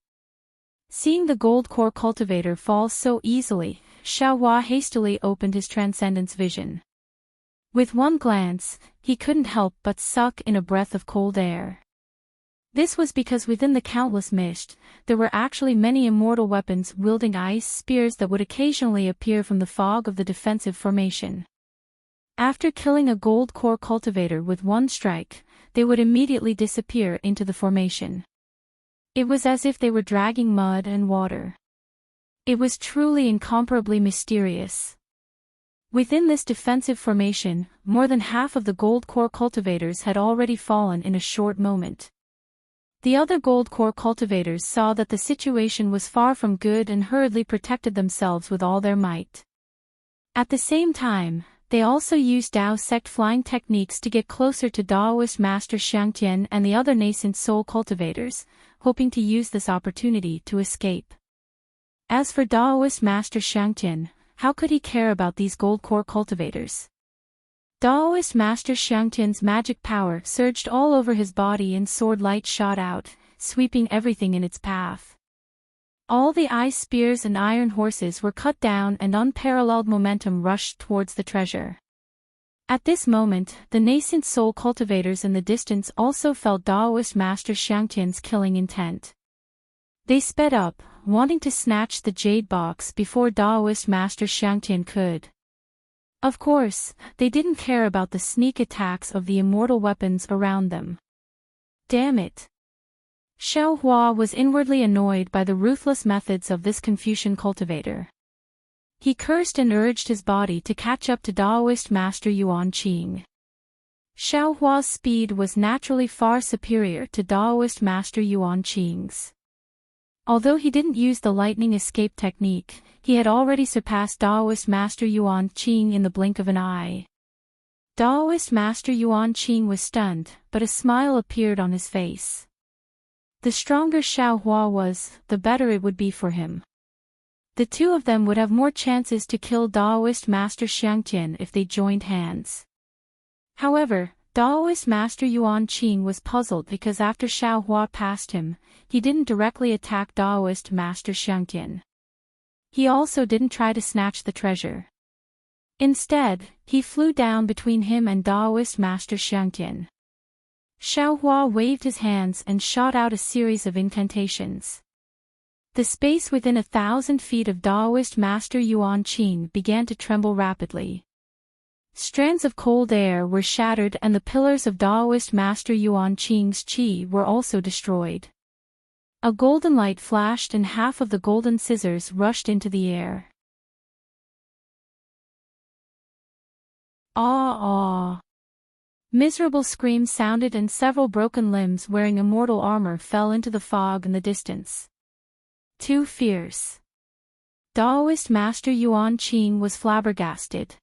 Seeing the gold core cultivator fall so easily, Xiao Hua hastily opened his transcendence vision. With one glance, he couldn't help but suck in a breath of cold air. This was because within the countless mist, there were actually many immortal weapons wielding ice spears that would occasionally appear from the fog of the defensive formation. After killing a gold core cultivator with one strike, they would immediately disappear into the formation. It was as if they were dragging mud and water. It was truly incomparably mysterious. Within this defensive formation, more than half of the gold core cultivators had already fallen in a short moment. The other gold core cultivators saw that the situation was far from good and hurriedly protected themselves with all their might. At the same time, they also used Dao sect flying techniques to get closer to Daoist Master Xiangtian and the other nascent soul cultivators, hoping to use this opportunity to escape. As for Daoist Master Xiangtian, how could he care about these gold core cultivators? Daoist Master Xiangtian's magic power surged all over his body and sword light shot out, sweeping everything in its path. All the ice spears and iron horses were cut down and unparalleled momentum rushed towards the treasure. At this moment, the nascent soul cultivators in the distance also felt Daoist Master Xiangtian's killing intent. They sped up, wanting to snatch the jade box before Daoist Master Xiangtian could. Of course, they didn't care about the sneak attacks of the immortal weapons around them. Damn it! Xiao Hua was inwardly annoyed by the ruthless methods of this Confucian cultivator. He cursed and urged his body to catch up to Daoist Master Yuan Qing. Xiao Hua's speed was naturally far superior to Daoist Master Yuan Qing's. Although he didn't use the lightning escape technique, he had already surpassed Daoist Master Yuan Qing in the blink of an eye. Daoist Master Yuan Qing was stunned, but a smile appeared on his face. The stronger Xiao Hua was, the better it would be for him. The two of them would have more chances to kill Daoist Master Xiangtian if they joined hands. However, Daoist Master Yuan Qing was puzzled because after Xiao Hua passed him, he didn't directly attack Daoist Master Xiangtian. He also didn't try to snatch the treasure. Instead, he flew down between him and Daoist Master Xiangtian. Xiao Hua waved his hands and shot out a series of incantations. The space within 1,000 feet of Daoist Master Yuan Qing began to tremble rapidly. Strands of cold air were shattered and the pillars of Daoist Master Yuan Qing's qi were also destroyed. A golden light flashed and half of the golden scissors rushed into the air. Ah! Miserable screams sounded and several broken limbs wearing immortal armor fell into the fog in the distance. Too fierce. Daoist Master Yuan Qing was flabbergasted.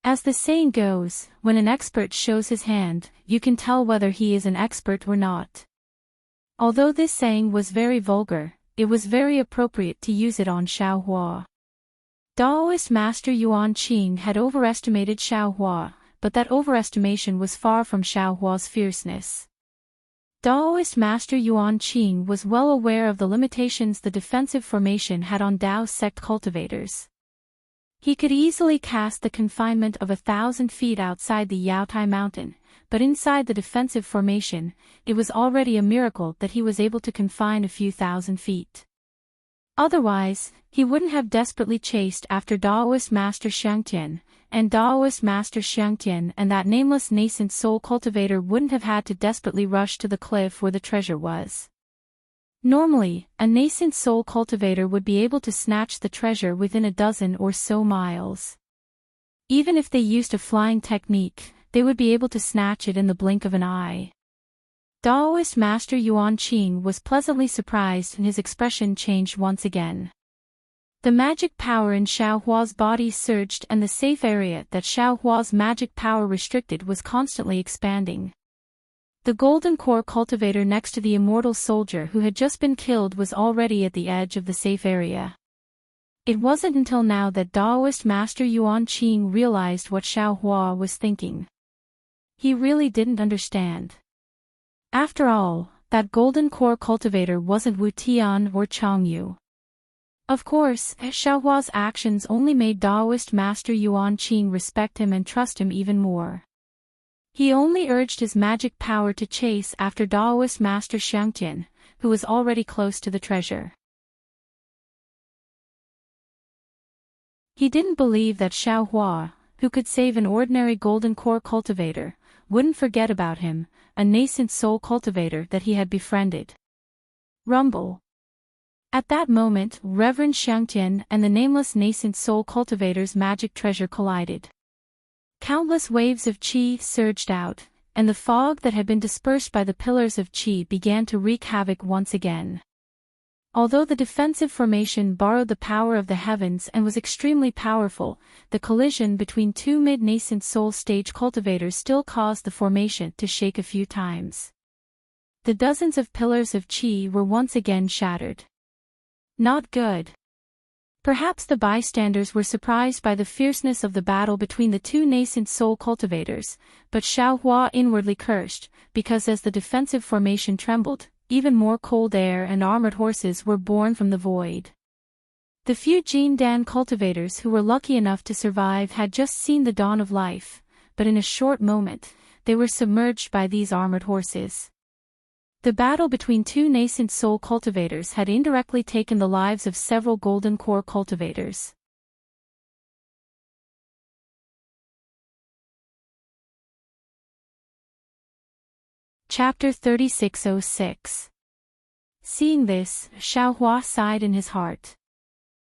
As the saying goes, when an expert shows his hand, you can tell whether he is an expert or not. Although this saying was very vulgar, it was very appropriate to use it on Xiao Hua. Daoist Master Yuan Qing had overestimated Xiao Hua, but that overestimation was far from Xiao Hua's fierceness. Daoist Master Yuan Qing was well aware of the limitations the defensive formation had on Dao sect cultivators. He could easily cast the confinement of 1,000 feet outside the Yaotai mountain, but inside the defensive formation, it was already a miracle that he was able to confine a few thousand feet. Otherwise, he wouldn't have desperately chased after Daoist Master Xiangtian, and Daoist Master Xiangtian and that nameless nascent soul cultivator wouldn't have had to desperately rush to the cliff where the treasure was. Normally, a nascent soul cultivator would be able to snatch the treasure within a dozen or so miles. Even if they used a flying technique, they would be able to snatch it in the blink of an eye. Daoist Master Yuan Qing was pleasantly surprised and his expression changed once again. The magic power in Xiao Hua's body surged and the safe area that Xiao Hua's magic power restricted was constantly expanding. The golden core cultivator next to the immortal soldier who had just been killed was already at the edge of the safe area. It wasn't until now that Daoist Master Yuan Qing realized what Xiaohua was thinking. He really didn't understand. After all, that golden core cultivator wasn't Wu Tian or Changyu. Of course, Xiaohua's actions only made Daoist Master Yuan Qing respect him and trust him even more. He only urged his magic power to chase after Daoist Master Xiangtian, who was already close to the treasure. He didn't believe that Xiaohua, who could save an ordinary golden core cultivator, wouldn't forget about him, a nascent soul cultivator that he had befriended. Rumble. At that moment, Reverend Xiangtian and the nameless nascent soul cultivator's magic treasure collided. Countless waves of qi surged out, and the fog that had been dispersed by the pillars of qi began to wreak havoc once again. Although the defensive formation borrowed the power of the heavens and was extremely powerful, the collision between two mid-nascent soul stage cultivators still caused the formation to shake a few times. The dozens of pillars of qi were once again shattered. Not good. Perhaps the bystanders were surprised by the fierceness of the battle between the two nascent soul cultivators, but Xiaohua inwardly cursed, because as the defensive formation trembled, even more cold air and armored horses were born from the void. The few Jin Dan cultivators who were lucky enough to survive had just seen the dawn of life, but in a short moment, they were submerged by these armored horses. The battle between two nascent soul cultivators had indirectly taken the lives of several golden core cultivators. Chapter 3606. Seeing this, Xiaohua sighed in his heart.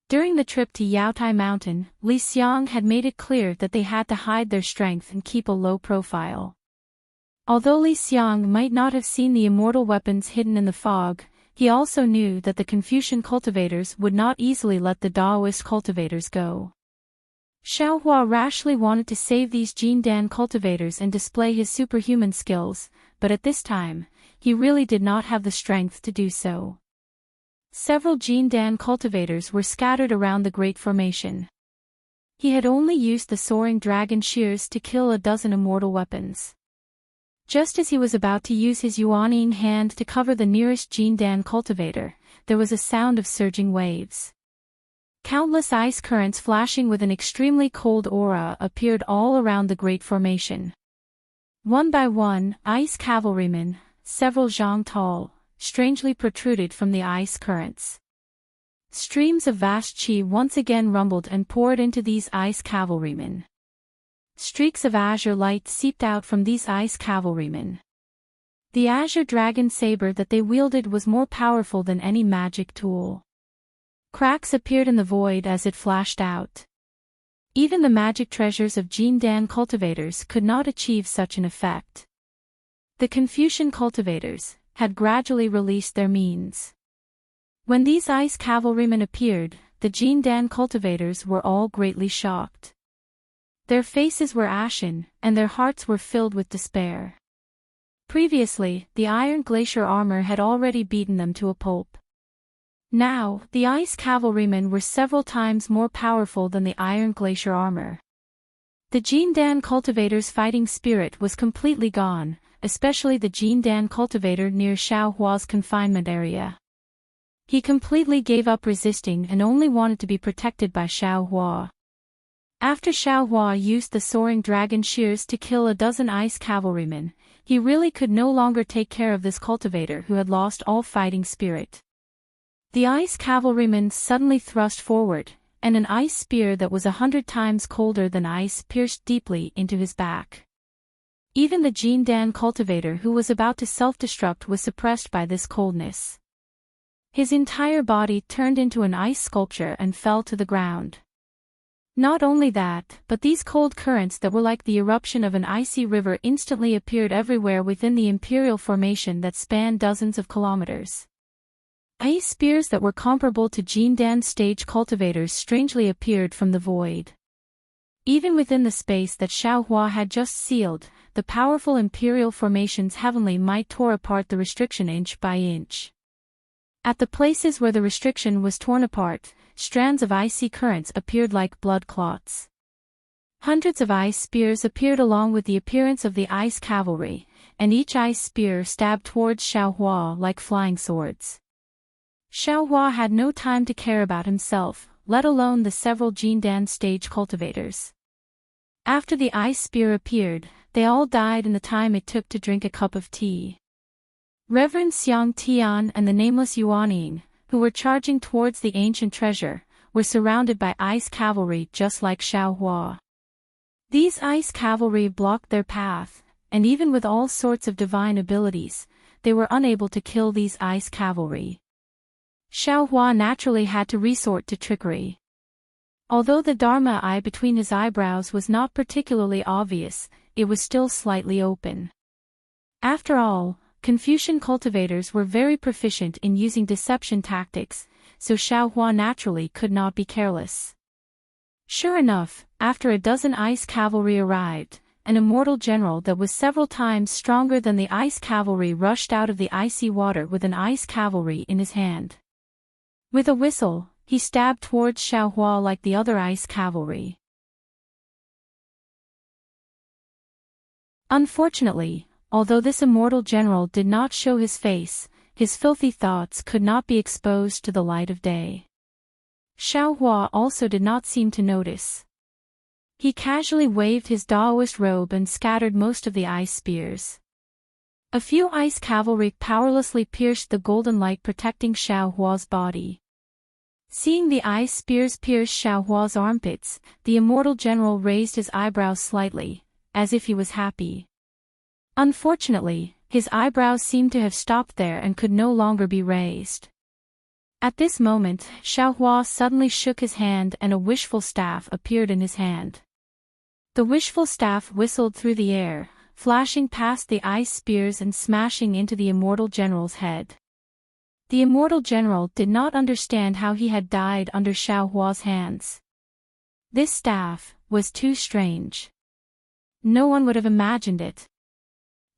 During the trip to Yaotai Mountain, Li Xiang had made it clear that they had to hide their strength and keep a low profile. Although Li Xiang might not have seen the immortal weapons hidden in the fog, he also knew that the Confucian cultivators would not easily let the Daoist cultivators go. Xiaohua rashly wanted to save these Jin Dan cultivators and display his superhuman skills, but at this time, he really did not have the strength to do so. Several Jin Dan cultivators were scattered around the Great Formation. He had only used the soaring dragon shears to kill a dozen immortal weapons. Just as he was about to use his Yuanying hand to cover the nearest Jin Dan cultivator, there was a sound of surging waves. Countless ice currents flashing with an extremely cold aura appeared all around the Great Formation. One by one, ice cavalrymen, several zhang tall, strangely protruded from the ice currents. Streams of vast qi once again rumbled and poured into these ice cavalrymen. Streaks of azure light seeped out from these ice cavalrymen. The azure dragon saber that they wielded was more powerful than any magic tool. Cracks appeared in the void as it flashed out. Even the magic treasures of Jin Dan cultivators could not achieve such an effect. The Confucian cultivators had gradually released their means. When these ice cavalrymen appeared, the Jin Dan cultivators were all greatly shocked. Their faces were ashen, and their hearts were filled with despair. Previously, the iron glacier armor had already beaten them to a pulp. Now, the ice cavalrymen were several times more powerful than the iron glacier armor. The Jin Dan cultivator's fighting spirit was completely gone, especially the Jin Dan cultivator near Xiaohua's confinement area. He completely gave up resisting and only wanted to be protected by Xiaohua. After Xiaohua used the soaring dragon shears to kill a dozen ice cavalrymen, he really could no longer take care of this cultivator who had lost all fighting spirit. The ice cavalryman suddenly thrust forward, and an ice spear that was 100 times colder than ice pierced deeply into his back. Even the Jin Dan cultivator who was about to self-destruct was suppressed by this coldness. His entire body turned into an ice sculpture and fell to the ground. Not only that, but these cold currents that were like the eruption of an icy river instantly appeared everywhere within the imperial formation that spanned dozens of kilometers. Ice spears that were comparable to Jin Dan stage cultivators strangely appeared from the void. Even within the space that Xiaohua had just sealed, the powerful imperial formation's heavenly might tore apart the restriction inch by inch. At the places where the restriction was torn apart, strands of icy currents appeared like blood clots. Hundreds of ice spears appeared along with the appearance of the ice cavalry, and each ice spear stabbed towards Xiaohua like flying swords. Xiaohua had no time to care about himself, let alone the several Jindan stage cultivators. After the ice spear appeared, they all died in the time it took to drink a cup of tea. Reverend Xiang Tian and the nameless Yuanying, who were charging towards the ancient treasure, were surrounded by ice cavalry just like Xiaohua. These ice cavalry blocked their path, and even with all sorts of divine abilities, they were unable to kill these ice cavalry. Xiaohua naturally had to resort to trickery. Although the Dharma eye between his eyebrows was not particularly obvious, it was still slightly open. After all, Confucian cultivators were very proficient in using deception tactics, so Xiaohua naturally could not be careless. Sure enough, after a dozen ice cavalry arrived, an immortal general that was several times stronger than the ice cavalry rushed out of the icy water with an ice cavalry in his hand. With a whistle, he stabbed towards Xiaohua like the other ice cavalry. Unfortunately, although this immortal general did not show his face, his filthy thoughts could not be exposed to the light of day. Xiaohua also did not seem to notice. He casually waved his Daoist robe and scattered most of the ice spears. A few ice cavalry powerlessly pierced the golden light protecting Xiaohua's body. Seeing the ice spears pierce Xiaohua's armpits, the immortal general raised his eyebrows slightly, as if he was happy. Unfortunately, his eyebrows seemed to have stopped there and could no longer be raised. At this moment, Xiaohua suddenly shook his hand and a wishful staff appeared in his hand. The wishful staff whistled through the air, flashing past the ice spears and smashing into the immortal general's head. The immortal general did not understand how he had died under Xiaohua's hands. This staff was too strange. No one would have imagined it.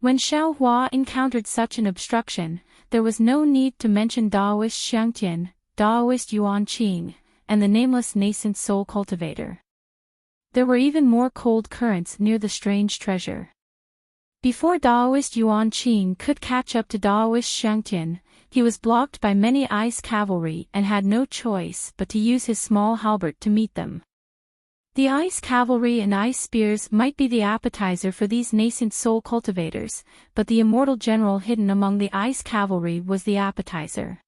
When Xiaohua encountered such an obstruction, there was no need to mention Daoist Xiangtian, Daoist Yuanqing, and the nameless nascent soul cultivator. There were even more cold currents near the strange treasure. Before Daoist Yuanqing could catch up to Daoist Xiangtian, he was blocked by many ice cavalry and had no choice but to use his small halberd to meet them. The ice cavalry and ice spears might be the appetizer for these nascent soul cultivators, but the immortal general hidden among the ice cavalry was the appetizer.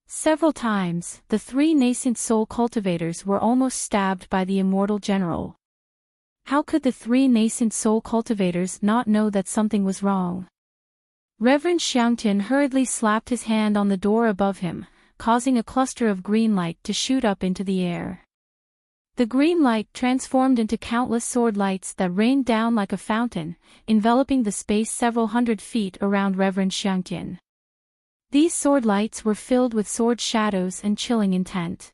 Several times, the three nascent soul cultivators were almost stabbed by the immortal general. How could the three nascent soul cultivators not know that something was wrong? Reverend Xiangtian hurriedly slapped his hand on the door above him, causing a cluster of green light to shoot up into the air. The green light transformed into countless sword lights that rained down like a fountain, enveloping the space several hundred feet around Reverend Xiangtian. These sword lights were filled with sword shadows and chilling intent.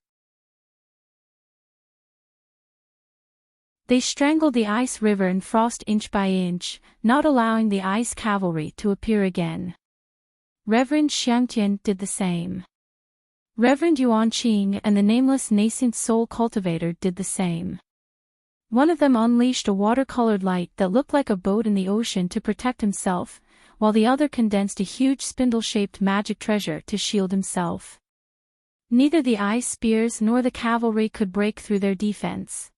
They strangled the ice river and frost inch by inch, not allowing the ice cavalry to appear again. Reverend Xiangtian did the same. Reverend Yuanqing and the nameless nascent soul cultivator did the same. One of them unleashed a watercolored light that looked like a boat in the ocean to protect himself, while the other condensed a huge spindle-shaped magic treasure to shield himself. Neither the ice spears nor the cavalry could break through their defense.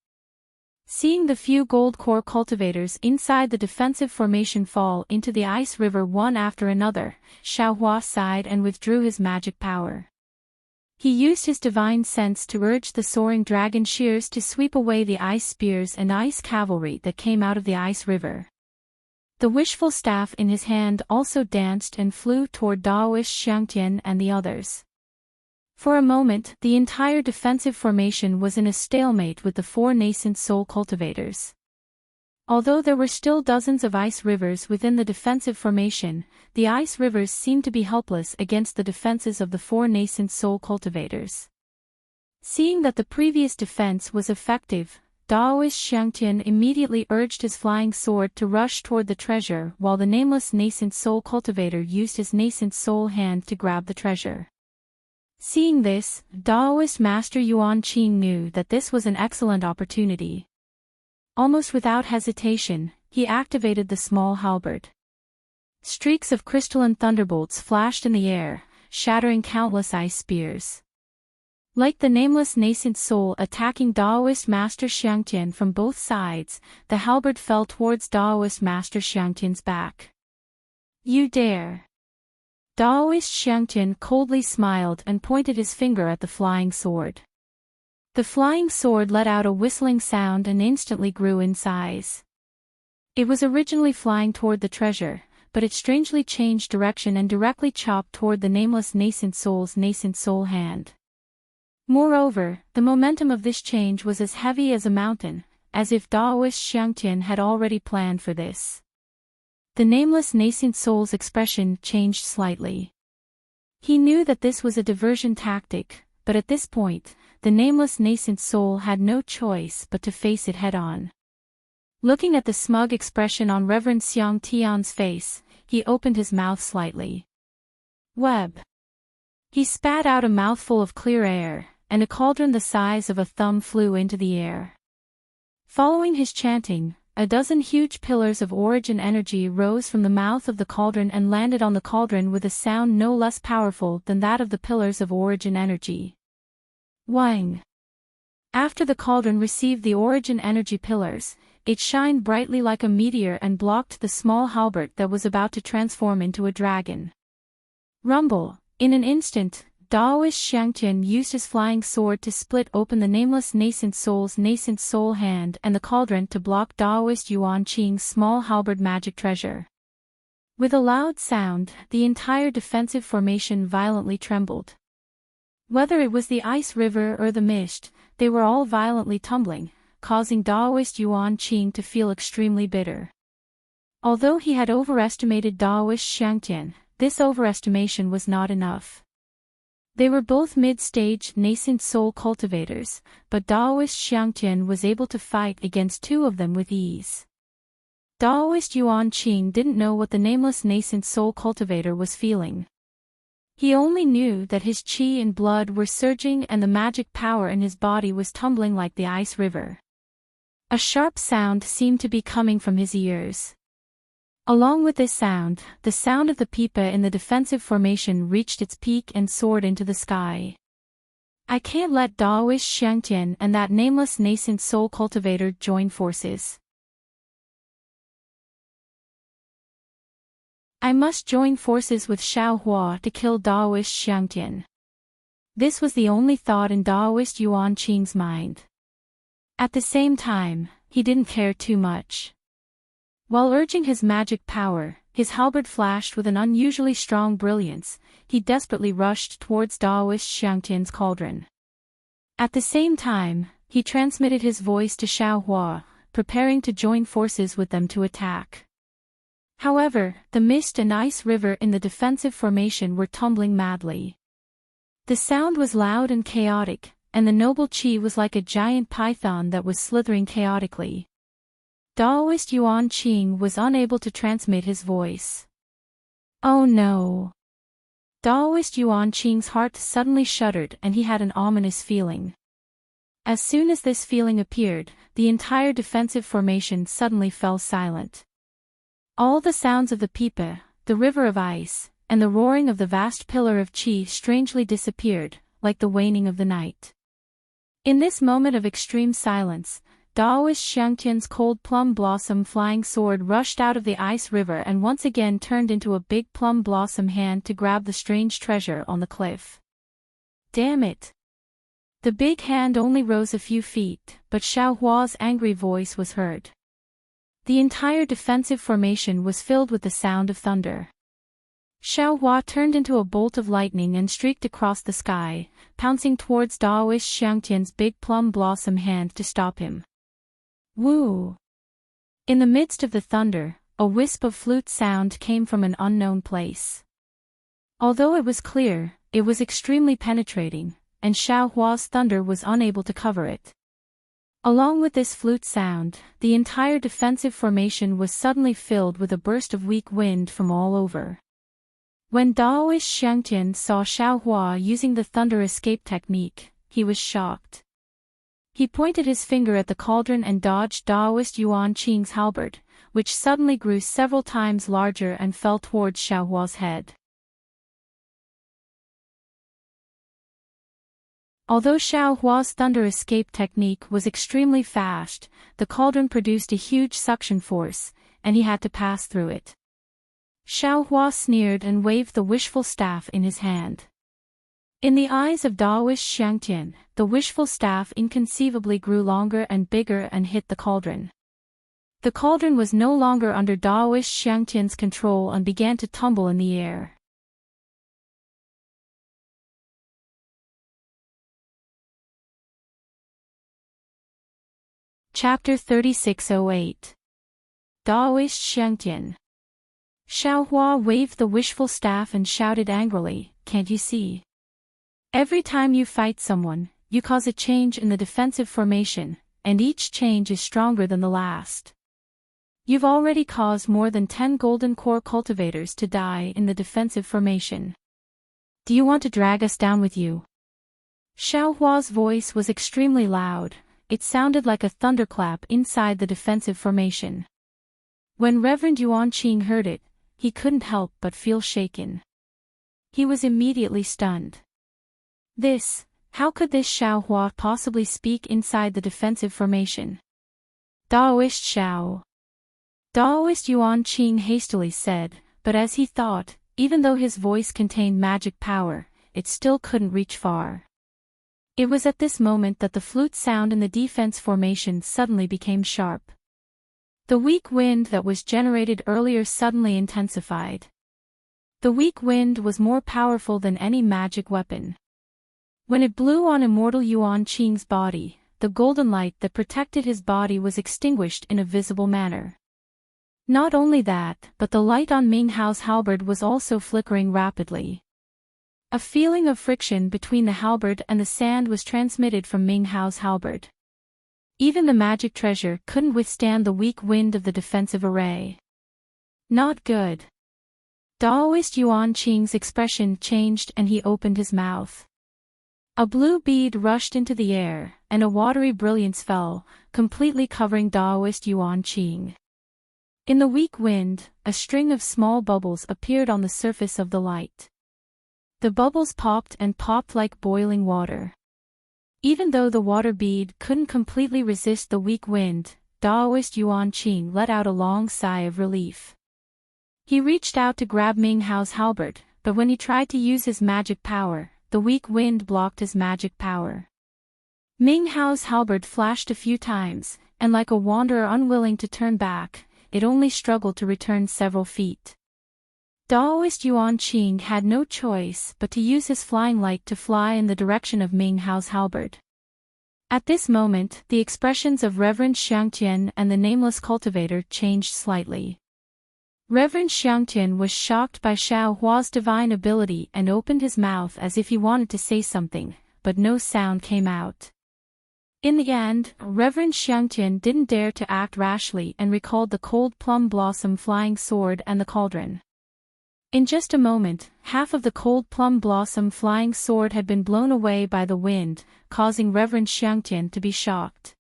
Seeing the few gold core cultivators inside the defensive formation fall into the ice river one after another, Xiaohua sighed and withdrew his magic power. He used his divine sense to urge the soaring dragon shears to sweep away the ice spears and ice cavalry that came out of the ice river. The wishful staff in his hand also danced and flew toward Daoist Xiangtian and the others. For a moment, the entire defensive formation was in a stalemate with the four nascent soul cultivators. Although there were still dozens of ice rivers within the defensive formation, the ice rivers seemed to be helpless against the defenses of the four nascent soul cultivators. Seeing that the previous defense was effective, Daoist Xiangtian immediately urged his flying sword to rush toward the treasure while the nameless nascent soul cultivator used his nascent soul hand to grab the treasure. Seeing this, Daoist Master Yuan Qing knew that this was an excellent opportunity. Almost without hesitation, he activated the small halberd. Streaks of crystalline thunderbolts flashed in the air, shattering countless ice spears. Like the nameless nascent soul attacking Daoist Master Xiangtian from both sides, the halberd fell towards Daoist Master Xiangtian's back. You dare! Daoist Xiangtian coldly smiled and pointed his finger at the flying sword. The flying sword let out a whistling sound and instantly grew in size. It was originally flying toward the treasure, but it strangely changed direction and directly chopped toward the nameless nascent soul hand. Moreover, the momentum of this change was as heavy as a mountain, as if Daoist Xiangtian had already planned for this. The nameless nascent soul's expression changed slightly. He knew that this was a diversion tactic, but at this point, the nameless nascent soul had no choice but to face it head-on. Looking at the smug expression on Reverend Xiang Tian's face, he opened his mouth slightly. Web. He spat out a mouthful of clear air, and a cauldron the size of a thumb flew into the air. Following his chanting, a dozen huge pillars of origin energy rose from the mouth of the cauldron and landed on the cauldron with a sound no less powerful than that of the pillars of origin energy. Wang. After the cauldron received the origin energy pillars, it shined brightly like a meteor and blocked the small halberd that was about to transform into a dragon. Rumble. In an instant, Daoist Xiangtian used his flying sword to split open the nameless nascent soul hand and the cauldron to block Daoist Yuan Qing's small halberd magic treasure. With a loud sound, the entire defensive formation violently trembled. Whether it was the ice river or the mist, they were all violently tumbling, causing Daoist Yuan Qing to feel extremely bitter. Although he had overestimated Daoist Xiangtian, this overestimation was not enough. They were both mid-stage nascent soul cultivators, but Daoist Xiangtian was able to fight against two of them with ease. Daoist Yuan Qing didn't know what the nameless nascent soul cultivator was feeling. He only knew that his qi and blood were surging and the magic power in his body was tumbling like the ice river. A sharp sound seemed to be coming from his ears. Along with this sound, the sound of the pipa in the defensive formation reached its peak and soared into the sky. I can't let Daoist Xiangtian and that nameless nascent soul cultivator join forces. I must join forces with Xiaohua to kill Daoist Xiangtian. This was the only thought in Daoist Yuan Qing's mind. At the same time, he didn't care too much. While urging his magic power, his halberd flashed with an unusually strong brilliance. He desperately rushed towards Daoist Xiangtian's cauldron. At the same time, he transmitted his voice to Xiaohua, preparing to join forces with them to attack. However, the mist and ice river in the defensive formation were tumbling madly. The sound was loud and chaotic, and the noble qi was like a giant python that was slithering chaotically. Daoist Yuan Qing was unable to transmit his voice. Oh no! Daoist Yuan Qing's heart suddenly shuddered and he had an ominous feeling. As soon as this feeling appeared, the entire defensive formation suddenly fell silent. All the sounds of the pipa, the river of ice, and the roaring of the vast pillar of qi strangely disappeared, like the waning of the night. In this moment of extreme silence, Daoist Xiangtian's cold plum blossom flying sword rushed out of the ice river and once again turned into a big plum blossom hand to grab the strange treasure on the cliff. Damn it! The big hand only rose a few feet, but Xiaohua's angry voice was heard. The entire defensive formation was filled with the sound of thunder. Xiaohua turned into a bolt of lightning and streaked across the sky, pouncing towards Daoist Xiangtian's big plum blossom hand to stop him. Woo! In the midst of the thunder, a wisp of flute sound came from an unknown place. Although it was clear, it was extremely penetrating, and Xiaohua's thunder was unable to cover it. Along with this flute sound, the entire defensive formation was suddenly filled with a burst of weak wind from all over. When Daoist Xiangtian saw Xiaohua using the thunder escape technique, he was shocked. He pointed his finger at the cauldron and dodged Daoist Yuan Qing's halberd, which suddenly grew several times larger and fell towards Xiaohua's head. Although Xiaohua's thunder escape technique was extremely fast, the cauldron produced a huge suction force, and he had to pass through it. Xiaohua sneered and waved the wishful staff in his hand. In the eyes of Daoist Xiangtian, the wishful staff inconceivably grew longer and bigger and hit the cauldron. The cauldron was no longer under Daoist Xiangtian's control and began to tumble in the air. Chapter 3608. Daoist Xiangtian. Xiaohua waved the wishful staff and shouted angrily, "Can't you see? Every time you fight someone, you cause a change in the defensive formation, and each change is stronger than the last. You've already caused more than 10 golden core cultivators to die in the defensive formation. Do you want to drag us down with you?" Xiaohua's voice was extremely loud. It sounded like a thunderclap inside the defensive formation. When Reverend Yuan Qing heard it, he couldn't help but feel shaken. He was immediately stunned. How could this Xiaohua possibly speak inside the defensive formation? Daoist Xiao. Daoist Yuan Qing hastily said, but as he thought, even though his voice contained magic power, it still couldn't reach far. It was at this moment that the flute sound in the defense formation suddenly became sharp. The weak wind that was generated earlier suddenly intensified. The weak wind was more powerful than any magic weapon. When it blew on immortal Yuan Qing's body, the golden light that protected his body was extinguished in a visible manner. Not only that, but the light on Ming Hao's halberd was also flickering rapidly. A feeling of friction between the halberd and the sand was transmitted from Ming Hao's halberd. Even the magic treasure couldn't withstand the weak wind of the defensive array. Not good. Daoist Yuan Qing's expression changed and he opened his mouth. A blue bead rushed into the air, and a watery brilliance fell, completely covering Daoist Yuan Qing. In the weak wind, a string of small bubbles appeared on the surface of the light. The bubbles popped and popped like boiling water. Even though the water bead couldn't completely resist the weak wind, Daoist Yuan Qing let out a long sigh of relief. He reached out to grab Ming Hao's halberd, but when he tried to use his magic power, the weak wind blocked his magic power. Ming Hao's halberd flashed a few times, and like a wanderer unwilling to turn back, it only struggled to return several feet. Daoist Yuan Qing had no choice but to use his flying light to fly in the direction of Ming Hao's halberd. At this moment, the expressions of Reverend Xiangtian and the nameless cultivator changed slightly. Reverend Xiangtian was shocked by Xiaohua's divine ability and opened his mouth as if he wanted to say something, but no sound came out. In the end, Reverend Xiangtian didn't dare to act rashly and recalled the cold plum blossom flying sword and the cauldron. In just a moment, half of the cold plum blossom flying sword had been blown away by the wind, causing Reverend Xiangtian to be shocked.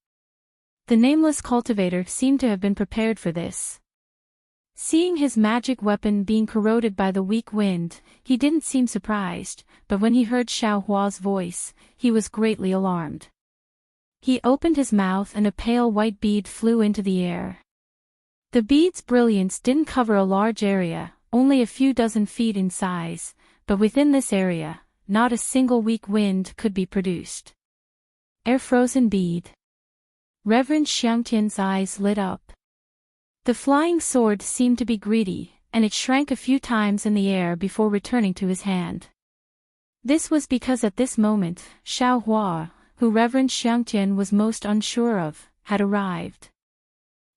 The nameless cultivator seemed to have been prepared for this. Seeing his magic weapon being corroded by the weak wind, he didn't seem surprised, but when he heard Xiaohua's voice, he was greatly alarmed. He opened his mouth and a pale white bead flew into the air. The bead's brilliance didn't cover a large area, only a few dozen feet in size, but within this area, not a single weak wind could be produced. Air-frozen bead. Reverend Xiangtian's eyes lit up. The flying sword seemed to be greedy, and it shrank a few times in the air before returning to his hand. This was because at this moment, Xiaohua, who Reverend Xiangtian was most unsure of, had arrived.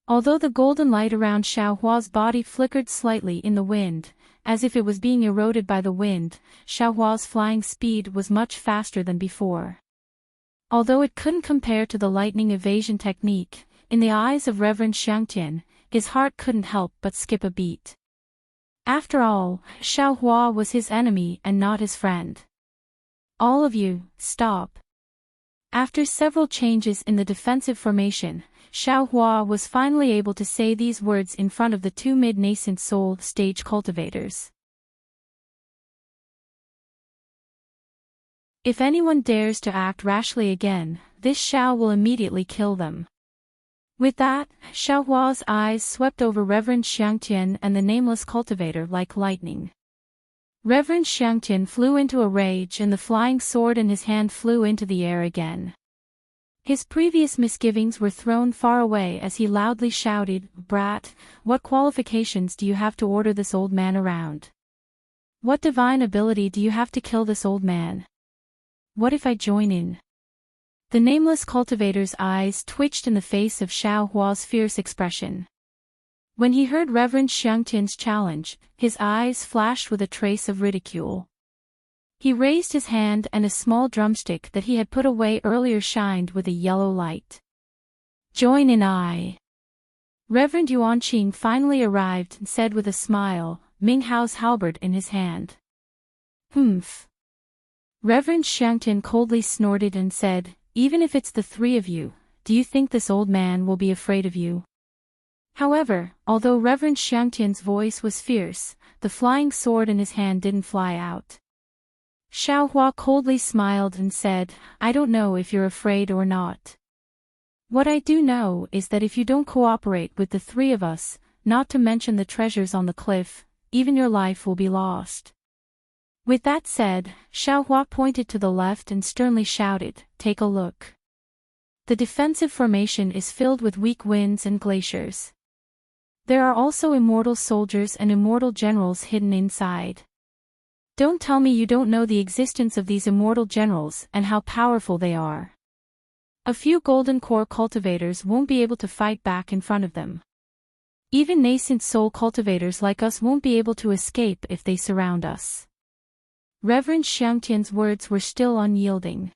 Although the golden light around Xiaohua's body flickered slightly in the wind, as if it was being eroded by the wind, Xiaohua's flying speed was much faster than before. Although it couldn't compare to the lightning evasion technique, in the eyes of Reverend Xiangtian, his heart couldn't help but skip a beat. After all, Xiaohua was his enemy and not his friend. All of you, stop. After several changes in the defensive formation, Xiaohua was finally able to say these words in front of the two mid-nascent soul stage cultivators. If anyone dares to act rashly again, this Xiao will immediately kill them. With that, Xiaohua's eyes swept over Reverend Xiangtian and the nameless cultivator like lightning. Reverend Xiangtian flew into a rage and the flying sword in his hand flew into the air again. His previous misgivings were thrown far away as he loudly shouted, "Brat, what qualifications do you have to order this old man around? What divine ability do you have to kill this old man? What if I join in?" The nameless cultivator's eyes twitched in the face of Xiaohua's fierce expression. When he heard Reverend Xiangtian's challenge, his eyes flashed with a trace of ridicule. He raised his hand and a small drumstick that he had put away earlier shined with a yellow light. "Join in I." Reverend Yuanqing finally arrived and said with a smile, Ming Hao's halberd in his hand. "Humph." Reverend Xiangtian coldly snorted and said, "Even if it's the three of you, do you think this old man will be afraid of you?" However, although Reverend Xiangtian's voice was fierce, the flying sword in his hand didn't fly out. Xiaohua coldly smiled and said, "I don't know if you're afraid or not. What I do know is that if you don't cooperate with the three of us, not to mention the treasures on the cliff, even your life will be lost." With that said, Xiaohua pointed to the left and sternly shouted, "Take a look. The defensive formation is filled with weak winds and glaciers. There are also immortal soldiers and immortal generals hidden inside. Don't tell me you don't know the existence of these immortal generals and how powerful they are. A few golden core cultivators won't be able to fight back in front of them. Even nascent soul cultivators like us won't be able to escape if they surround us." Reverend Xiangtian's words were still unyielding.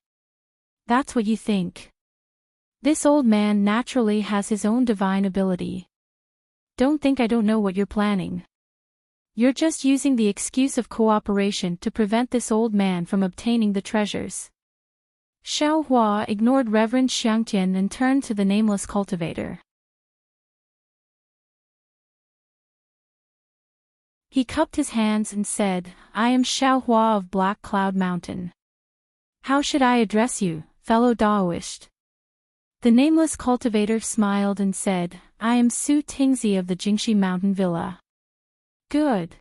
"That's what you think. This old man naturally has his own divine ability. Don't think I don't know what you're planning. You're just using the excuse of cooperation to prevent this old man from obtaining the treasures." Xiaohua ignored Reverend Xiangtian and turned to the nameless cultivator. He cupped his hands and said, "I am Xiaohua of Black Cloud Mountain. How should I address you, fellow Daoist?" The nameless cultivator smiled and said, "I am Su Tingzi of the Jingxi Mountain Villa." "Good."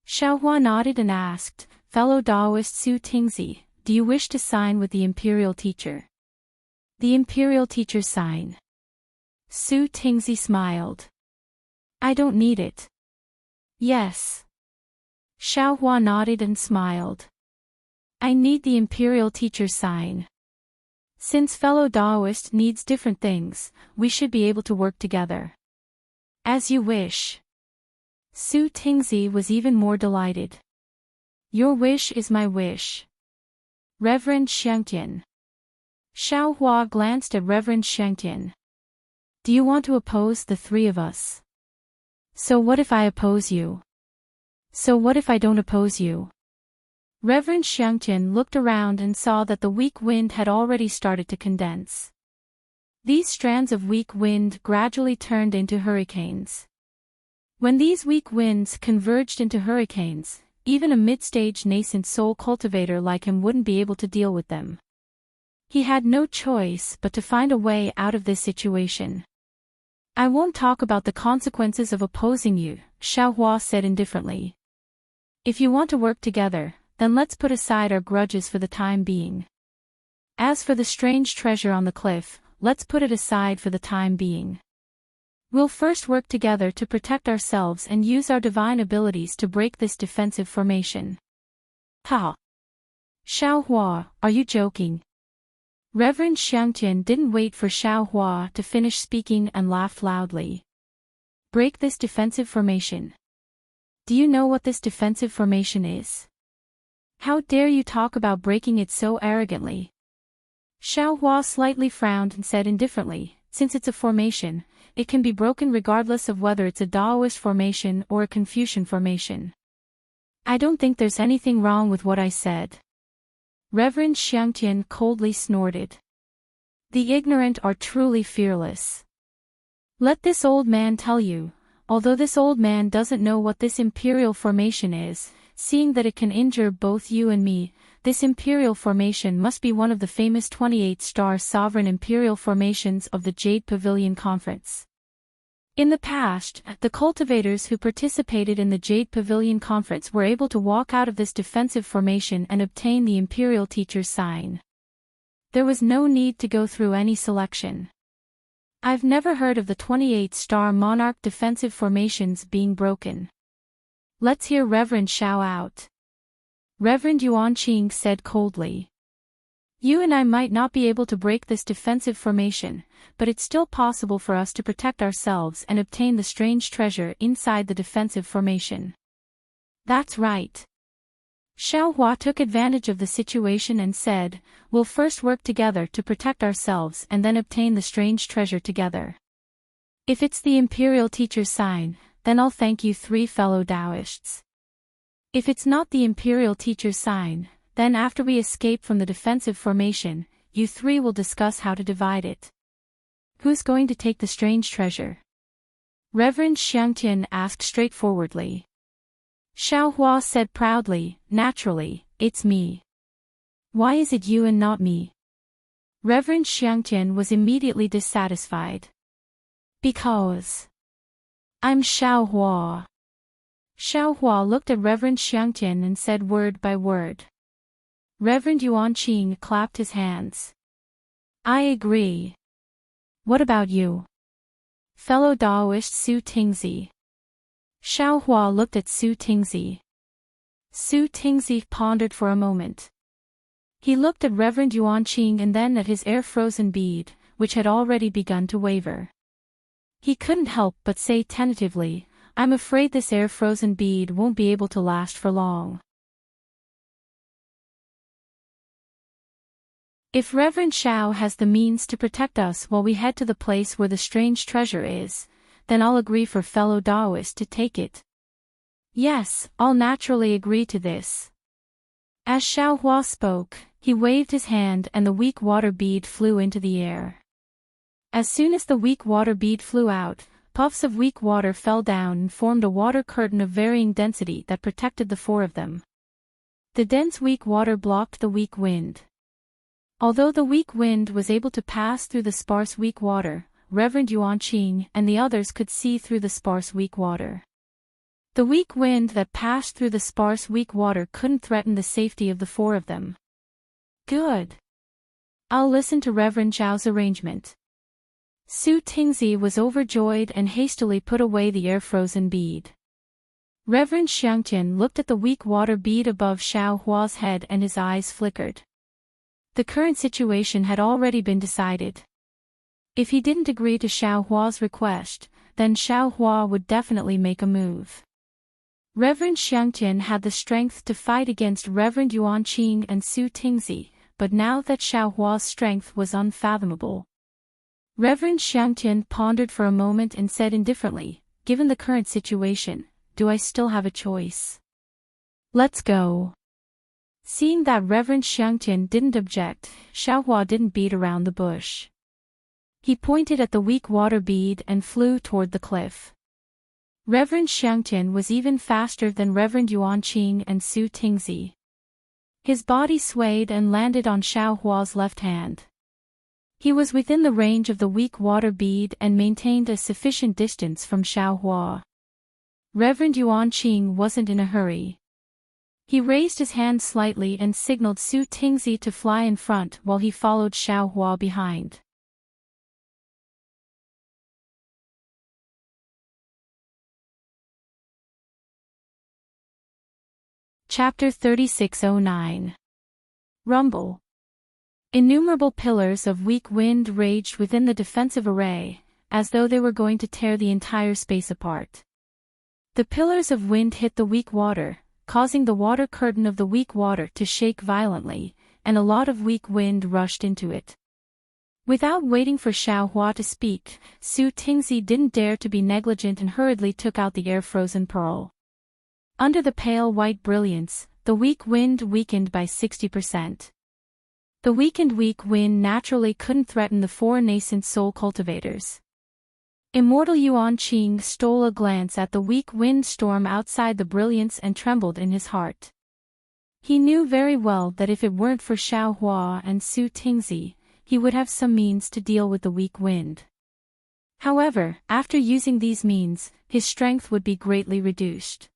Xiaohua nodded and asked, "Fellow Daoist Su Tingzi, do you wish to sign with the Imperial Teacher?" "The Imperial Teacher's sign." Su Tingzi smiled. "I don't need it." "Yes." Xiaohua nodded and smiled. "I need the Imperial Teacher's sign. Since fellow Daoist needs different things, we should be able to work together." "As you wish." Su Tingzi was even more delighted. "Your wish is my wish." Reverend Xiangtian. Xiaohua glanced at Reverend Xiangtian. "Do you want to oppose the three of us? So what if I oppose you? So what if I don't oppose you?" Reverend Xiangtian looked around and saw that the weak wind had already started to condense. These strands of weak wind gradually turned into hurricanes. When these weak winds converged into hurricanes, even a mid-stage nascent soul cultivator like him wouldn't be able to deal with them. He had no choice but to find a way out of this situation. "I won't talk about the consequences of opposing you," Xiaohua said indifferently. "If you want to work together, then let's put aside our grudges for the time being. As for the strange treasure on the cliff, let's put it aside for the time being. We'll first work together to protect ourselves and use our divine abilities to break this defensive formation." "Ha! Xiaohua, are you joking?" Reverend Xiangtian didn't wait for Xiaohua to finish speaking and laughed loudly. "Break this defensive formation. Do you know what this defensive formation is? How dare you talk about breaking it so arrogantly?" Xiaohua slightly frowned and said indifferently, since it's a formation, it can be broken regardless of whether it's a Taoist formation or a Confucian formation. I don't think there's anything wrong with what I said. Reverend Xiangtian coldly snorted. The ignorant are truly fearless. Let this old man tell you, although this old man doesn't know what this imperial formation is, seeing that it can injure both you and me, this imperial formation must be one of the famous 28-star sovereign imperial formations of the Jade Pavilion Conference. In the past, the cultivators who participated in the Jade Pavilion Conference were able to walk out of this defensive formation and obtain the Imperial Teacher's sign. There was no need to go through any selection. I've never heard of the 28-star monarch defensive formations being broken. Let's hear Reverend Xiao out. Reverend Yuanqing said coldly. You and I might not be able to break this defensive formation, but it's still possible for us to protect ourselves and obtain the strange treasure inside the defensive formation. That's right. Xiao Hua took advantage of the situation and said, we'll first work together to protect ourselves and then obtain the strange treasure together. If it's the Imperial Teacher's sign, then I'll thank you 3 fellow Taoists. If it's not the Imperial Teacher's sign, then after we escape from the defensive formation, you 3 will discuss how to divide it. Who's going to take the strange treasure? Reverend Xiangtian asked straightforwardly. Xiao Hua said proudly, naturally, it's me. Why is it you and not me? Reverend Xiangtian was immediately dissatisfied. Because I'm Xiao Hua. Xiao Hua looked at Reverend Xiangtian and said word by word. Reverend Yuanqing clapped his hands. I agree. What about you? Fellow Taoist Su Tingzi. Xiao Hua looked at Su Tingzi. Su Tingzi pondered for a moment. He looked at Reverend Yuanqing and then at his air-frozen bead, which had already begun to waver. He couldn't help but say tentatively, I'm afraid this air-frozen bead won't be able to last for long. If Reverend Xiao has the means to protect us while we head to the place where the strange treasure is, then I'll agree for fellow Taoists to take it. Yes, I'll naturally agree to this. As Xiao Hua spoke, he waved his hand and the weak water bead flew into the air. As soon as the weak water bead flew out, puffs of weak water fell down and formed a water curtain of varying density that protected the 4 of them. The dense weak water blocked the weak wind. Although the weak wind was able to pass through the sparse weak water, Reverend Yuanqing and the others could see through the sparse weak water. The weak wind that passed through the sparse weak water couldn't threaten the safety of the 4 of them. Good. I'll listen to Reverend Zhao's arrangement. Su Tingzi was overjoyed and hastily put away the air-frozen bead. Reverend Xiangtian looked at the weak water bead above Xiao Hua's head and his eyes flickered. The current situation had already been decided. If he didn't agree to Xiao Hua's request, then Xiao Hua would definitely make a move. Reverend Xiangtian had the strength to fight against Reverend Yuanqing and Su Tingzi, but now that Xiao Hua's strength was unfathomable. Reverend Xiangtian pondered for a moment and said indifferently, given the current situation, do I still have a choice? Let's go. Seeing that Reverend Xiangtian didn't object, Xiao Hua didn't beat around the bush. He pointed at the weak water bead and flew toward the cliff. Reverend Xiangtian was even faster than Reverend Yuanqing and Su Tingzi. His body swayed and landed on Xiao Hua's left hand. He was within the range of the weak water bead and maintained a sufficient distance from Xiao Hua. Reverend Yuanqing wasn't in a hurry. He raised his hand slightly and signaled Su Tingzi to fly in front while he followed Xiao Hua behind. Chapter 3609. Rumble. Innumerable pillars of weak wind raged within the defensive array, as though they were going to tear the entire space apart. The pillars of wind hit the weak water, causing the water curtain of the weak water to shake violently, and a lot of weak wind rushed into it. Without waiting for Xiao Hua to speak, Su Tingzi didn't dare to be negligent and hurriedly took out the air-frozen pearl. Under the pale white brilliance, the weak wind weakened by 60%. The weakened weak wind naturally couldn't threaten the four nascent soul cultivators. Immortal Yuan Qing stole a glance at the weak wind storm outside the brilliance and trembled in his heart. He knew very well that if it weren't for Xiao Hua and Su Tingzi, he would have some means to deal with the weak wind. However, after using these means, his strength would be greatly reduced.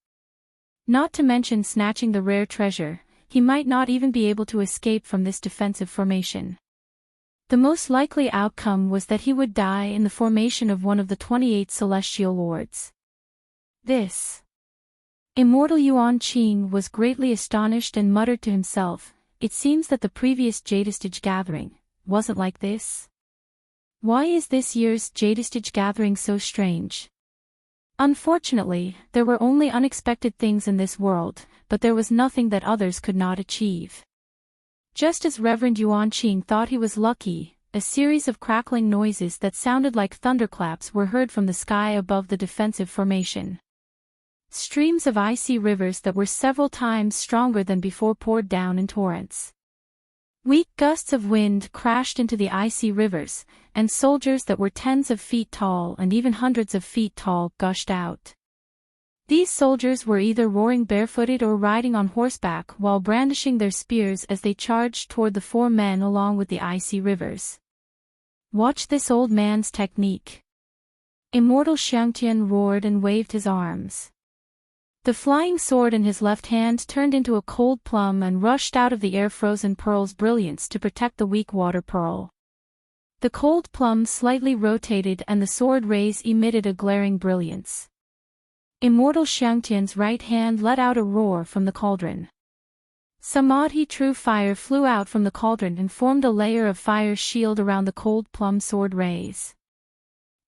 Not to mention snatching the rare treasure, he might not even be able to escape from this defensive formation. The most likely outcome was that he would die in the formation of one of the 28 celestial lords. This. Immortal Yuan Qing was greatly astonished and muttered to himself, "It seems that the previous Jadestage gathering wasn't like this. Why is this year's Jadestage gathering so strange?" Unfortunately, there were only unexpected things in this world, but there was nothing that others could not achieve. Just as Reverend Yuan Qing thought he was lucky, a series of crackling noises that sounded like thunderclaps were heard from the sky above the defensive formation. Streams of icy rivers that were several times stronger than before poured down in torrents. Weak gusts of wind crashed into the icy rivers, and soldiers that were tens of feet tall and even hundreds of feet tall gushed out. These soldiers were either roaring barefooted or riding on horseback while brandishing their spears as they charged toward the four men along with the icy rivers. "Watch this old man's technique." Immortal Xiangtian roared and waved his arms. The flying sword in his left hand turned into a cold plum and rushed out of the air-frozen pearl's brilliance to protect the weak water pearl. The cold plum slightly rotated and the sword rays emitted a glaring brilliance. Immortal Xiangtian's right hand let out a roar from the cauldron. Samadhi true fire flew out from the cauldron and formed a layer of fire shield around the cold plum sword rays.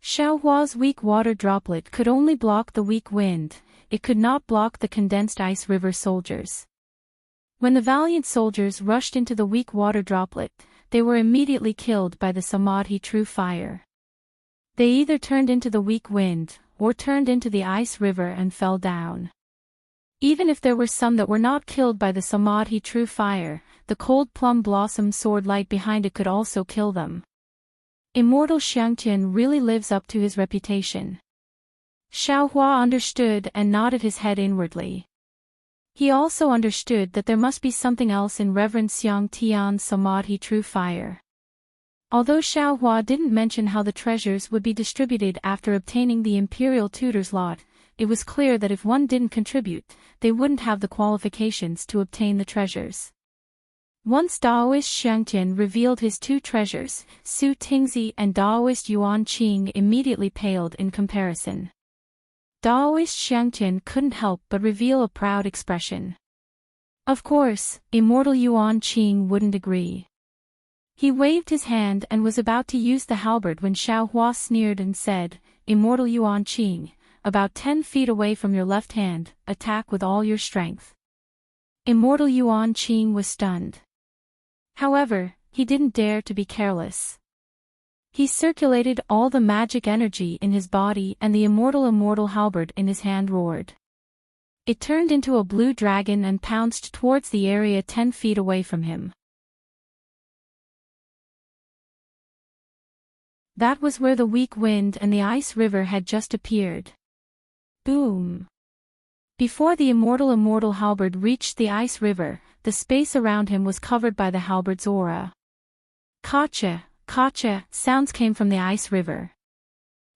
Xiao Hua's weak water droplet could only block the weak wind, it could not block the condensed ice river soldiers. When the valiant soldiers rushed into the weak water droplet, they were immediately killed by the Samadhi true fire. They either turned into the weak wind, or turned into the ice river and fell down. Even if there were some that were not killed by the Samadhi true fire, the cold plum blossom sword light behind it could also kill them. Immortal Xiangtian really lives up to his reputation. Xiao Hua understood and nodded his head inwardly. He also understood that there must be something else in Reverend Xiang Tian's Samadhi true fire. Although Xiao Hua didn't mention how the treasures would be distributed after obtaining the Imperial Tutor's lot, it was clear that if one didn't contribute, they wouldn't have the qualifications to obtain the treasures. Once Daoist Xiangtian revealed his two treasures, Su Tingzi and Daoist Yuan Qing immediately paled in comparison. Daoist Xiangtian couldn't help but reveal a proud expression. Of course, Immortal Yuan Qing wouldn't agree. He waved his hand and was about to use the halberd when Xiao Hua sneered and said, "Immortal Yuan Qing, about 10 feet away from your left hand, attack with all your strength." Immortal Yuan Qing was stunned. However, he didn't dare to be careless. He circulated all the magic energy in his body and the immortal halberd in his hand roared. It turned into a blue dragon and pounced towards the area 10 feet away from him. That was where the weak wind and the ice river had just appeared. Boom! Before the immortal halberd reached the ice river, the space around him was covered by the halberd's aura. Kacha, kacha, sounds came from the ice river.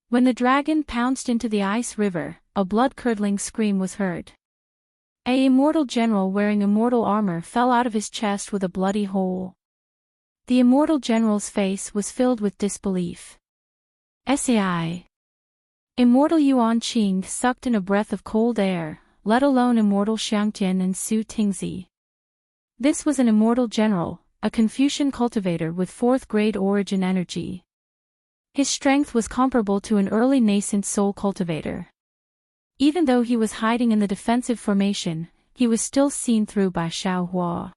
When the dragon pounced into the ice river, a blood-curdling scream was heard. A immortal general wearing immortal armor fell out of his chest with a bloody hole. The immortal general's face was filled with disbelief. Sai. Immortal Yuan Qing sucked in a breath of cold air, let alone Immortal Xiangtian and Su Tingzi. This was an immortal general, a Confucian cultivator with 4th-grade origin energy. His strength was comparable to an early nascent soul cultivator. Even though he was hiding in the defensive formation, he was still seen through by Xiao Hua.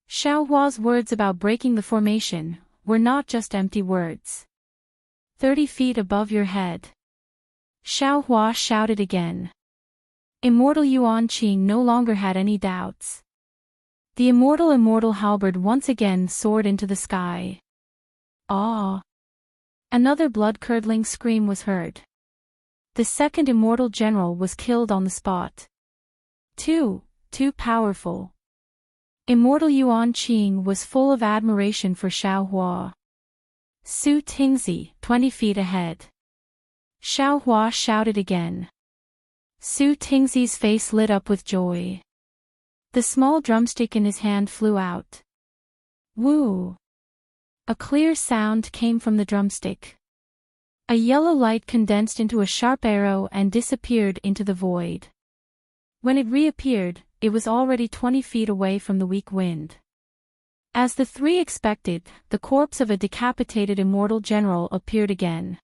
Xiao Hua's words about breaking the formation, were not just empty words. 30 feet above your head. Xiao Hua shouted again. Immortal Yuan Qing no longer had any doubts. The immortal halberd once again soared into the sky. Ah! Another blood-curdling scream was heard. The second immortal general was killed on the spot. Too powerful. Immortal Yuan Qing was full of admiration for Xiao Hua. Su Tingzi, 20 feet ahead. Xiao Hua shouted again. Su Tingzi's face lit up with joy. The small drumstick in his hand flew out. Woo! A clear sound came from the drumstick. A yellow light condensed into a sharp arrow and disappeared into the void. When it reappeared, it was already 20 feet away from the weak wind. As the three expected, the corpse of a decapitated immortal general appeared again.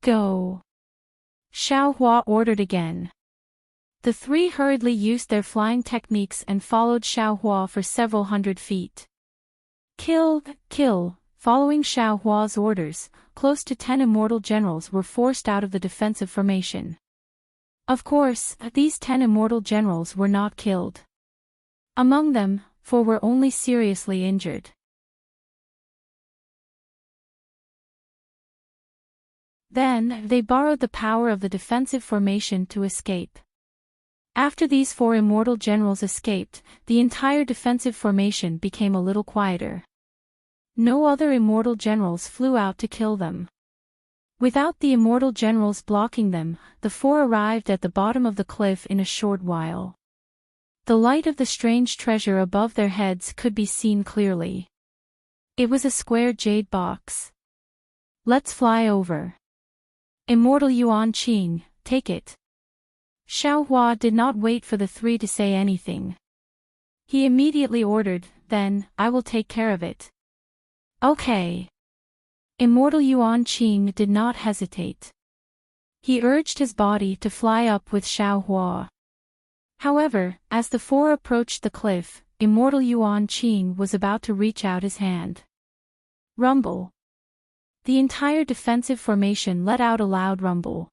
Go! Xiao Hua ordered again. The three hurriedly used their flying techniques and followed Xiao Hua for several hundred feet. Kill! Following Xiao Hua's orders, close to 10 immortal generals were forced out of the defensive formation. Of course, these 10 immortal generals were not killed. Among them, 4 were only seriously injured. Then, they borrowed the power of the defensive formation to escape. After these 4 immortal generals escaped, the entire defensive formation became a little quieter. No other immortal generals flew out to kill them. Without the immortal generals blocking them, the 4 arrived at the bottom of the cliff in a short while. The light of the strange treasure above their heads could be seen clearly. It was a square jade box. Let's fly over. Immortal Yuan Qing, take it. Xiao Hua did not wait for the 3 to say anything. He immediately ordered, then, I will take care of it. Okay. Immortal Yuan Qing did not hesitate. He urged his body to fly up with Xiao Hua. However, as the 4 approached the cliff, Immortal Yuan Qing was about to reach out his hand. Rumble. The entire defensive formation let out a loud rumble.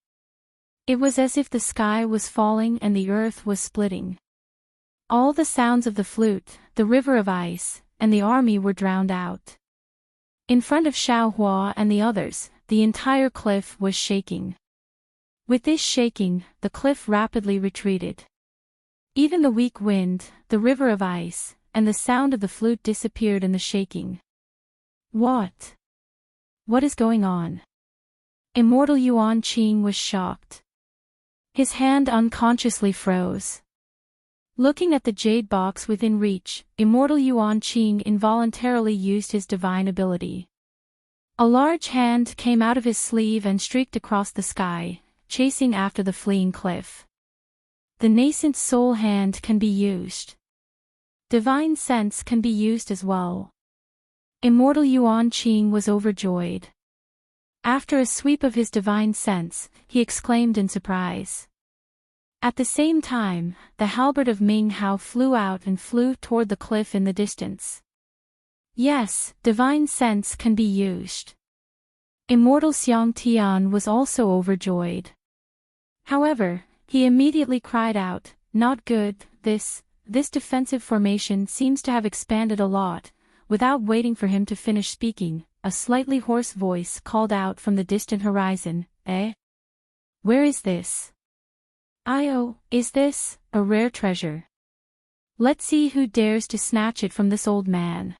It was as if the sky was falling and the earth was splitting. All the sounds of the flute, the river of ice, and the army were drowned out. In front of Xiao Hua and the others, the entire cliff was shaking. With this shaking, the cliff rapidly retreated. Even the weak wind, the river of ice, and the sound of the flute disappeared in the shaking. What? What is going on? Immortal Yuan Qing was shocked. His hand unconsciously froze. Looking at the jade box within reach, Immortal Yuan Qing involuntarily used his divine ability. A large hand came out of his sleeve and streaked across the sky, chasing after the fleeing cliff. The nascent soul hand can be used. Divine sense can be used as well. Immortal Yuan Qing was overjoyed. After a sweep of his divine sense, he exclaimed in surprise. At the same time, the halberd of Ming Hao flew out and flew toward the cliff in the distance. Yes, divine sense can be used. Immortal Xiang Tian was also overjoyed. However, he immediately cried out, not good, this defensive formation seems to have expanded a lot. Without waiting for him to finish speaking, a slightly hoarse voice called out from the distant horizon, Eh? Where is this? Is this a rare treasure? Let's see who dares to snatch it from this old man.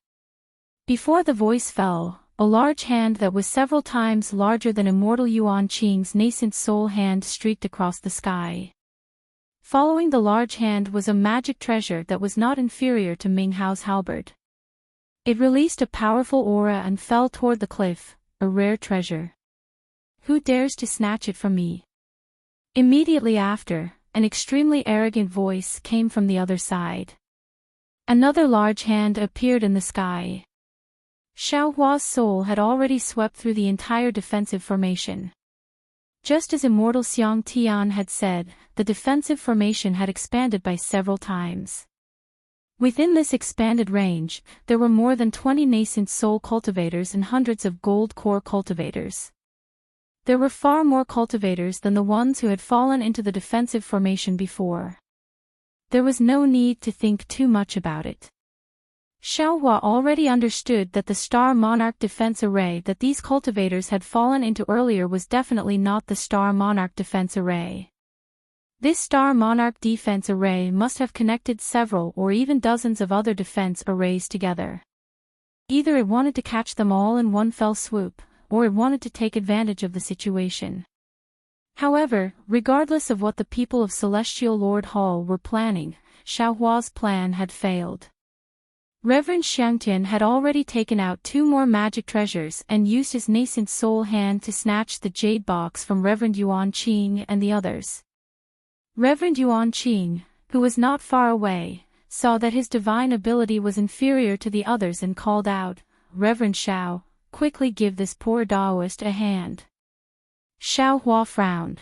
Before the voice fell, a large hand that was several times larger than Immortal Yuan Qing's nascent soul hand streaked across the sky. Following the large hand was a magic treasure that was not inferior to Ming Hao's halberd. It released a powerful aura and fell toward the cliff, a rare treasure. Who dares to snatch it from me? Immediately after, an extremely arrogant voice came from the other side. Another large hand appeared in the sky. Xiao Hua's soul had already swept through the entire defensive formation. Just as Immortal Xiang Tian had said, the defensive formation had expanded by several times. Within this expanded range, there were more than 20 nascent soul cultivators and hundreds of gold core cultivators. There were far more cultivators than the ones who had fallen into the defensive formation before. There was no need to think too much about it. Xiaohua already understood that the Star Monarch defense array that these cultivators had fallen into earlier was definitely not the Star Monarch defense array. This Star Monarch defense array must have connected several or even dozens of other defense arrays together. Either it wanted to catch them all in one fell swoop, or it wanted to take advantage of the situation. However, regardless of what the people of Celestial Lord Hall were planning, Xiaohua's plan had failed. Reverend Xiangtian had already taken out 2 more magic treasures and used his nascent soul hand to snatch the jade box from Reverend Yuan Qing and the others. Reverend Yuan Qing, who was not far away, saw that his divine ability was inferior to the others and called out, "Reverend Xiao, quickly give this poor Daoist a hand." Xiaohua frowned.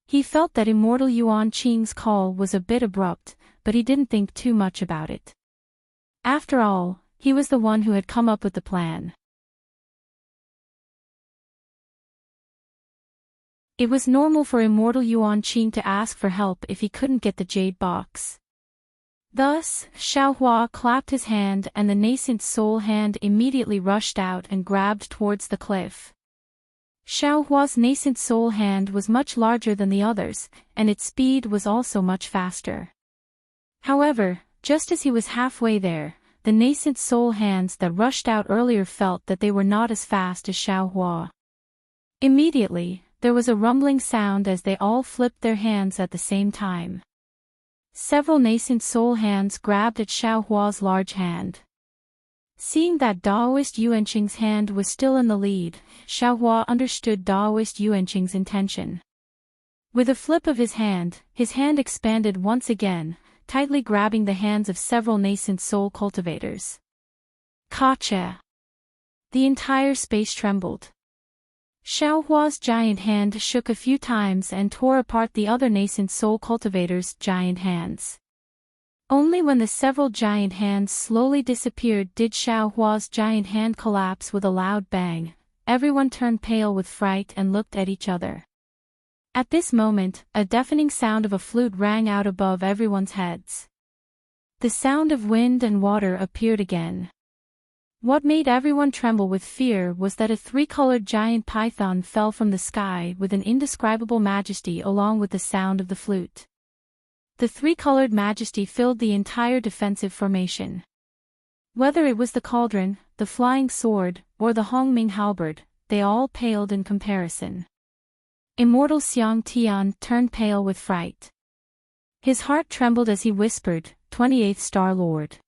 He felt that Immortal Yuan Qing's call was a bit abrupt, but he didn't think too much about it. After all, he was the one who had come up with the plan. It was normal for Immortal Yuan Qing to ask for help if he couldn't get the jade box. Thus, Xiaohua clapped his hand and the nascent soul hand immediately rushed out and grabbed towards the cliff. Xiaohua's nascent soul hand was much larger than the others, and its speed was also much faster. However, just as he was halfway there, the nascent soul hands that rushed out earlier felt that they were not as fast as Xiaohua. Immediately, there was a rumbling sound as they all flipped their hands at the same time. Several nascent soul hands grabbed at Xiaohua's large hand. Seeing that Daoist Yuanqing's hand was still in the lead, Xiaohua understood Daoist Yuanqing's intention. With a flip of his hand expanded once again, tightly grabbing the hands of several nascent soul cultivators. Kacha! The entire space trembled. Xiaohua's giant hand shook a few times and tore apart the other nascent soul cultivators' giant hands. Only when the several giant hands slowly disappeared did Xiaohua's giant hand collapse with a loud bang. Everyone turned pale with fright and looked at each other. At this moment, a deafening sound of a flute rang out above everyone's heads. The sound of wind and water appeared again. What made everyone tremble with fear was that a 3-colored giant python fell from the sky with an indescribable majesty along with the sound of the flute. The 3-colored majesty filled the entire defensive formation. Whether it was the cauldron, the flying sword, or the Hongming halberd, they all paled in comparison. Immortal Xiang Tian turned pale with fright. His heart trembled as he whispered, 28th Star Lord.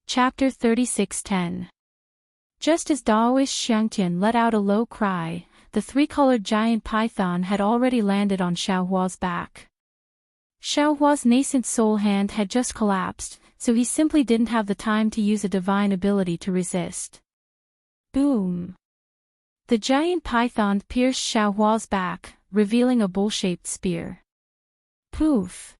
Chapter 36:10. Just as Daoist Xiangtian let out a low cry, the 3-colored giant python had already landed on Xiaohua's back. Xiaohua's nascent soul hand had just collapsed, so he simply didn't have the time to use a divine ability to resist. Boom! The giant python pierced Xiaohua's back, revealing a bowl-shaped spear. Poof!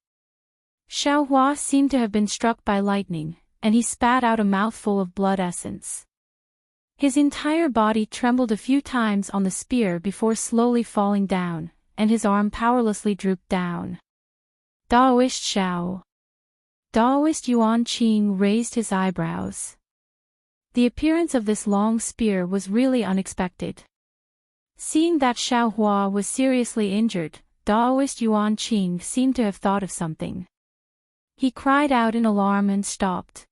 Xiaohua seemed to have been struck by lightning, and he spat out a mouthful of blood essence. His entire body trembled a few times on the spear before slowly falling down, and his arm powerlessly drooped down. Daoist Xiao. Daoist Yuan Qing raised his eyebrows. The appearance of this long spear was really unexpected. Seeing that Xiaohua was seriously injured, Daoist Yuan Qing seemed to have thought of something. He cried out in alarm and stopped.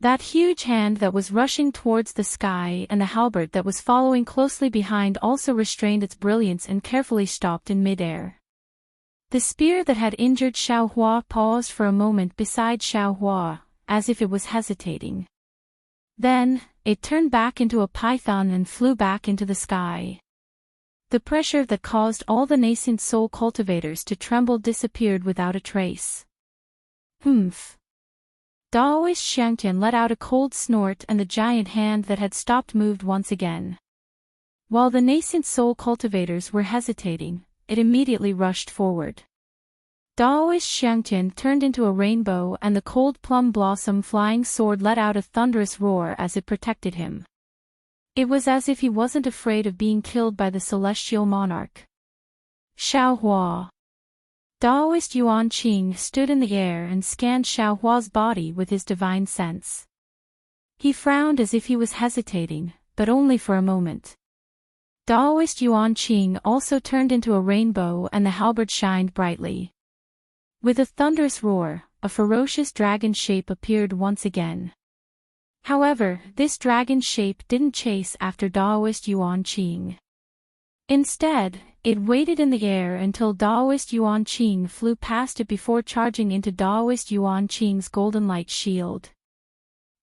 That huge hand that was rushing towards the sky and the halberd that was following closely behind also restrained its brilliance and carefully stopped in midair. The spear that had injured Xiaohua paused for a moment beside Xiaohua, as if it was hesitating. Then, it turned back into a python and flew back into the sky. The pressure that caused all the nascent soul cultivators to tremble disappeared without a trace. Humph! Daoist Xiangtian let out a cold snort and the giant hand that had stopped moved once again. While the nascent soul cultivators were hesitating, it immediately rushed forward. Daoist Xiangtian turned into a rainbow and the cold plum blossom flying sword let out a thunderous roar as it protected him. It was as if he wasn't afraid of being killed by the celestial monarch. Xiaohua. Daoist Yuan Qing stood in the air and scanned Xiaohua's body with his divine sense. He frowned as if he was hesitating, but only for a moment. Daoist Yuan Qing also turned into a rainbow and the halberd shined brightly. With a thunderous roar, a ferocious dragon shape appeared once again. However, this dragon shape didn't chase after Daoist Yuan Qing. Instead, it waited in the air until Daoist Yuan Qing flew past it before charging into Daoist Yuan Qing's golden light shield.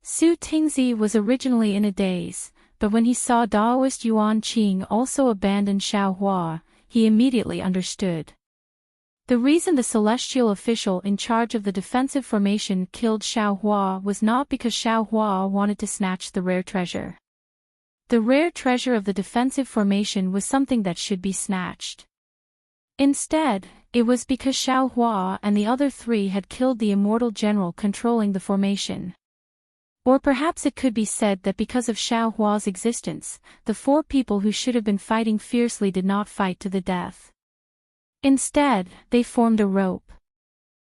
Su Tingzi was originally in a daze, but when he saw Daoist Yuan Qing also abandon Xiaohua, he immediately understood. The reason the celestial official in charge of the defensive formation killed Xiaohua was not because Xiaohua wanted to snatch the rare treasure. The rare treasure of the defensive formation was something that should be snatched. Instead, it was because Xiaohua and the other three had killed the immortal general controlling the formation. Or perhaps it could be said that because of Xiaohua's existence, the four people who should have been fighting fiercely did not fight to the death. Instead, they formed a rope.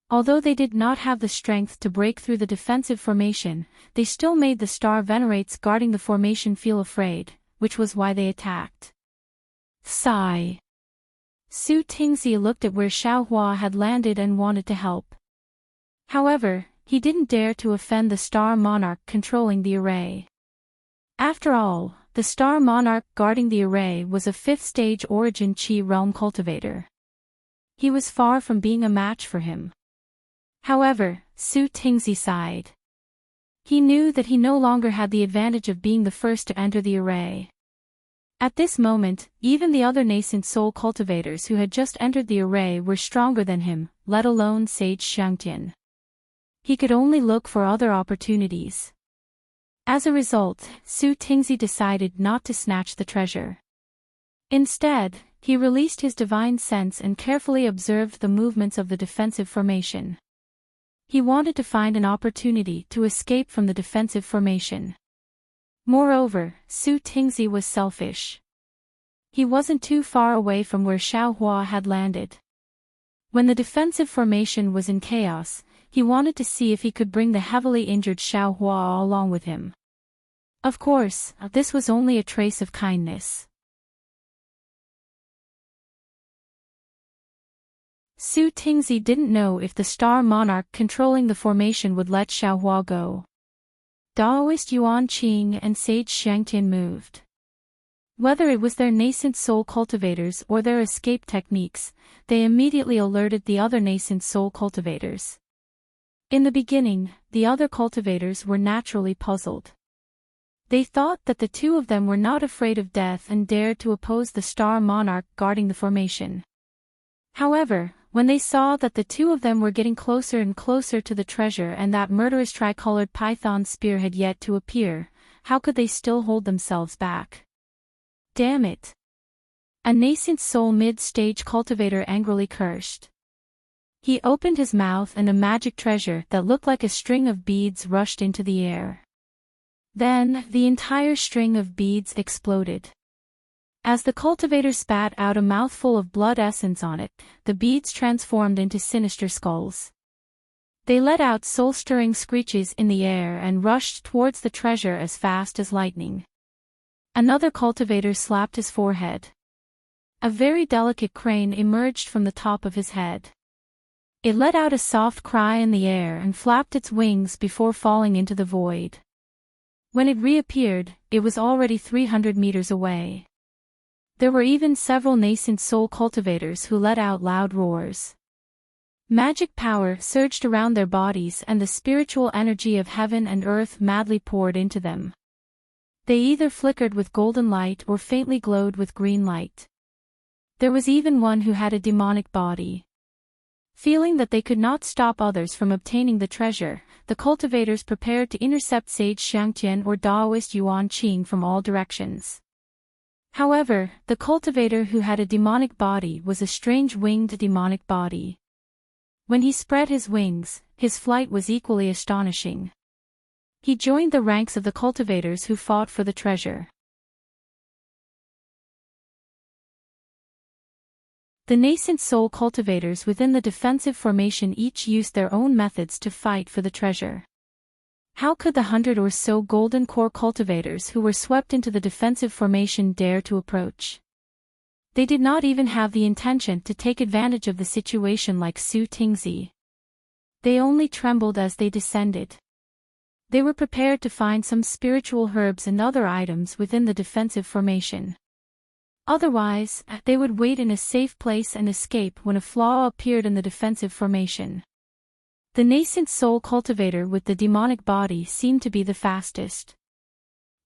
Although they did not have the strength to break through the defensive formation, they still made the star venerates guarding the formation feel afraid, which was why they attacked. Sigh. Su Tingzi looked at where Xiaohua had landed and wanted to help. However, he didn't dare to offend the star monarch controlling the array. After all, the star monarch guarding the array was a 5th-stage origin Qi realm cultivator. He was far from being a match for him. However, Su Tingzi sighed. He knew that he no longer had the advantage of being the first to enter the array. At this moment, even the other nascent soul cultivators who had just entered the array were stronger than him, let alone Sage Xiangtian. He could only look for other opportunities. As a result, Su Tingzi decided not to snatch the treasure. Instead, he released his divine sense and carefully observed the movements of the defensive formation. He wanted to find an opportunity to escape from the defensive formation. Moreover, Su Tingzi was selfish. He wasn't too far away from where Xiaohua had landed. When the defensive formation was in chaos, he wanted to see if he could bring the heavily injured Xiaohua along with him. Of course, this was only a trace of kindness. Su Tingzi didn't know if the star monarch controlling the formation would let Xiaohua go. Daoist Yuan Qing and Sage Xiangtian moved. Whether it was their nascent soul cultivators or their escape techniques, they immediately alerted the other nascent soul cultivators. In the beginning, the other cultivators were naturally puzzled. They thought that the two of them were not afraid of death and dared to oppose the star monarch guarding the formation. However, when they saw that the two of them were getting closer and closer to the treasure and that murderous tricolored python spear had yet to appear, how could they still hold themselves back? Damn it! A nascent soul mid-stage cultivator angrily cursed. He opened his mouth and a magic treasure that looked like a string of beads rushed into the air. Then, the entire string of beads exploded. As the cultivator spat out a mouthful of blood essence on it, the beads transformed into sinister skulls. They let out soul-stirring screeches in the air and rushed towards the treasure as fast as lightning. Another cultivator slapped his forehead. A very delicate crane emerged from the top of his head. It let out a soft cry in the air and flapped its wings before falling into the void. When it reappeared, it was already 300 meters away. There were even several nascent soul cultivators who let out loud roars. Magic power surged around their bodies and the spiritual energy of heaven and earth madly poured into them. They either flickered with golden light or faintly glowed with green light. There was even one who had a demonic body. Feeling that they could not stop others from obtaining the treasure, the cultivators prepared to intercept Sage Xiangtian or Daoist Yuan Qing from all directions. However, the cultivator who had a demonic body was a strange winged demonic body. When he spread his wings, his flight was equally astonishing. He joined the ranks of the cultivators who fought for the treasure. The nascent soul cultivators within the defensive formation each used their own methods to fight for the treasure. How could the 100 or so golden core cultivators who were swept into the defensive formation dare to approach? They did not even have the intention to take advantage of the situation like Su Tingzi. They only trembled as they descended. They were prepared to find some spiritual herbs and other items within the defensive formation. Otherwise, they would wait in a safe place and escape when a flaw appeared in the defensive formation. The nascent soul cultivator with the demonic body seemed to be the fastest.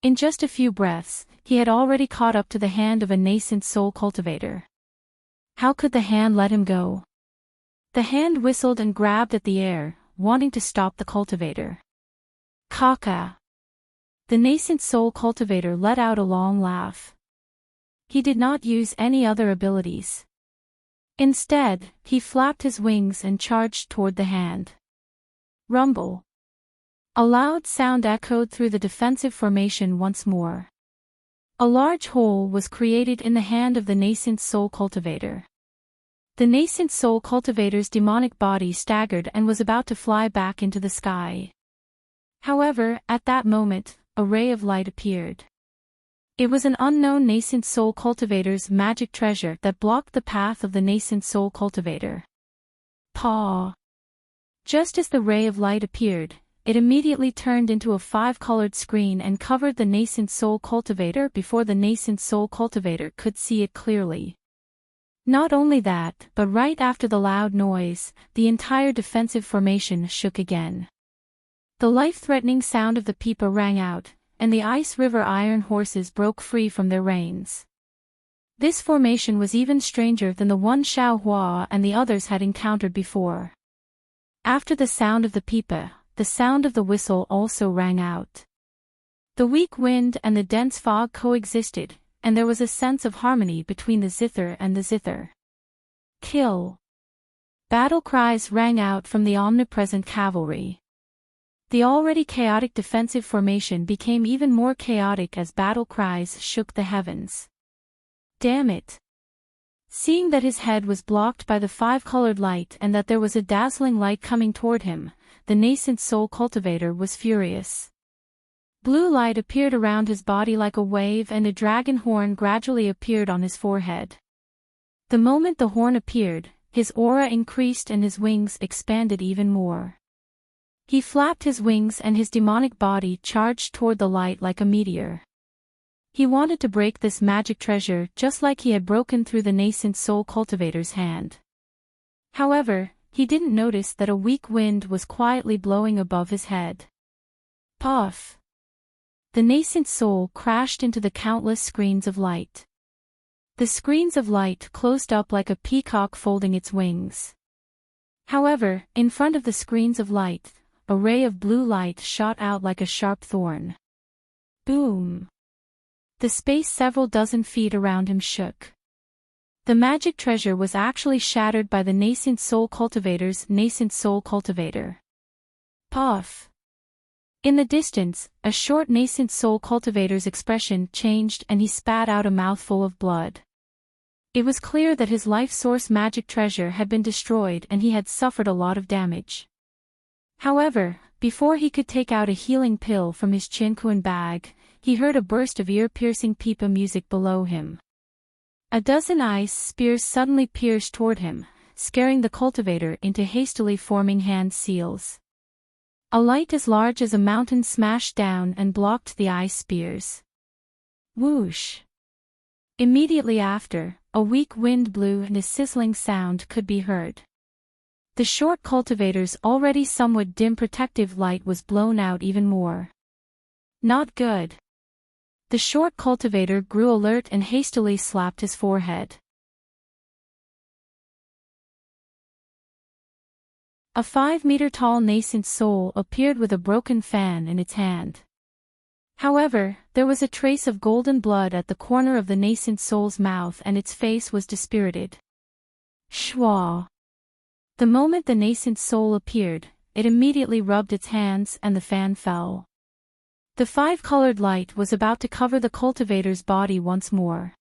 In just a few breaths, he had already caught up to the hand of a nascent soul cultivator. How could the hand let him go? The hand whistled and grabbed at the air, wanting to stop the cultivator. Caca! The nascent soul cultivator let out a long laugh. He did not use any other abilities. Instead, he flapped his wings and charged toward the hand. Rumble. A loud sound echoed through the defensive formation once more. A large hole was created in the hand of the nascent soul cultivator. The nascent soul cultivator's demonic body staggered and was about to fly back into the sky. However, at that moment, a ray of light appeared. It was an unknown nascent soul cultivator's magic treasure that blocked the path of the nascent soul cultivator. Paw! Just as the ray of light appeared, it immediately turned into a 5-colored screen and covered the nascent soul cultivator before the nascent soul cultivator could see it clearly. Not only that, but right after the loud noise, the entire defensive formation shook again. The life-threatening sound of the pipa rang out, and the Ice River iron horses broke free from their reins. This formation was even stranger than the one Xiao Hua and the others had encountered before. After the sound of the pipa, the sound of the whistle also rang out. The weak wind and the dense fog coexisted, and there was a sense of harmony between the zither and the zither. Kill! Battle cries rang out from the omnipresent cavalry. The already chaotic defensive formation became even more chaotic as battle cries shook the heavens. Damn it! Seeing that his head was blocked by the 5-colored light and that there was a dazzling light coming toward him, the nascent soul cultivator was furious. Blue light appeared around his body like a wave and a dragon horn gradually appeared on his forehead. The moment the horn appeared, his aura increased and his wings expanded even more. He flapped his wings and his demonic body charged toward the light like a meteor. He wanted to break this magic treasure just like he had broken through the nascent soul cultivator's hand. However, he didn't notice that a weak wind was quietly blowing above his head. Puff! The nascent soul crashed into the countless screens of light. The screens of light closed up like a peacock folding its wings. However, in front of the screens of light, a ray of blue light shot out like a sharp thorn. Boom! The space several dozen feet around him shook. The magic treasure was actually shattered by the nascent soul cultivator's nascent soul cultivator. Puff! In the distance, a short nascent soul cultivator's expression changed and he spat out a mouthful of blood. It was clear that his life source magic treasure had been destroyed and he had suffered a lot of damage. However, before he could take out a healing pill from his Chinquan bag, he heard a burst of ear-piercing pipa music below him. A dozen ice spears suddenly pierced toward him, scaring the cultivator into hastily forming hand seals. A light as large as a mountain smashed down and blocked the ice spears. Whoosh! Immediately after, a weak wind blew and a sizzling sound could be heard. The short cultivator's already somewhat dim protective light was blown out even more. Not good. The short cultivator grew alert and hastily slapped his forehead. A 5-meter-tall nascent soul appeared with a broken fan in its hand. However, there was a trace of golden blood at the corner of the nascent soul's mouth and its face was dispirited. Schwa. The moment the nascent soul appeared, it immediately rubbed its hands and the fan fell. The five-colored light was about to cover the cultivator's body once more.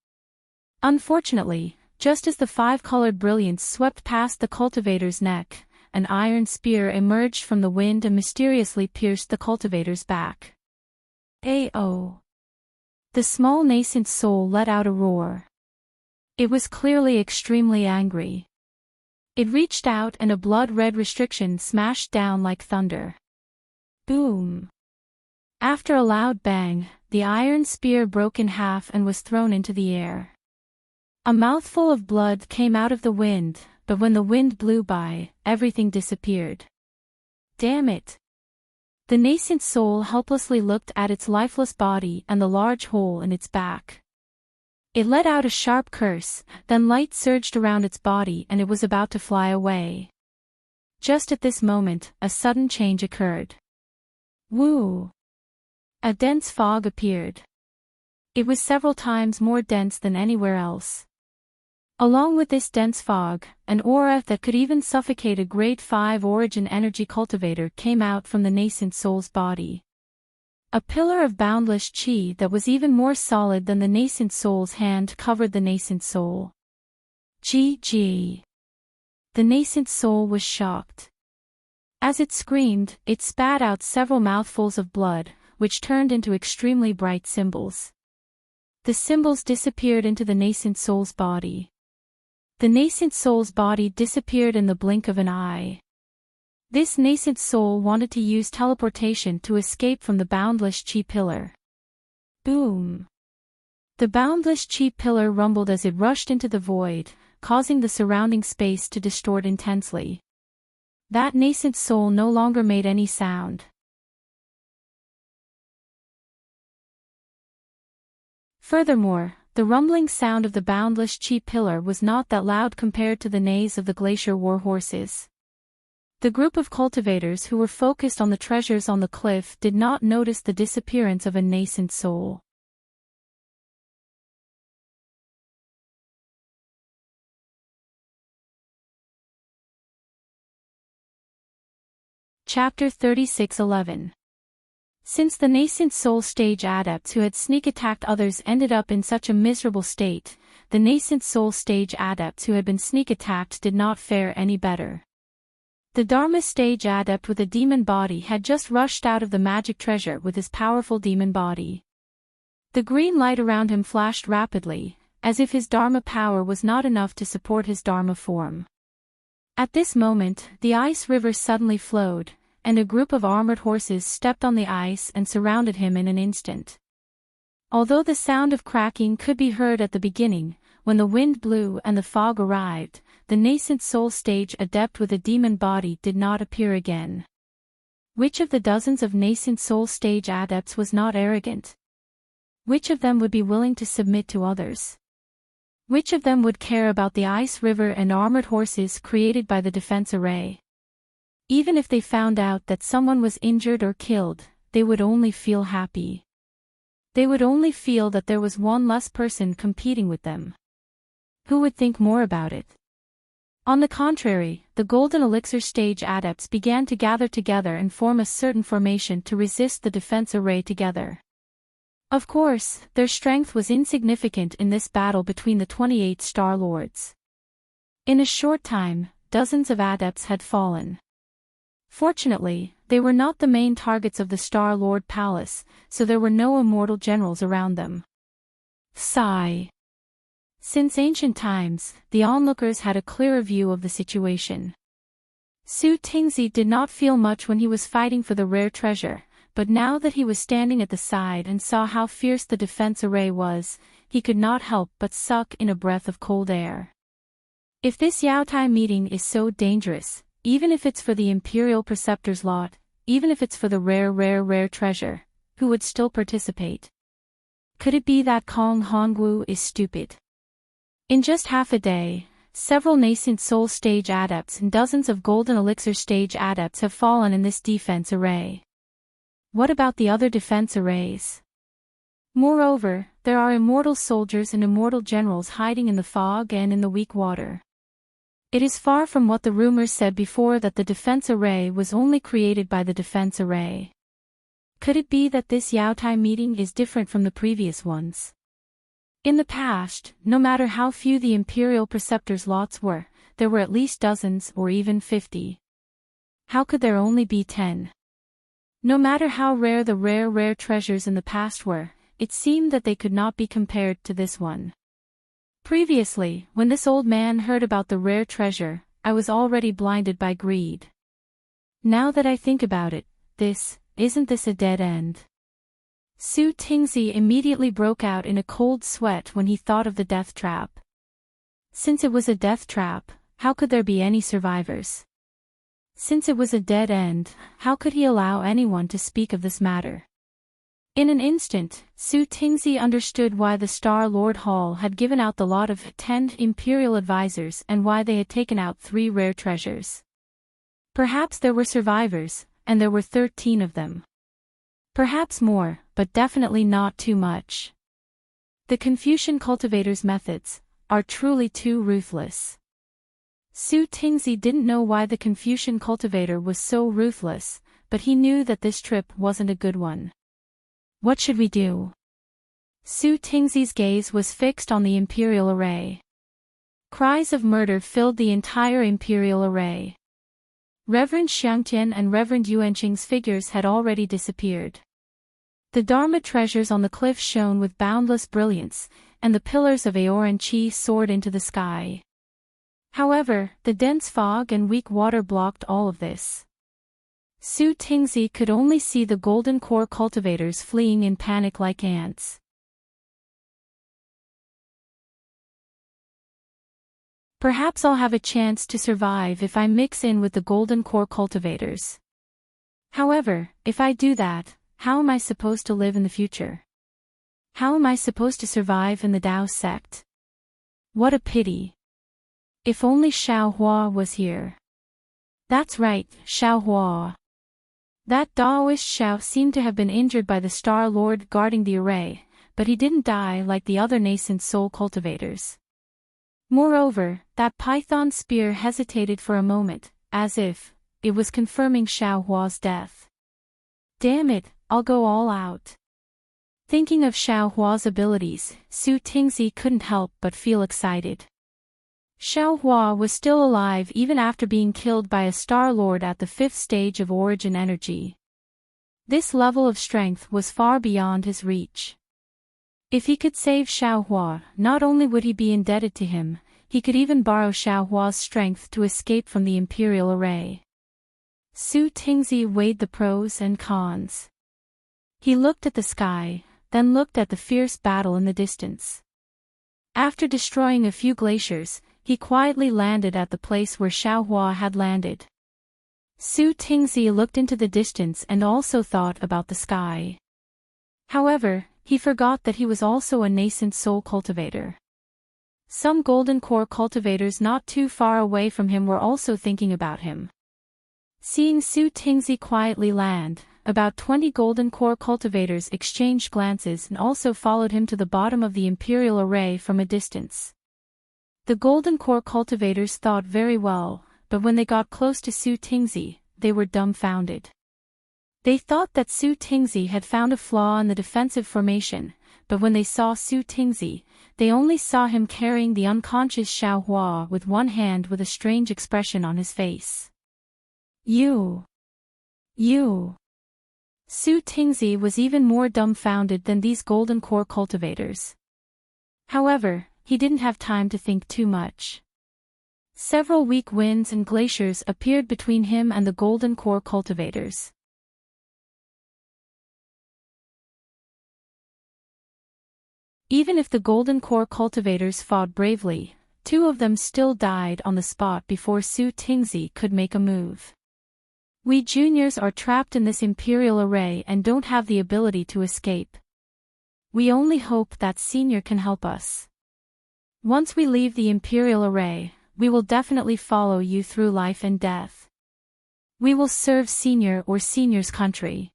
Unfortunately, just as the five-colored brilliance swept past the cultivator's neck, an iron spear emerged from the wind and mysteriously pierced the cultivator's back. Ayo! The small nascent soul let out a roar. It was clearly extremely angry. It reached out and a blood-red restriction smashed down like thunder. Boom! After a loud bang, the iron spear broke in half and was thrown into the air. A mouthful of blood came out of the wind, but when the wind blew by, everything disappeared. Damn it! The nascent soul helplessly looked at its lifeless body and the large hole in its back. It let out a sharp curse, then light surged around its body and it was about to fly away. Just at this moment, a sudden change occurred. Woo! A dense fog appeared. It was several times more dense than anywhere else. Along with this dense fog, an aura that could even suffocate a grade 5 origin energy cultivator came out from the nascent soul's body. A pillar of boundless chi that was even more solid than the nascent soul's hand covered the nascent soul. GG. The nascent soul was shocked. As it screamed, it spat out several mouthfuls of blood, which turned into extremely bright symbols. The symbols disappeared into the nascent soul's body. The nascent soul's body disappeared in the blink of an eye. This nascent soul wanted to use teleportation to escape from the boundless chi pillar. Boom! The boundless chi pillar rumbled as it rushed into the void, causing the surrounding space to distort intensely. That nascent soul no longer made any sound. Furthermore, the rumbling sound of the boundless chi pillar was not that loud compared to the neighs of the glacier war horses. The group of cultivators who were focused on the treasures on the cliff did not notice the disappearance of a nascent soul. Chapter 36:11. Since the nascent soul stage adepts who had sneak-attacked others ended up in such a miserable state, the nascent soul stage adepts who had been sneak-attacked did not fare any better. The Dharma stage adept with a demon body had just rushed out of the magic treasure with his powerful demon body. The green light around him flashed rapidly, as if his Dharma power was not enough to support his Dharma form. At this moment, the ice river suddenly flowed, and a group of armored horses stepped on the ice and surrounded him in an instant. Although the sound of cracking could be heard at the beginning, when the wind blew and the fog arrived, the nascent soul stage adept with a demon body did not appear again. Which of the dozens of nascent soul stage adepts was not arrogant? Which of them would be willing to submit to others? Which of them would care about the ice river and armored horses created by the defense array? Even if they found out that someone was injured or killed, they would only feel happy. They would only feel that there was one less person competing with them. Who would think more about it? On the contrary, the Golden Elixir stage adepts began to gather together and form a certain formation to resist the defense array together. Of course, their strength was insignificant in this battle between the 28 Star Lords. In a short time, dozens of adepts had fallen. Fortunately, they were not the main targets of the Star Lord Palace, so there were no immortal generals around them. Sigh. Since ancient times, the onlookers had a clearer view of the situation. Su Tingzi did not feel much when he was fighting for the rare treasure, but now that he was standing at the side and saw how fierce the defense array was, he could not help but suck in a breath of cold air. If this Yaotai meeting is so dangerous, even if it's for the Imperial Preceptor's lot, even if it's for the rare treasure, who would still participate? Could it be that Kong Hongwu is stupid? In just half a day, several nascent soul stage adepts and dozens of golden elixir stage adepts have fallen in this defense array. What about the other defense arrays? Moreover, there are immortal soldiers and immortal generals hiding in the fog and in the weak water. It is far from what the rumors said before that the defense array was only created by the defense array. Could it be that this Yaotai meeting is different from the previous ones? In the past, no matter how few the Imperial Preceptor's lots were, there were at least dozens or even 50. How could there only be 10? No matter how rare the rare treasures in the past were, it seemed that they could not be compared to this one. Previously, when this old man heard about the rare treasure, I was already blinded by greed. Now that I think about it, isn't this a dead end? Su Tingzi immediately broke out in a cold sweat when he thought of the death trap. Since it was a death trap, how could there be any survivors? Since it was a dead end, how could he allow anyone to speak of this matter? In an instant, Su Tingzi understood why the Star Lord Hall had given out the lot of 10 Imperial advisors and why they had taken out 3 rare treasures. Perhaps there were survivors, and there were 13 of them. Perhaps more, but definitely not too much. The Confucian cultivator's methods are truly too ruthless. Su Tingzi didn't know why the Confucian cultivator was so ruthless, but he knew that this trip wasn't a good one. What should we do? Su Tingzi's gaze was fixed on the Imperial array. Cries of murder filled the entire Imperial array. Reverend Xiangtian and Reverend Yuanqing's figures had already disappeared. The Dharma treasures on the cliff shone with boundless brilliance, and the pillars of Aoran Qi soared into the sky. However, the dense fog and weak water blocked all of this. Su Tingzi could only see the golden core cultivators fleeing in panic like ants. Perhaps I'll have a chance to survive if I mix in with the golden core cultivators. However, if I do that, how am I supposed to live in the future? How am I supposed to survive in the Dao sect? What a pity. If only Xiao Hua was here. That's right, Xiao Hua. That Daoist Xiao seemed to have been injured by the Star Lord guarding the array, but he didn't die like the other nascent soul cultivators. Moreover, that python spear hesitated for a moment, as if it was confirming Xiao Hua's death. Damn it, I'll go all out. Thinking of Xiao Hua's abilities, Su Tingzi couldn't help but feel excited. Xiao Hua was still alive even after being killed by a Star Lord at the 5th stage of origin energy. This level of strength was far beyond his reach. If he could save Xiao Hua, not only would he be indebted to him, he could even borrow Xiao Hua's strength to escape from the Imperial array. Su Tingzi weighed the pros and cons. He looked at the sky, then looked at the fierce battle in the distance. After destroying a few glaciers, he quietly landed at the place where Xiao Hua had landed. Su Tingzi looked into the distance and also thought about the sky. However, he forgot that he was also a nascent soul cultivator. Some golden core cultivators not too far away from him were also thinking about him. Seeing Su Tingzi quietly land, about 20 golden core cultivators exchanged glances and also followed him to the bottom of the Imperial array from a distance. The golden core cultivators thought very well, but when they got close to Su Tingzi, they were dumbfounded. They thought that Su Tingzi had found a flaw in the defensive formation, but when they saw Su Tingzi, they only saw him carrying the unconscious Xiao Hua with one hand with a strange expression on his face. You. Su Tingzi was even more dumbfounded than these golden core cultivators. However, he didn't have time to think too much. Several weak winds and glaciers appeared between him and the golden core cultivators. Even if the golden core cultivators fought bravely, 2 of them still died on the spot before Su Tingzi could make a move. We juniors are trapped in this Imperial array and don't have the ability to escape. We only hope that Senior can help us. Once we leave the Imperial array, we will definitely follow you through life and death. We will serve Senior or Senior's country.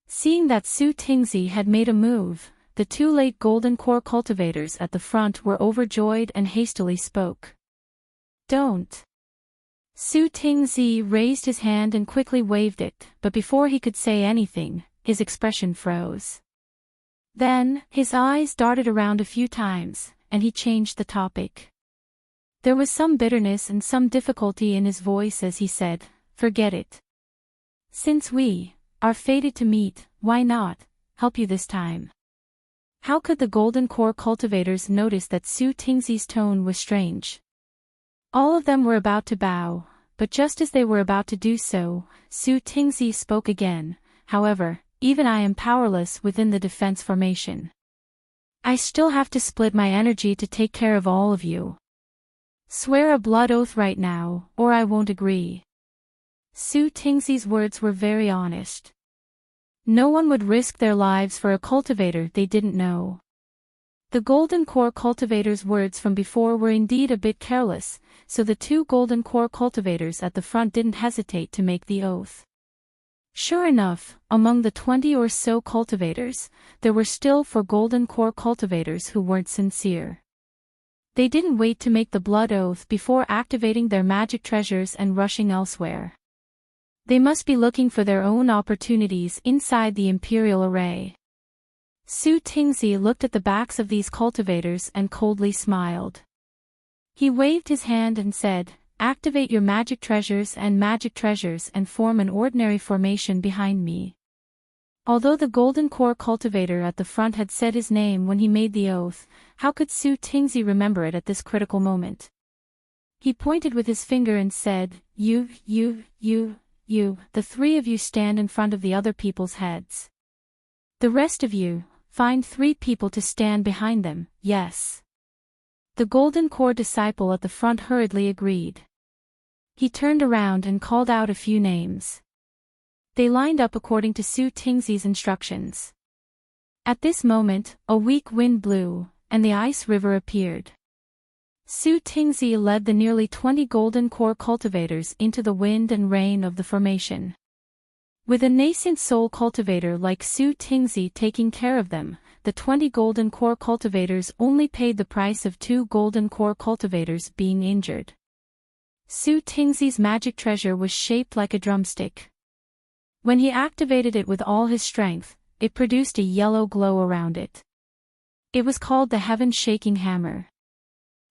Seeing that Su Tingzi had made a move, the two late golden core cultivators at the front were overjoyed and hastily spoke. "Don't." Su Tingzi raised his hand and quickly waved it, but before he could say anything, his expression froze. Then, his eyes darted around a few times, and he changed the topic. There was some bitterness and some difficulty in his voice as he said, "Forget it. Since we are fated to meet, why not help you this time?" How could the golden core cultivators notice that Su Tingzi's tone was strange? All of them were about to bow, but just as they were about to do so, Su Tingzi spoke again. "However, even I am powerless within the defense formation. I still have to split my energy to take care of all of you. Swear a blood oath right now, or I won't agree." Su Tingzi's words were very honest. No one would risk their lives for a cultivator they didn't know. The golden core cultivator's words from before were indeed a bit careless, so the two golden core cultivators at the front didn't hesitate to make the oath. Sure enough, among the 20 or so cultivators, there were still 4 golden core cultivators who weren't sincere. They didn't wait to make the blood oath before activating their magic treasures and rushing elsewhere. They must be looking for their own opportunities inside the Imperial Array. Su Tingzi looked at the backs of these cultivators and coldly smiled. He waved his hand and said, "Activate your magic treasures and form an ordinary formation behind me." Although the golden core cultivator at the front had said his name when he made the oath, how could Su Tingzi remember it at this critical moment? He pointed with his finger and said, You, the 3 of you stand in front of the other people's heads. The rest of you, find 3 people to stand behind them, yes." The golden core disciple at the front hurriedly agreed. He turned around and called out a few names. They lined up according to Su Tingzi's instructions. At this moment, a weak wind blew, and the ice river appeared. Su Tingzi led the nearly 20 golden core cultivators into the wind and rain of the formation. With a nascent soul cultivator like Su Tingzi taking care of them, the 20 golden core cultivators only paid the price of 2 golden core cultivators being injured. Su Tingzi's magic treasure was shaped like a drumstick. When he activated it with all his strength, it produced a yellow glow around it. It was called the Heaven-Shaking Hammer.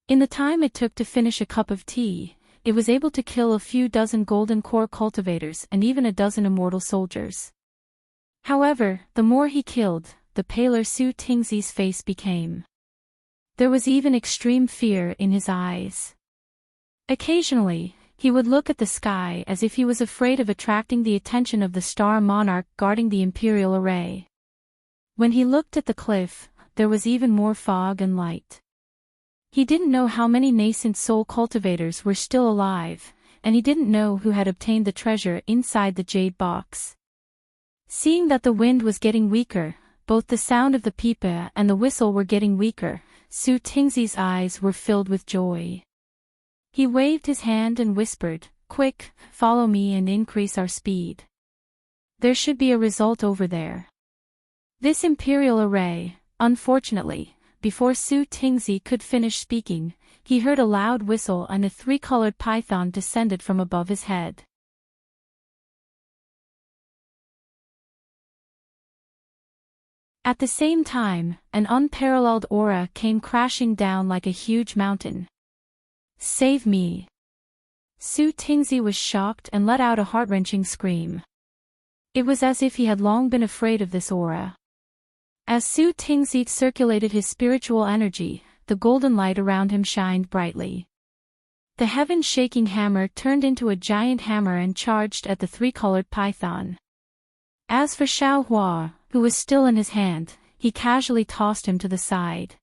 In the time it took to finish a cup of tea, it was able to kill a few dozen golden core cultivators and even a dozen immortal soldiers. However, the more he killed, the paler Su Tingzi's face became. There was even extreme fear in his eyes. Occasionally, he would look at the sky as if he was afraid of attracting the attention of the star monarch guarding the Imperial Array. When he looked at the cliff, there was even more fog and light. He didn't know how many nascent soul cultivators were still alive, and he didn't know who had obtained the treasure inside the jade box. Seeing that the wind was getting weaker, both the sound of the pipa and the whistle were getting weaker, Su Tingzi's eyes were filled with joy. He waved his hand and whispered, "Quick, follow me and increase our speed. There should be a result over there." This Imperial Array, unfortunately, before Su Tingzi could finish speaking, he heard a loud whistle and a 3-colored python descended from above his head. At the same time, an unparalleled aura came crashing down like a huge mountain. "Save me!" Su Tingzi was shocked and let out a heart-wrenching scream. It was as if he had long been afraid of this aura. As Su Tingzi circulated his spiritual energy, the golden light around him shined brightly. The heaven-shaking hammer turned into a giant hammer and charged at the 3-colored python. As for Xiao Hua, who was still in his hand, he casually tossed him to the side.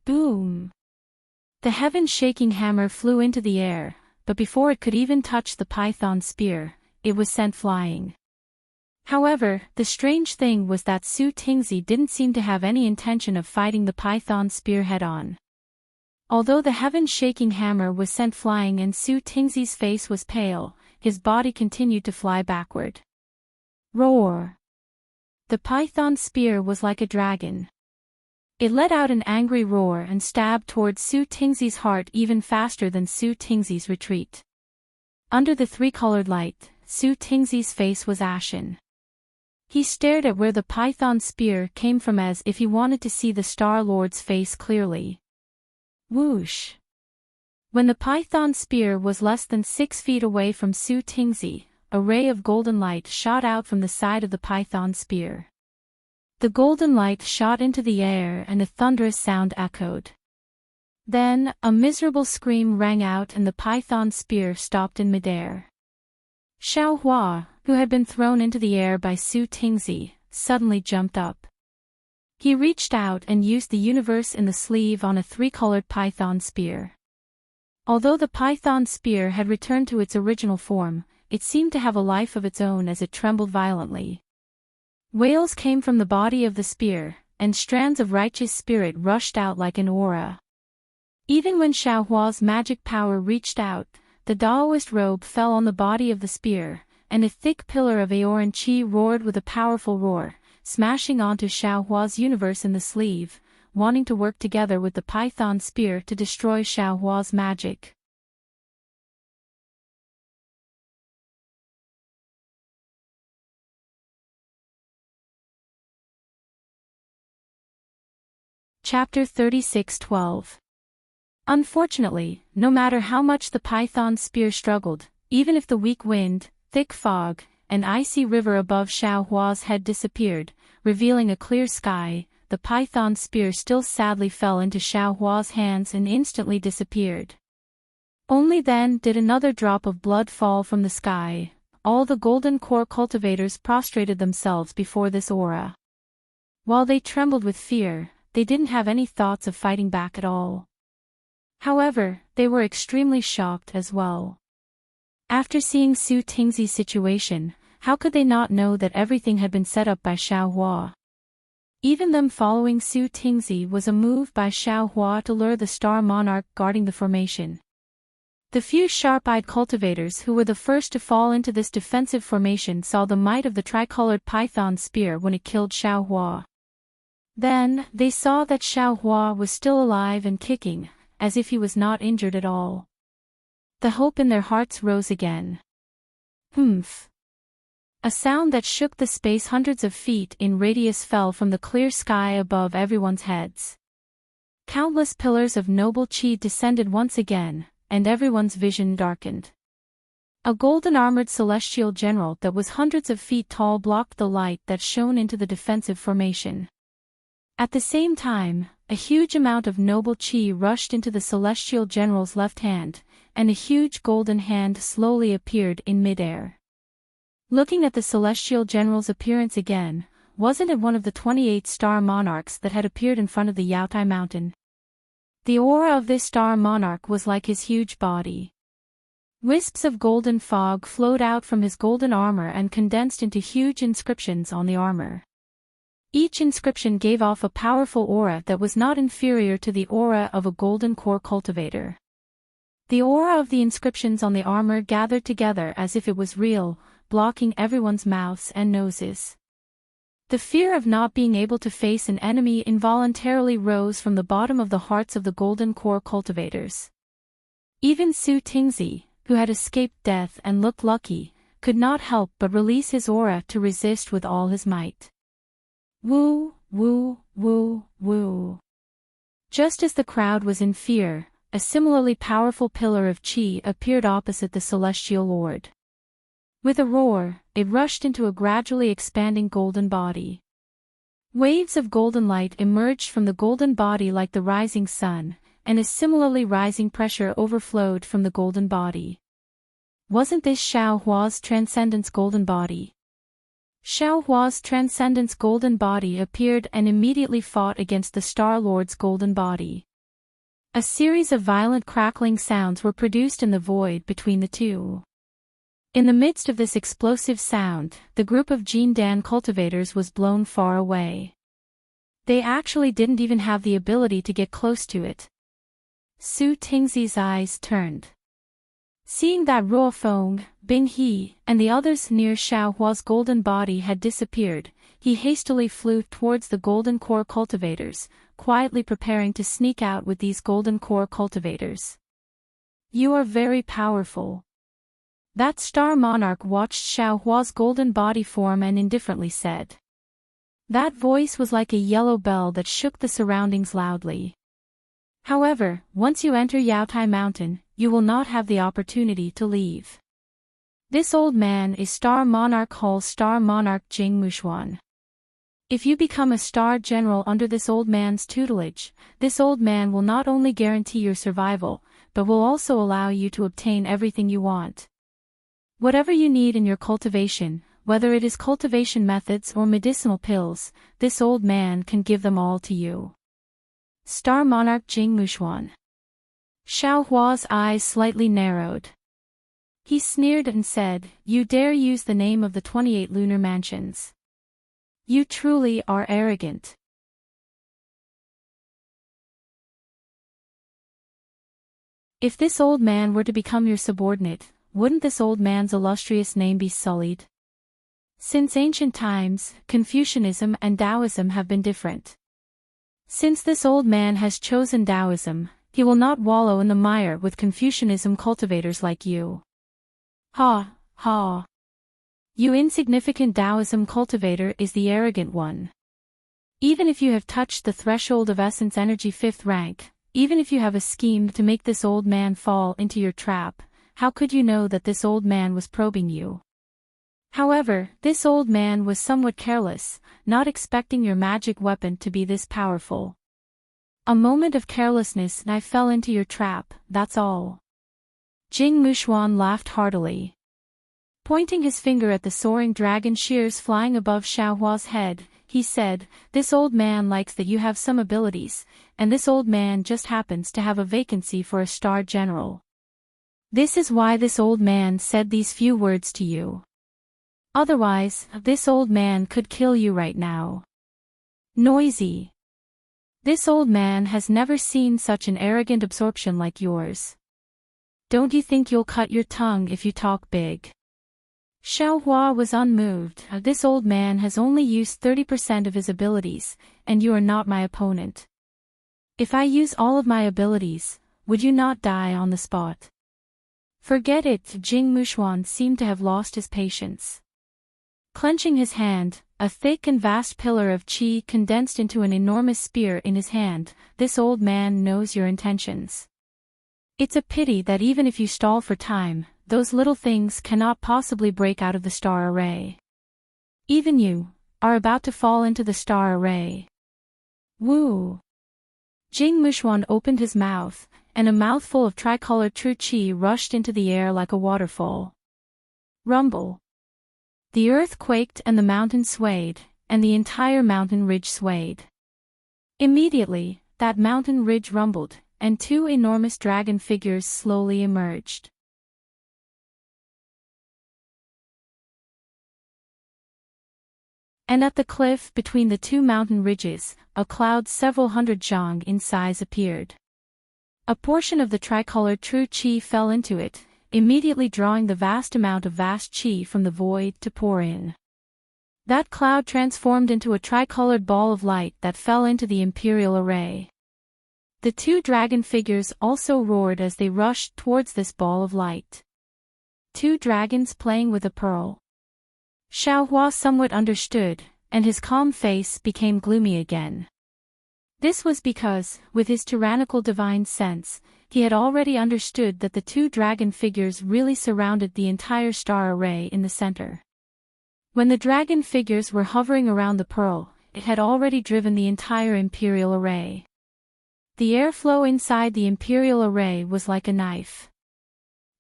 Boom! The heaven-shaking hammer flew into the air, but before it could even touch the python spear, it was sent flying. However, the strange thing was that Su Tingzi didn't seem to have any intention of fighting the python spear head-on. Although the heaven-shaking hammer was sent flying and Su Tingzi's face was pale, his body continued to fly backward. Roar! The python spear was like a dragon. It let out an angry roar and stabbed towards Su Tingzi's heart even faster than Su Tingzi's retreat. Under the three-colored light, Su Tingzi's face was ashen. He stared at where the python spear came from as if he wanted to see the Star Lord's face clearly. Whoosh! When the python spear was less than 6 feet away from Su Tingzi, a ray of golden light shot out from the side of the python spear. The golden light shot into the air and a thunderous sound echoed. Then, a miserable scream rang out and the python spear stopped in midair. Xiao Hua, who had been thrown into the air by Su Tingzi, suddenly jumped up. He reached out and used the universe in the sleeve on a three-colored python spear. Although the python spear had returned to its original form, it seemed to have a life of its own as it trembled violently. Wails came from the body of the spear, and strands of righteous spirit rushed out like an aura. Even when Xiao Hua's magic power reached out, the Daoist robe fell on the body of the spear, and a thick pillar of Aoran Qi roared with a powerful roar, smashing onto Xiao Hua's universe in the sleeve, wanting to work together with the python spear to destroy Xiao Hua's magic. Chapter 36:12. Unfortunately, no matter how much the python spear struggled, even if the weak wind, thick fog, and icy river above Xiao Hua's head disappeared, revealing a clear sky, the python spear still sadly fell into Xiao Hua's hands and instantly disappeared. Only then did another drop of blood fall from the sky. All the golden core cultivators prostrated themselves before this aura. While they trembled with fear, they didn't have any thoughts of fighting back at all. However, they were extremely shocked as well. After seeing Su Tingzi's situation, how could they not know that everything had been set up by Xiao Hua? Even them following Su Tingzi was a move by Xiao Hua to lure the Star Monarch guarding the formation. The few sharp-eyed cultivators who were the first to fall into this defensive formation saw the might of the tricolored python spear when it killed Xiao Hua. Then, they saw that Xiao Hua was still alive and kicking, as if he was not injured at all. The hope in their hearts rose again. Humph! A sound that shook the space hundreds of feet in radius fell from the clear sky above everyone's heads. Countless pillars of noble qi descended once again, and everyone's vision darkened. A golden-armored celestial general that was hundreds of feet tall blocked the light that shone into the defensive formation. At the same time, a huge amount of noble qi rushed into the celestial general's left hand, and a huge golden hand slowly appeared in midair. Looking at the celestial general's appearance again, wasn't it one of the 28 star monarchs that had appeared in front of the Yaotai mountain? The aura of this star monarch was like his huge body. Wisps of golden fog flowed out from his golden armor and condensed into huge inscriptions on the armor. Each inscription gave off a powerful aura that was not inferior to the aura of a golden core cultivator. The aura of the inscriptions on the armor gathered together as if it was real, blocking everyone's mouths and noses. The fear of not being able to face an enemy involuntarily rose from the bottom of the hearts of the golden core cultivators. Even Su Tingzi, who had escaped death and looked lucky, could not help but release his aura to resist with all his might. Woo, woo, woo, woo. Just as the crowd was in fear, a similarly powerful pillar of qi appeared opposite the celestial lord. With a roar, it rushed into a gradually expanding golden body. Waves of golden light emerged from the golden body like the rising sun, and a similarly rising pressure overflowed from the golden body. Wasn't this Xiao Hua's transcendence golden body? Xiao Hua's transcendence golden body appeared and immediately fought against the Star Lord's golden body. A series of violent crackling sounds were produced in the void between the two. In the midst of this explosive sound, the group of Jin Dan cultivators was blown far away. They actually didn't even have the ability to get close to it. Su Tingzi's eyes turned. Seeing that Ruo Feng, Bing He, and the others near Xiao Hua's golden body had disappeared, he hastily flew towards the golden core cultivators, quietly preparing to sneak out with these golden core cultivators. You are very powerful. That star monarch watched Xiao Hua's golden body form and indifferently said. That voice was like a yellow bell that shook the surroundings loudly. However, once you enter Yaotai Mountain, you will not have the opportunity to leave. This old man is Star Monarch Hull Star Monarch Jing Mushuan. If you become a star general under this old man's tutelage, this old man will not only guarantee your survival, but will also allow you to obtain everything you want. Whatever you need in your cultivation, whether it is cultivation methods or medicinal pills, this old man can give them all to you. Star Monarch Jing Mushuan. Xiao Hua's eyes slightly narrowed. He sneered and said, "You dare use the name of the 28 lunar mansions. You truly are arrogant." If this old man were to become your subordinate, wouldn't this old man's illustrious name be sullied? Since ancient times, Confucianism and Taoism have been different. Since this old man has chosen Taoism, he will not wallow in the mire with Confucianism cultivators like you. Ha, ha. You insignificant Taoism cultivator is the arrogant one. Even if you have touched the threshold of essence energy 5th rank, even if you have a scheme to make this old man fall into your trap, how could you know that this old man was probing you? However, this old man was somewhat careless, not expecting your magic weapon to be this powerful. A moment of carelessness and I fell into your trap, that's all. Jing Mushuan laughed heartily. Pointing his finger at the soaring dragon shears flying above Xiao Hua's head, he said, "This old man likes that you have some abilities, and this old man just happens to have a vacancy for a star general. This is why this old man said these few words to you. Otherwise, this old man could kill you right now." Noisy. This old man has never seen such an arrogant absorption like yours. Don't you think you'll cut your tongue if you talk big? Xiao Hua was unmoved. This old man has only used 30% of his abilities, and you are not my opponent. If I use all of my abilities, would you not die on the spot? Forget it. Jing Mushuan seemed to have lost his patience. Clenching his hand, a thick and vast pillar of qi condensed into an enormous spear in his hand, this old man knows your intentions. It's a pity that even if you stall for time, those little things cannot possibly break out of the star array. Even you are about to fall into the star array. Woo! Jing Mushuan opened his mouth, and a mouthful of tricolored true qi rushed into the air like a waterfall. Rumble. The earth quaked and the mountain swayed, and the entire mountain ridge swayed. Immediately, that mountain ridge rumbled, and two enormous dragon figures slowly emerged. And at the cliff between the two mountain ridges, a cloud several hundred zhang in size appeared. A portion of the tricolored true qi fell into it, immediately drawing the vast amount of vast qi from the void to pour in. That cloud transformed into a tricolored ball of light that fell into the imperial array. The two dragon figures also roared as they rushed towards this ball of light. Two dragons playing with a pearl. Xiao Hua somewhat understood, and his calm face became gloomy again. This was because, with his tyrannical divine sense, he had already understood that the two dragon figures really surrounded the entire star array in the center. When the dragon figures were hovering around the pearl, it had already driven the entire imperial array. The airflow inside the imperial array was like a knife.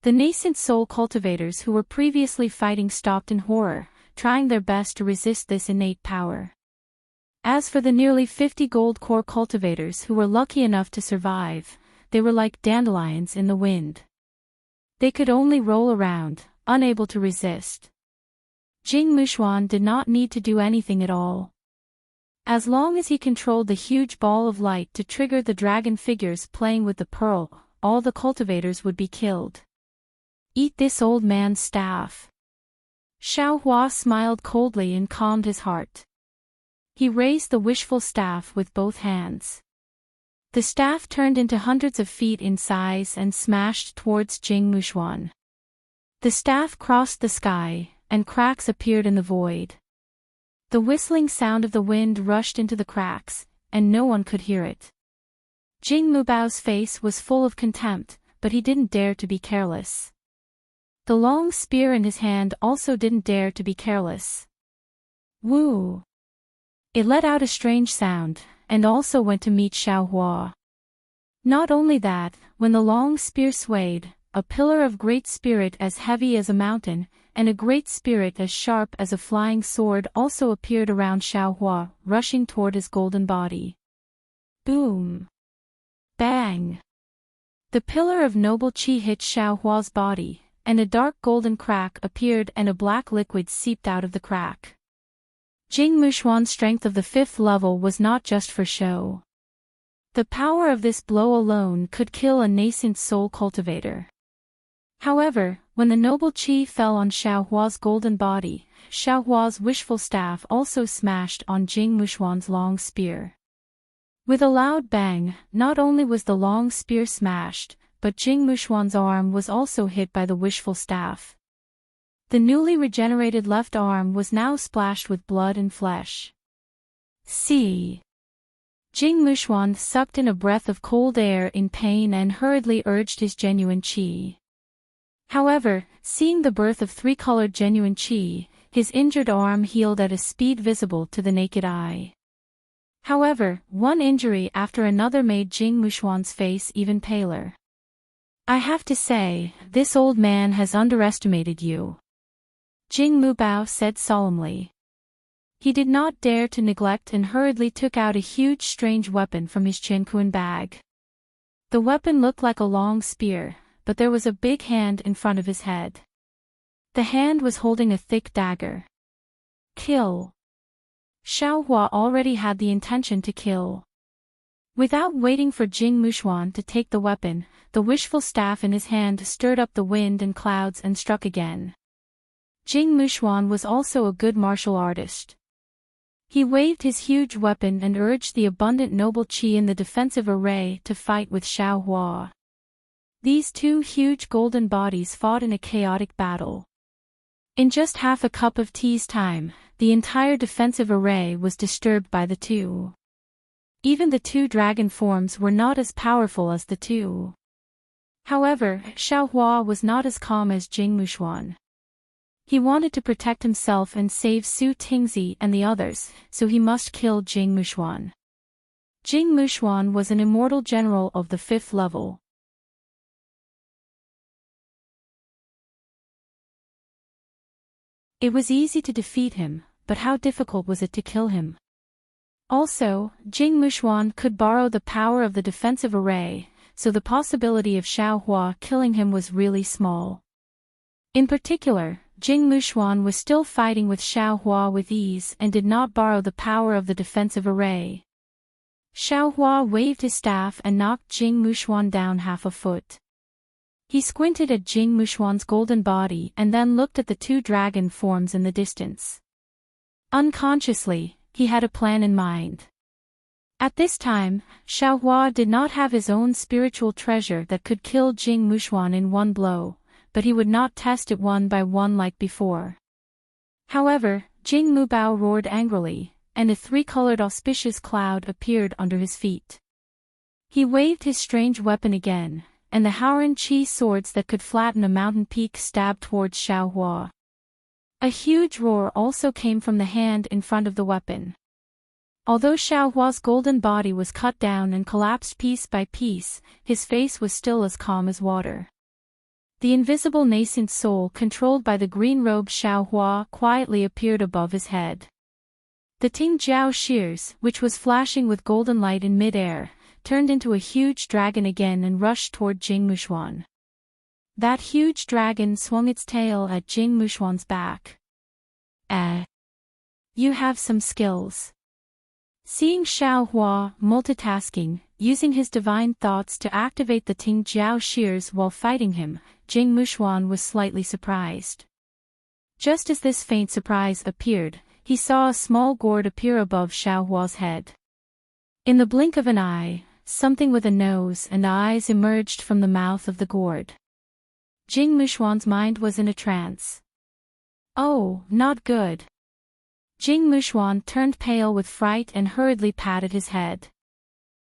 The nascent soul cultivators who were previously fighting stopped in horror, trying their best to resist this innate power. As for the nearly 50 gold core cultivators who were lucky enough to survive, they were like dandelions in the wind. They could only roll around, unable to resist. Jing Mushuan did not need to do anything at all. As long as he controlled the huge ball of light to trigger the dragon figures playing with the pearl, all the cultivators would be killed. Eat this old man's staff. Xiao Hua smiled coldly and calmed his heart. He raised the wishful staff with both hands. The staff turned into hundreds of feet in size and smashed towards Jing Mushuan. The staff crossed the sky, and cracks appeared in the void. The whistling sound of the wind rushed into the cracks, and no one could hear it. Jing Mubao's face was full of contempt, but he didn't dare to be careless. The long spear in his hand also didn't dare to be careless. Woo! It let out a strange sound, and also went to meet Xiaohua. Not only that, when the long spear swayed, a pillar of great spirit as heavy as a mountain, and a great spirit as sharp as a flying sword also appeared around Xiaohua, rushing toward his golden body. Boom! Bang! The pillar of noble qi hit Xiaohua's body, and a dark golden crack appeared and a black liquid seeped out of the crack. Jing Mushuan's strength of the 5th level was not just for show. The power of this blow alone could kill a nascent soul cultivator. However, when the noble qi fell on Xiaohua's golden body, Xiaohua's wishful staff also smashed on Jing Mushuan's long spear. With a loud bang, not only was the long spear smashed, but Jing Mushuan's arm was also hit by the wishful staff. The newly regenerated left arm was now splashed with blood and flesh. See! Jing Mushuan sucked in a breath of cold air in pain and hurriedly urged his genuine qi. However, seeing the birth of 3-colored genuine qi, his injured arm healed at a speed visible to the naked eye. However, one injury after another made Jing Mushuan's face even paler. I have to say, this old man has underestimated you, Jing Mubao said solemnly. He did not dare to neglect and hurriedly took out a huge strange weapon from his Qianquan bag. The weapon looked like a long spear, but there was a big hand in front of his head. The hand was holding a thick dagger. Kill! Xiaohua already had the intention to kill. Without waiting for Jing Mushuan to take the weapon, the wishful staff in his hand stirred up the wind and clouds and struck again. Jing Mushuan was also a good martial artist. He waved his huge weapon and urged the abundant noble qi in the defensive array to fight with Xiaohua. These two huge golden bodies fought in a chaotic battle. In just half a cup of tea's time, the entire defensive array was disturbed by the two. Even the two dragon forms were not as powerful as the two. However, Xiaohua was not as calm as Jing Mushuan. He wanted to protect himself and save Su Tingzi and the others, so he must kill Jing Mushuan. Jing Mushuan was an immortal general of the 5th level. It was easy to defeat him, but how difficult was it to kill him? Also, Jing Mushuan could borrow the power of the defensive array, so the possibility of Xiaohua killing him was really small. In particular, Jing Mushuan was still fighting with Xiaohua with ease and did not borrow the power of the defensive array. Xiaohua waved his staff and knocked Jing Mushuan down half a foot. He squinted at Jing Mushuan's golden body and then looked at the two dragon forms in the distance. Unconsciously, he had a plan in mind. At this time, Xiaohua did not have his own spiritual treasure that could kill Jing Mushuan in one blow, but he would not test it one by one like before. However, Jing Mubao roared angrily, and a 3-colored auspicious cloud appeared under his feet. He waved his strange weapon again, and the Haoran Qi swords that could flatten a mountain peak stabbed towards Xiaohua. A huge roar also came from the hand in front of the weapon. Although Xiaohua's golden body was cut down and collapsed piece by piece, his face was still as calm as water. The invisible nascent soul controlled by the green-robed Xiaohua quietly appeared above his head. The Tingjiao shears, which was flashing with golden light in mid-air, turned into a huge dragon again and rushed toward Jing Mushuan. That huge dragon swung its tail at Jing Mushuan's back. You have some skills. Seeing Xiaohua multitasking, using his divine thoughts to activate the Tingjiao shears while fighting him, Jing Mushuan was slightly surprised. Just as this faint surprise appeared, he saw a small gourd appear above Xiaohua's head. In the blink of an eye, something with a nose and eyes emerged from the mouth of the gourd. Jing Mushuan's mind was in a trance. Oh, not good. Jing Mushuan turned pale with fright and hurriedly patted his head.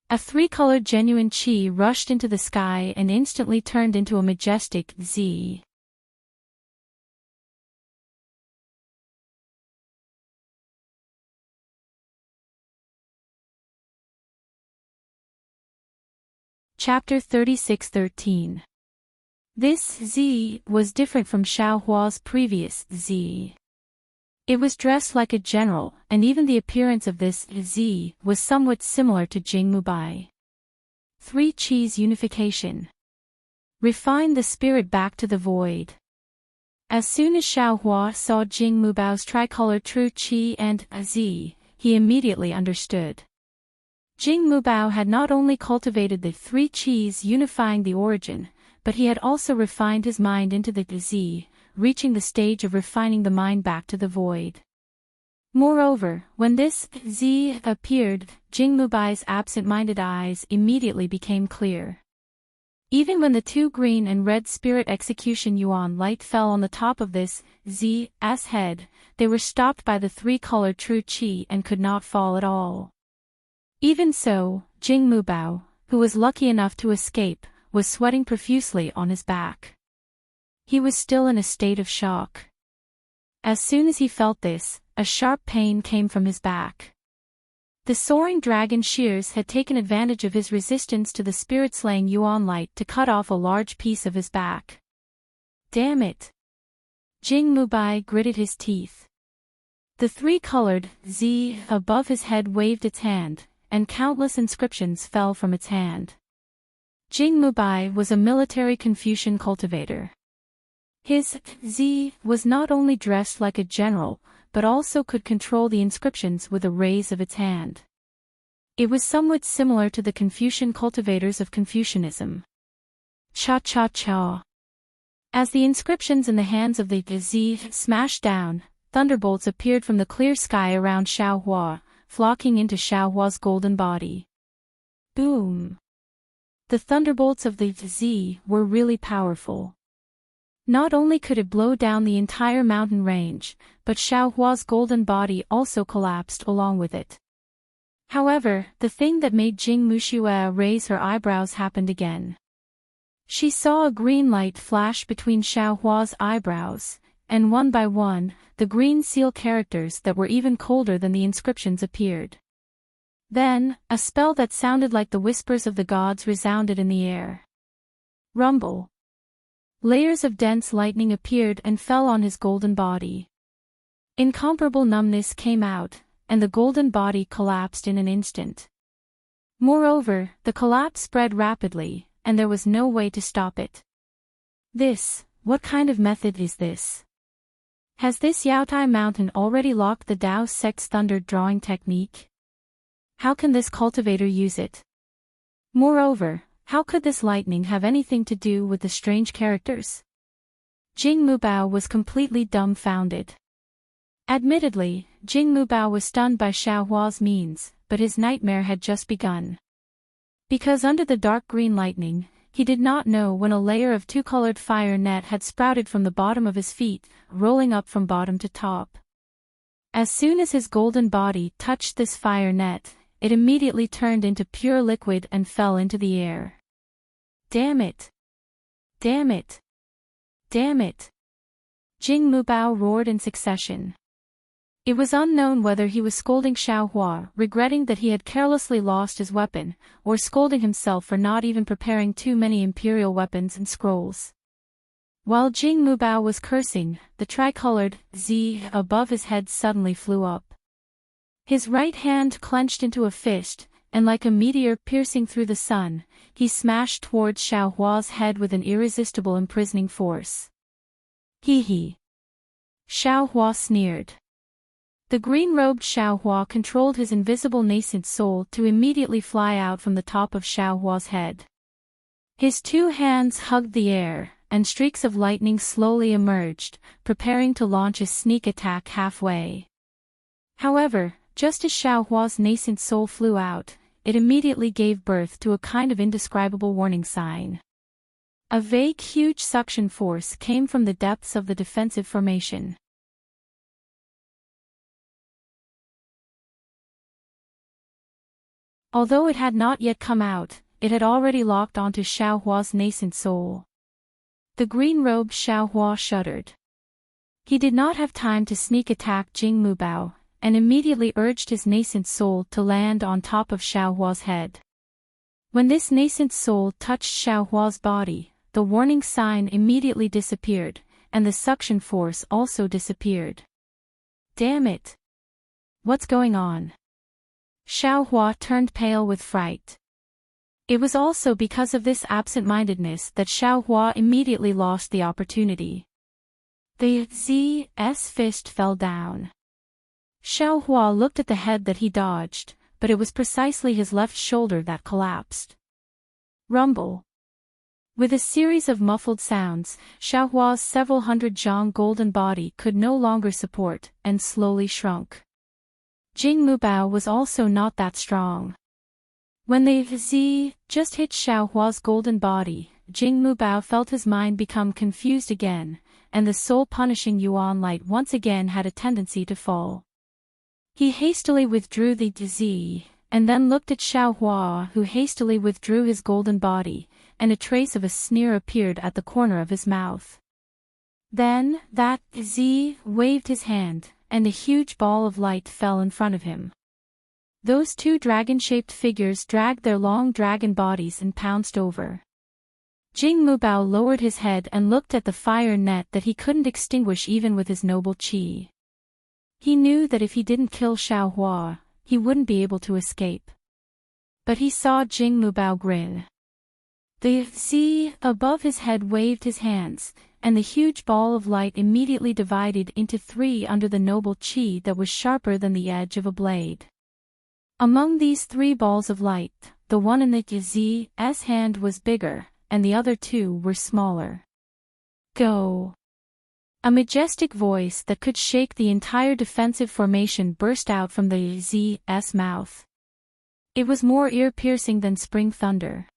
A three-colored genuine qi rushed into the sky and instantly turned into a majestic Z. Chapter 36:13. This Z was different from Xiao Hua's previous Z. It was dressed like a general, and even the appearance of this Z was somewhat similar to Jing Mubai. 3 Qi's unification. Refine the spirit back to the void. As soon as Xiao Hua saw Jing Mubao's tricolored true Qi and Z, he immediately understood. Jing Mubao had not only cultivated the 3 Qis unifying the origin, but he had also refined his mind into the Z, reaching the stage of refining the mind back to the void. Moreover, when this Z appeared, Jing Mubai's absent-minded eyes immediately became clear. Even when the 2 green and red spirit execution yuan light fell on the top of this Z's head, they were stopped by the 3-colored true Qi and could not fall at all. Even so, Jing Mubao, who was lucky enough to escape, was sweating profusely on his back. He was still in a state of shock. As soon as he felt this, a sharp pain came from his back. The soaring dragon shears had taken advantage of his resistance to the spirit-slaying yuan light to cut off a large piece of his back. Damn it! Jing Mubai gritted his teeth. The 3-colored Z above his head waved its hand, and countless inscriptions fell from its hand. Jing Mubai was a military Confucian cultivator. His Z was not only dressed like a general, but also could control the inscriptions with a raise of its hand. It was somewhat similar to the Confucian cultivators of Confucianism. Cha-cha-cha. As the inscriptions in the hands of the Z smashed down, thunderbolts appeared from the clear sky around Xiao Hua, flocking into Xiao Hua's golden body. Boom! The thunderbolts of the Z were really powerful. Not only could it blow down the entire mountain range, but Xiao Hua's golden body also collapsed along with it. However, the thing that made Jing Muxue raise her eyebrows happened again. She saw a green light flash between Xiao Hua's eyebrows, and one by one, the green seal characters that were even colder than the inscriptions appeared. Then, a spell that sounded like the whispers of the gods resounded in the air. Rumble. Layers of dense lightning appeared and fell on his golden body. Incomparable numbness came out, and the golden body collapsed in an instant. Moreover, the collapse spread rapidly, and there was no way to stop it. What kind of method is this? Has this Yaotai mountain already locked the Dao sect's thunder drawing technique? How can this cultivator use it? Moreover, how could this lightning have anything to do with the strange characters? Jing Mubao was completely dumbfounded. Admittedly, Jing Mubao was stunned by Xiao Hua's means, but his nightmare had just begun. Because under the dark green lightning, he did not know when a layer of 2-colored fire net had sprouted from the bottom of his feet, rolling up from bottom to top. As soon as his golden body touched this fire net, it immediately turned into pure liquid and fell into the air. Damn it! Damn it! Damn it! Jing Mubao roared in succession. It was unknown whether he was scolding Xiao Hua, regretting that he had carelessly lost his weapon, or scolding himself for not even preparing too many imperial weapons and scrolls. While Jing Mubao was cursing, the tricolored Z above his head suddenly flew up. His right hand clenched into a fist, and like a meteor piercing through the sun, he smashed towards Xiao Hua's head with an irresistible imprisoning force. Hee hee. Xiao Hua sneered. The green-robed Xiao Hua controlled his invisible nascent soul to immediately fly out from the top of Xiao Hua's head. His 2 hands hugged the air, and streaks of lightning slowly emerged, preparing to launch a sneak attack halfway. However, just as Xiao Hua's nascent soul flew out, it immediately gave birth to a kind of indescribable warning sign. A vague, huge suction force came from the depths of the defensive formation. Although it had not yet come out, it had already locked onto Xiaohua's nascent soul. The green-robed Xiaohua shuddered. He did not have time to sneak attack Jing Mubao, and immediately urged his nascent soul to land on top of Xiaohua's head. When this nascent soul touched Xiaohua's body, the warning sign immediately disappeared, and the suction force also disappeared. Damn it! What's going on? Xiaohua turned pale with fright. It was also because of this absent-mindedness that Xiaohua immediately lost the opportunity. The Z's fist fell down. Xiaohua looked at the head that he dodged, but it was precisely his left shoulder that collapsed. Rumble. With a series of muffled sounds, Xiaohua's several hundred zhang golden body could no longer support, and slowly shrunk. Jing Mubao was also not that strong. When the Z just hit Xiaohua's golden body, Jing Mubao felt his mind become confused again, and the soul-punishing Yuan light once again had a tendency to fall. He hastily withdrew the Z, and then looked at Xiaohua, who hastily withdrew his golden body, and a trace of a sneer appeared at the corner of his mouth. Then, that Z waved his hand, and a huge ball of light fell in front of him. Those two dragon-shaped figures dragged their long dragon bodies and pounced over. Jing Mubao lowered his head and looked at the fire net that he couldn't extinguish even with his noble qi. He knew that if he didn't kill Xiaohua, he wouldn't be able to escape. But he saw Jing Mubao grin. The Z above his head waved his hands, and the huge ball of light immediately divided into three under the noble qi that was sharper than the edge of a blade. Among these three balls of light, the one in the Z's hand was bigger, and the other two were smaller. Go! A majestic voice that could shake the entire defensive formation burst out from the Z's mouth. It was more ear-piercing than spring thunder.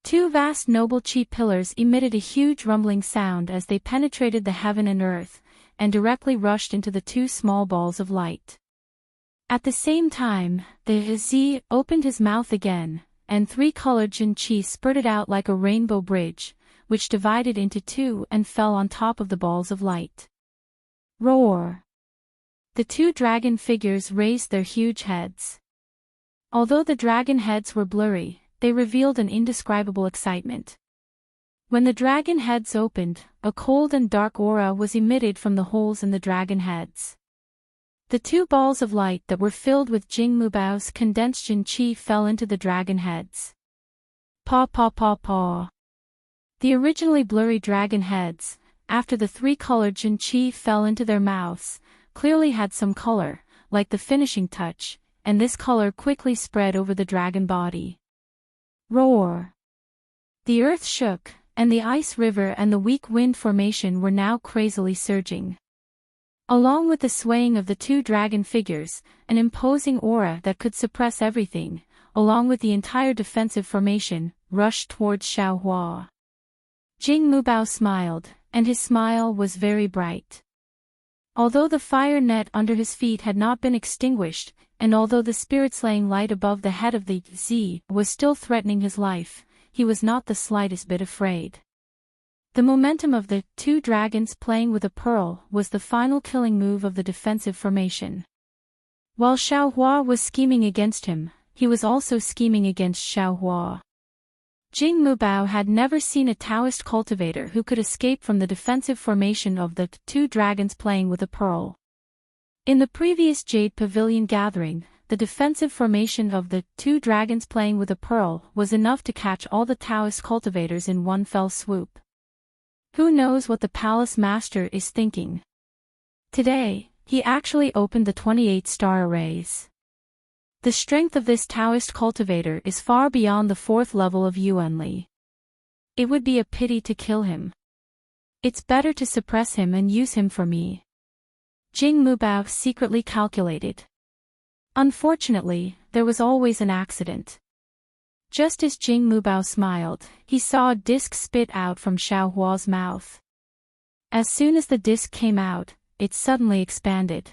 Two vast noble qi pillars emitted a huge rumbling sound as they penetrated the heaven and earth, and directly rushed into the two small balls of light. At the same time, the Z opened his mouth again, and three-colored Jin Qi spurted out like a rainbow bridge, which divided into two and fell on top of the balls of light. Roar! The two dragon figures raised their huge heads. Although the dragon heads were blurry, they revealed an indescribable excitement. When the dragon heads opened, a cold and dark aura was emitted from the holes in the dragon heads. The two balls of light that were filled with Jing Mubao's condensed Jin Qi fell into the dragon heads. Paw paw paw paw. The originally blurry dragon heads, after the three-colored Jin Qi fell into their mouths, clearly had some color, like the finishing touch, and this color quickly spread over the dragon body. Roar! The earth shook, and the ice river and the weak wind formation were now crazily surging. Along with the swaying of the two dragon figures, an imposing aura that could suppress everything, along with the entire defensive formation, rushed towards Xiaohua. Jing Mubao smiled, and his smile was very bright. Although the fire net under his feet had not been extinguished, and although the spirit-slaying light above the head of the Z was still threatening his life, he was not the slightest bit afraid. The momentum of the two dragons playing with a pearl was the final killing move of the defensive formation. While Xiaohua was scheming against him, he was also scheming against Xiaohua. Jing Mubao had never seen a Taoist cultivator who could escape from the defensive formation of the two dragons playing with a pearl. In the previous Jade Pavilion gathering, the defensive formation of the two dragons playing with a pearl was enough to catch all the Taoist cultivators in one fell swoop. Who knows what the palace master is thinking? Today, he actually opened the 28-star arrays. The strength of this Taoist cultivator is far beyond the 4th level of Yuanli. It would be a pity to kill him. It's better to suppress him and use him for me. Jing Mubao secretly calculated. Unfortunately, there was always an accident. Just as Jing Mubao smiled, he saw a disc spit out from Xiao Hua's mouth. As soon as the disc came out, it suddenly expanded.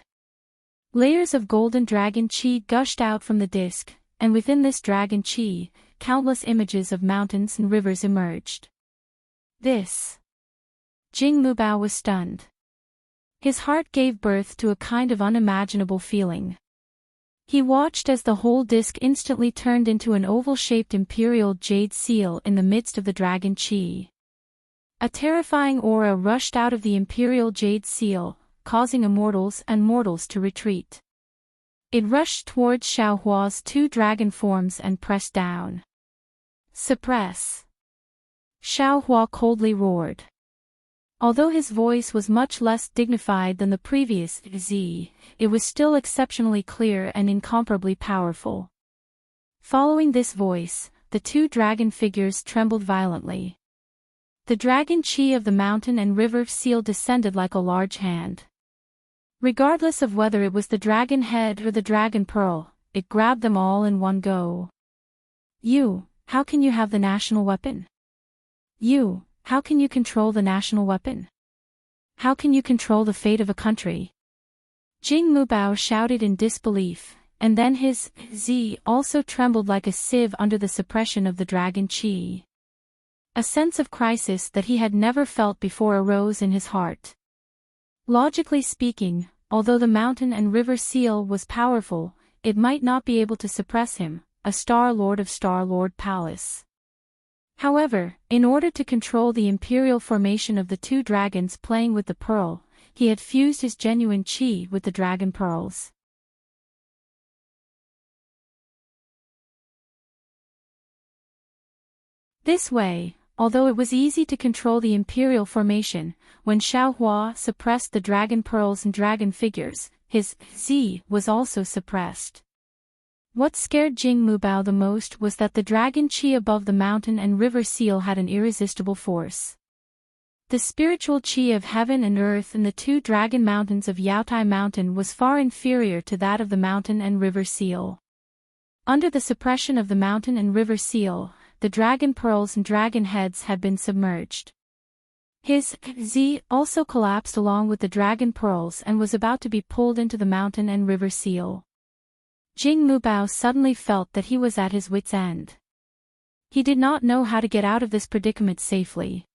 Layers of golden dragon qi gushed out from the disc, and within this dragon qi, countless images of mountains and rivers emerged. This. Jing Mubao was stunned. His heart gave birth to a kind of unimaginable feeling. He watched as the whole disc instantly turned into an oval-shaped imperial jade seal in the midst of the dragon qi. A terrifying aura rushed out of the imperial jade seal, causing immortals and mortals to retreat. It rushed towards Xiao Hua's two dragon forms and pressed down. Suppress! Xiao Hua coldly roared. Although his voice was much less dignified than the previous Z, it was still exceptionally clear and incomparably powerful. Following this voice, the two dragon figures trembled violently. The dragon qi of the mountain and river seal descended like a large hand. Regardless of whether it was the dragon head or the dragon pearl, it grabbed them all in one go. You, how can you have the national weapon? You, how can you control the national weapon? How can you control the fate of a country? Jing Mubao shouted in disbelief, and then his Z also trembled like a sieve under the suppression of the dragon qi. A sense of crisis that he had never felt before arose in his heart. Logically speaking, although the mountain and river seal was powerful, it might not be able to suppress him, a Star Lord of Star Lord Palace. However, in order to control the imperial formation of the two dragons playing with the pearl, he had fused his genuine qi with the dragon pearls. This way, although it was easy to control the imperial formation, when Xiao Hua suppressed the dragon pearls and dragon figures, his Z was also suppressed. What scared Jing Mubao the most was that the dragon qi above the mountain and river seal had an irresistible force. The spiritual qi of heaven and earth in the two dragon mountains of Yaotai Mountain was far inferior to that of the mountain and river seal. Under the suppression of the mountain and river seal, the dragon pearls and dragon heads had been submerged. His Z also collapsed along with the dragon pearls and was about to be pulled into the mountain and river seal. Jing Mubao suddenly felt that he was at his wit's end. He did not know how to get out of this predicament safely.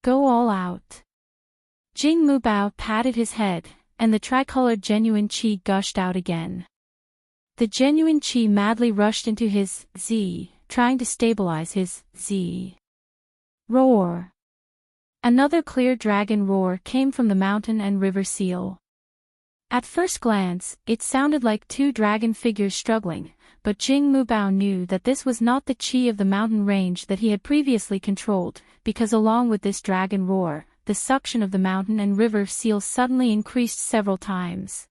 Go all out. Jing Mubao patted his head, and the tricolored genuine qi gushed out again. The genuine qi madly rushed into his Z, trying to stabilize his Z. Roar! Another clear dragon roar came from the mountain and river seal. At first glance, it sounded like two dragon figures struggling, but Jing Mubao knew that this was not the qi of the mountain range that he had previously controlled, because along with this dragon roar, the suction of the mountain and river seal suddenly increased several times.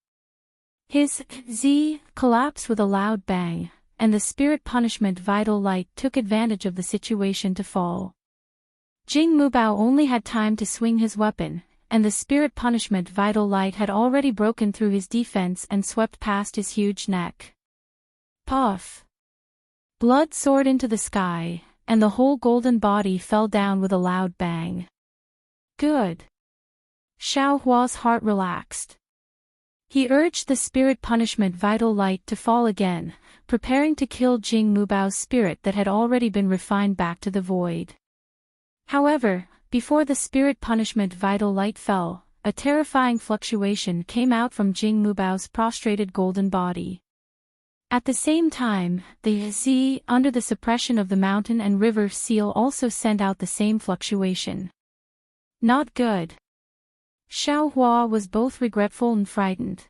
His Z collapsed with a loud bang, and the spirit punishment vital light took advantage of the situation to fall. Jing Mubao only had time to swing his weapon, and the spirit punishment vital light had already broken through his defense and swept past his huge neck. Puff! Blood soared into the sky, and the whole golden body fell down with a loud bang. Good! Xiao Hua's heart relaxed. He urged the spirit punishment vital light to fall again, preparing to kill Jing Mubao's spirit that had already been refined back to the void. However, before the spirit punishment vital light fell, a terrifying fluctuation came out from Jing Mubao's prostrated golden body. At the same time, the Z under the suppression of the mountain and river seal also sent out the same fluctuation. Not good. Xiao Hua was both regretful and frightened.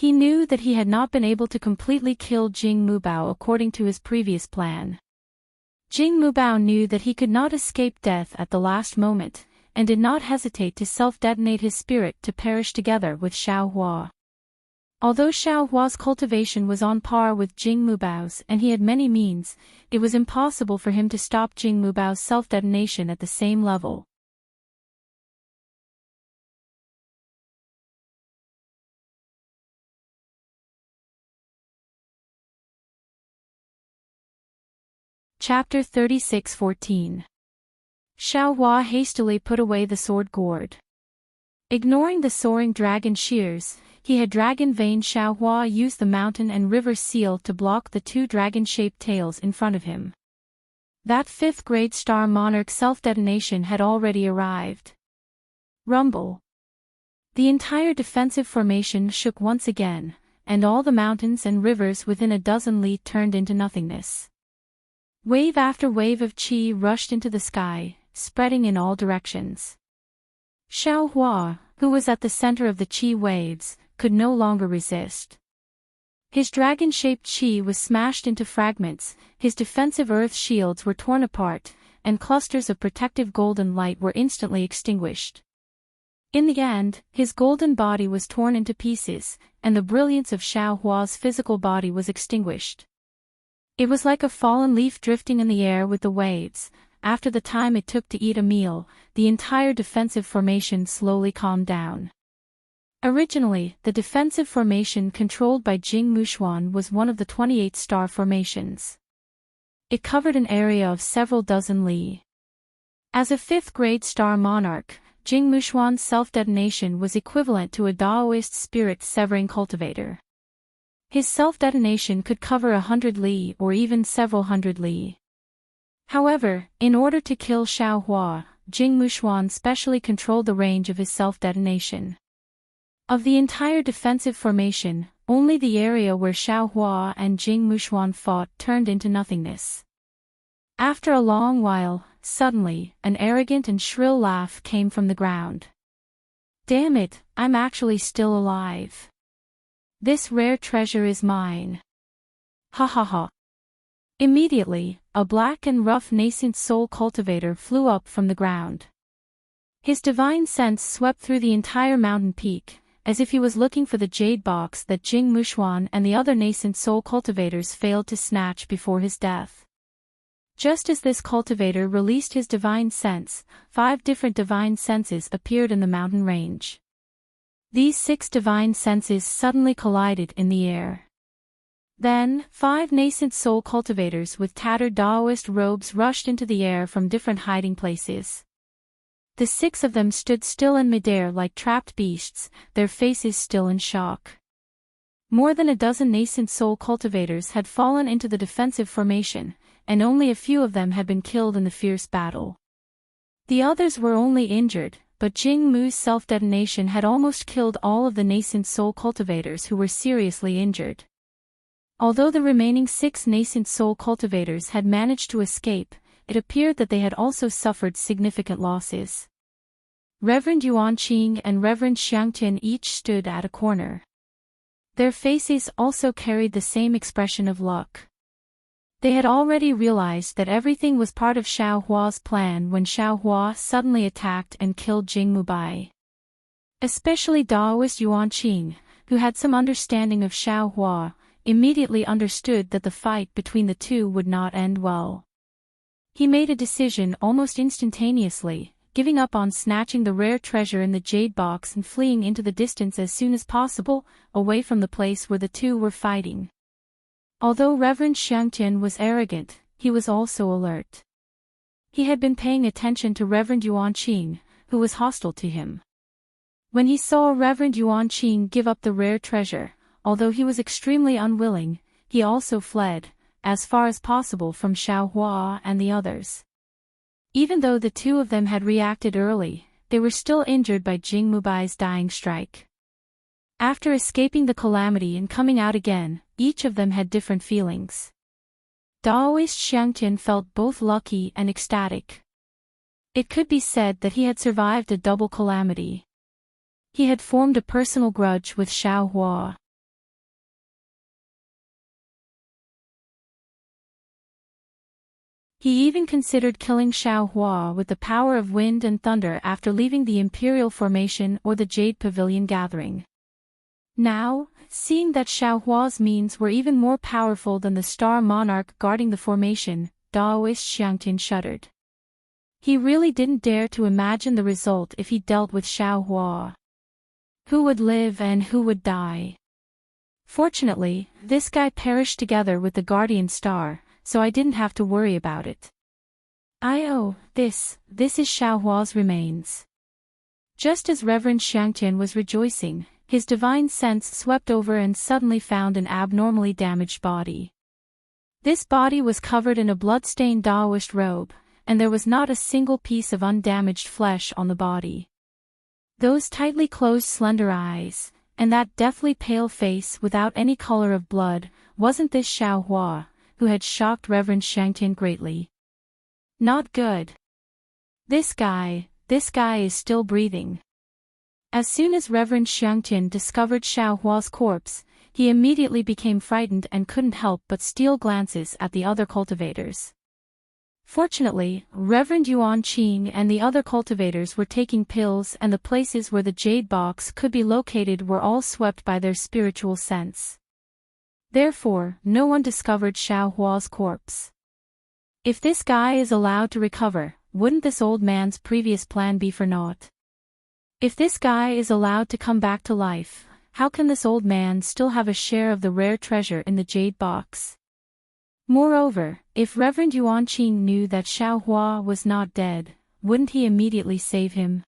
He knew that he had not been able to completely kill Jing Mubao according to his previous plan. Jing Mubao knew that he could not escape death at the last moment, and did not hesitate to self-detonate his spirit to perish together with Xiao Hua. Although Xiao Hua's cultivation was on par with Jing Mubao's and he had many means, it was impossible for him to stop Jing Mubao's self-detonation at the same level. Chapter 36:14. Xiao Hua hastily put away the sword gourd. Ignoring the soaring dragon shears, he had dragon vein. Xiao Hua used the mountain and river seal to block the two dragon-shaped tails in front of him. That fifth-grade star monarch self-detonation had already arrived. Rumble. The entire defensive formation shook once again, and all the mountains and rivers within a dozen li turned into nothingness. Wave after wave of qi rushed into the sky, spreading in all directions. Xiao Hua, who was at the center of the qi waves, could no longer resist. His dragon-shaped qi was smashed into fragments, his defensive earth shields were torn apart, and clusters of protective golden light were instantly extinguished. In the end, his golden body was torn into pieces, and the brilliance of Xiao Hua's physical body was extinguished. It was like a fallen leaf drifting in the air with the waves. After the time it took to eat a meal, the entire defensive formation slowly calmed down. Originally, the defensive formation controlled by Jing Mushuan was one of the 28 star formations. It covered an area of several dozen li. As a fifth-grade star monarch, Jing Mushuan's self-detonation was equivalent to a Daoist spirit-severing cultivator. His self-detonation could cover 100 li or even several hundred li. However, in order to kill Xiao Hua, Jing Mushuan specially controlled the range of his self-detonation. Of the entire defensive formation, only the area where Xiao Hua and Jing Mushuan fought turned into nothingness. After a long while, suddenly, an arrogant and shrill laugh came from the ground. "Damn it, I'm actually still alive. This rare treasure is mine. Ha ha ha." Immediately, a black and rough nascent soul cultivator flew up from the ground. His divine sense swept through the entire mountain peak, as if he was looking for the jade box that Jing Mushuan and the other nascent soul cultivators failed to snatch before his death. Just as this cultivator released his divine sense, 5 different divine senses appeared in the mountain range. These 6 divine senses suddenly collided in the air. Then, 5 nascent soul cultivators with tattered Daoist robes rushed into the air from different hiding places. The 6 of them stood still in midair like trapped beasts, their faces still in shock. More than a dozen nascent soul cultivators had fallen into the defensive formation, and only a few of them had been killed in the fierce battle. The others were only injured, but Jing Mu's self-detonation had almost killed all of the nascent soul cultivators who were seriously injured. Although the remaining 6 nascent soul cultivators had managed to escape, it appeared that they had also suffered significant losses. Reverend Yuan Qing and Reverend Xiangtian each stood at a corner. Their faces also carried the same expression of luck. They had already realized that everything was part of Xiao Hua's plan when Xiao Hua suddenly attacked and killed Jing Mubai. Especially Daoist Yuan Qing, who had some understanding of Xiao Hua, immediately understood that the fight between the two would not end well. He made a decision almost instantaneously, giving up on snatching the rare treasure in the jade box and fleeing into the distance as soon as possible, away from the place where the two were fighting. Although Reverend Xiangtian was arrogant, he was also alert. He had been paying attention to Reverend Yuan Qing, who was hostile to him. When he saw Reverend Yuan Qing give up the rare treasure, although he was extremely unwilling, he also fled, as far as possible from Xiao Hua and the others. Even though the two of them had reacted early, they were still injured by Jing Mubai's dying strike. After escaping the calamity and coming out again, each of them had different feelings. Daoist Xiangtian felt both lucky and ecstatic. It could be said that he had survived a double calamity. He had formed a personal grudge with Xiao Hua. He even considered killing Xiao Hua with the power of wind and thunder after leaving the Imperial Formation or the Jade Pavilion gathering. Now, seeing that Xiaohua's means were even more powerful than the star monarch guarding the formation, Daoist Xiangtian shuddered. He really didn't dare to imagine the result if he dealt with Xiaohua. Who would live and who would die? Fortunately, this guy perished together with the guardian star, so I didn't have to worry about it. This is Xiaohua's remains. Just as Reverend Xiangtian was rejoicing, his divine sense swept over and suddenly found an abnormally damaged body. This body was covered in a blood-stained Daoist robe, and there was not a single piece of undamaged flesh on the body. Those tightly closed slender eyes, and that deathly pale face without any color of blood, wasn't this Xiaohua, who had shocked Reverend Xiangtian greatly? Not good. This guy is still breathing. As soon as Reverend Xiangtian discovered Xiaohua's corpse, he immediately became frightened and couldn't help but steal glances at the other cultivators. Fortunately, Reverend Yuan Qing and the other cultivators were taking pills, and the places where the jade box could be located were all swept by their spiritual sense. Therefore, no one discovered Xiaohua's corpse. If this guy is allowed to recover, wouldn't this old man's previous plan be for naught? If this guy is allowed to come back to life, how can this old man still have a share of the rare treasure in the jade box? Moreover, if Reverend Yuan Qing knew that Xiaohua was not dead, wouldn't he immediately save him?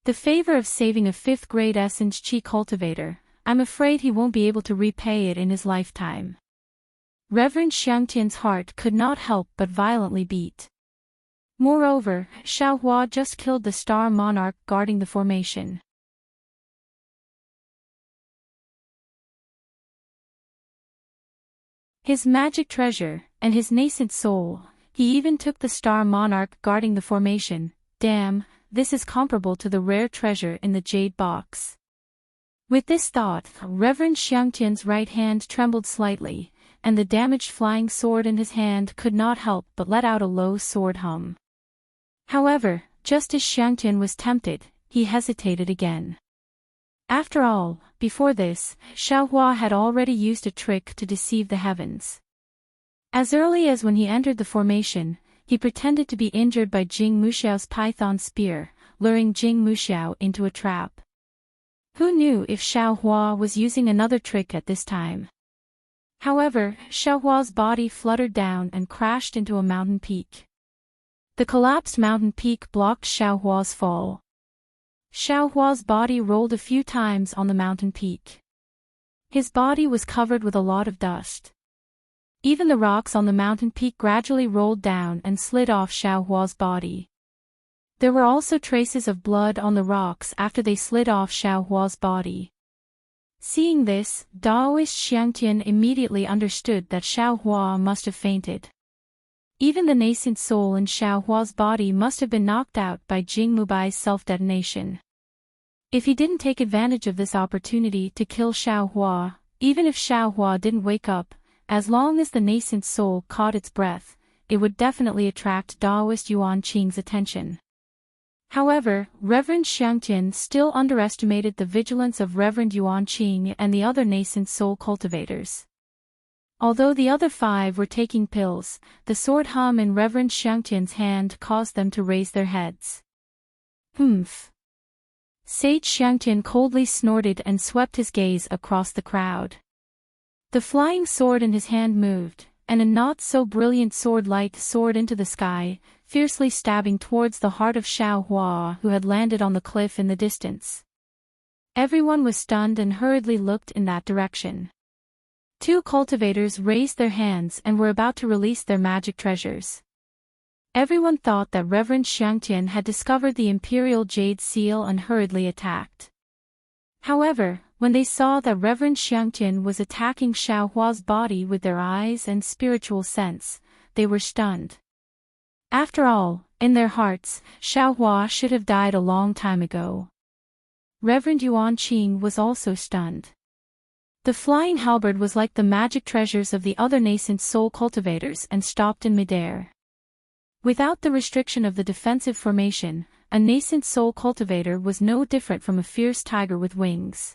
The favor of saving a 5th-grade Essence Qi cultivator, I'm afraid he won't be able to repay it in his lifetime. Reverend Xiangtian's heart could not help but violently beat. Moreover, Xiaohua just killed the star monarch guarding the formation. His magic treasure, and his nascent soul, he even took the star monarch guarding the formation. Damn, this is comparable to the rare treasure in the jade box. With this thought, Reverend Xiangtian's right hand trembled slightly, and the damaged flying sword in his hand could not help but let out a low sword hum. However, just as Xiangtian was tempted, he hesitated again. After all, before this, Xiaohua had already used a trick to deceive the heavens. As early as when he entered the formation, he pretended to be injured by Jing Muxiao's python spear, luring Jing Muxiao into a trap. Who knew if Xiaohua was using another trick at this time? However, Xiaohua's body fluttered down and crashed into a mountain peak. The collapsed mountain peak blocked Xiaohua's fall. Xiaohua's body rolled a few times on the mountain peak. His body was covered with a lot of dust. Even the rocks on the mountain peak gradually rolled down and slid off Xiaohua's body. There were also traces of blood on the rocks after they slid off Xiaohua's body. Seeing this, Daoist Xiangtian immediately understood that Xiaohua must have fainted. Even the nascent soul in Xiaohua's body must have been knocked out by Jing Mubai's self-detonation. If he didn't take advantage of this opportunity to kill Xiaohua, even if Xiaohua didn't wake up, as long as the nascent soul caught its breath, it would definitely attract Daoist Yuan Qing's attention. However, Reverend Xiangtian still underestimated the vigilance of Reverend Yuan Qing and the other nascent soul cultivators. Although the other 5 were taking pills, the sword hum in Reverend Xiangtian's hand caused them to raise their heads. Humph. Sage Xiangtian coldly snorted and swept his gaze across the crowd. The flying sword in his hand moved, and a not-so-brilliant sword light soared into the sky, fiercely stabbing towards the heart of Xiaohua, who had landed on the cliff in the distance. Everyone was stunned and hurriedly looked in that direction. 2 cultivators raised their hands and were about to release their magic treasures. Everyone thought that Reverend Xiangtian had discovered the Imperial Jade Seal and hurriedly attacked. However, when they saw that Reverend Xiangtian was attacking Xiaohua's body with their eyes and spiritual sense, they were stunned. After all, in their hearts, Xiaohua should have died a long time ago. Reverend Yuan Qing was also stunned. The flying halberd was like the magic treasures of the other nascent soul cultivators and stopped in midair. Without the restriction of the defensive formation, a nascent soul cultivator was no different from a fierce tiger with wings.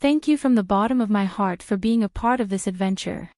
Thank you from the bottom of my heart for being a part of this adventure.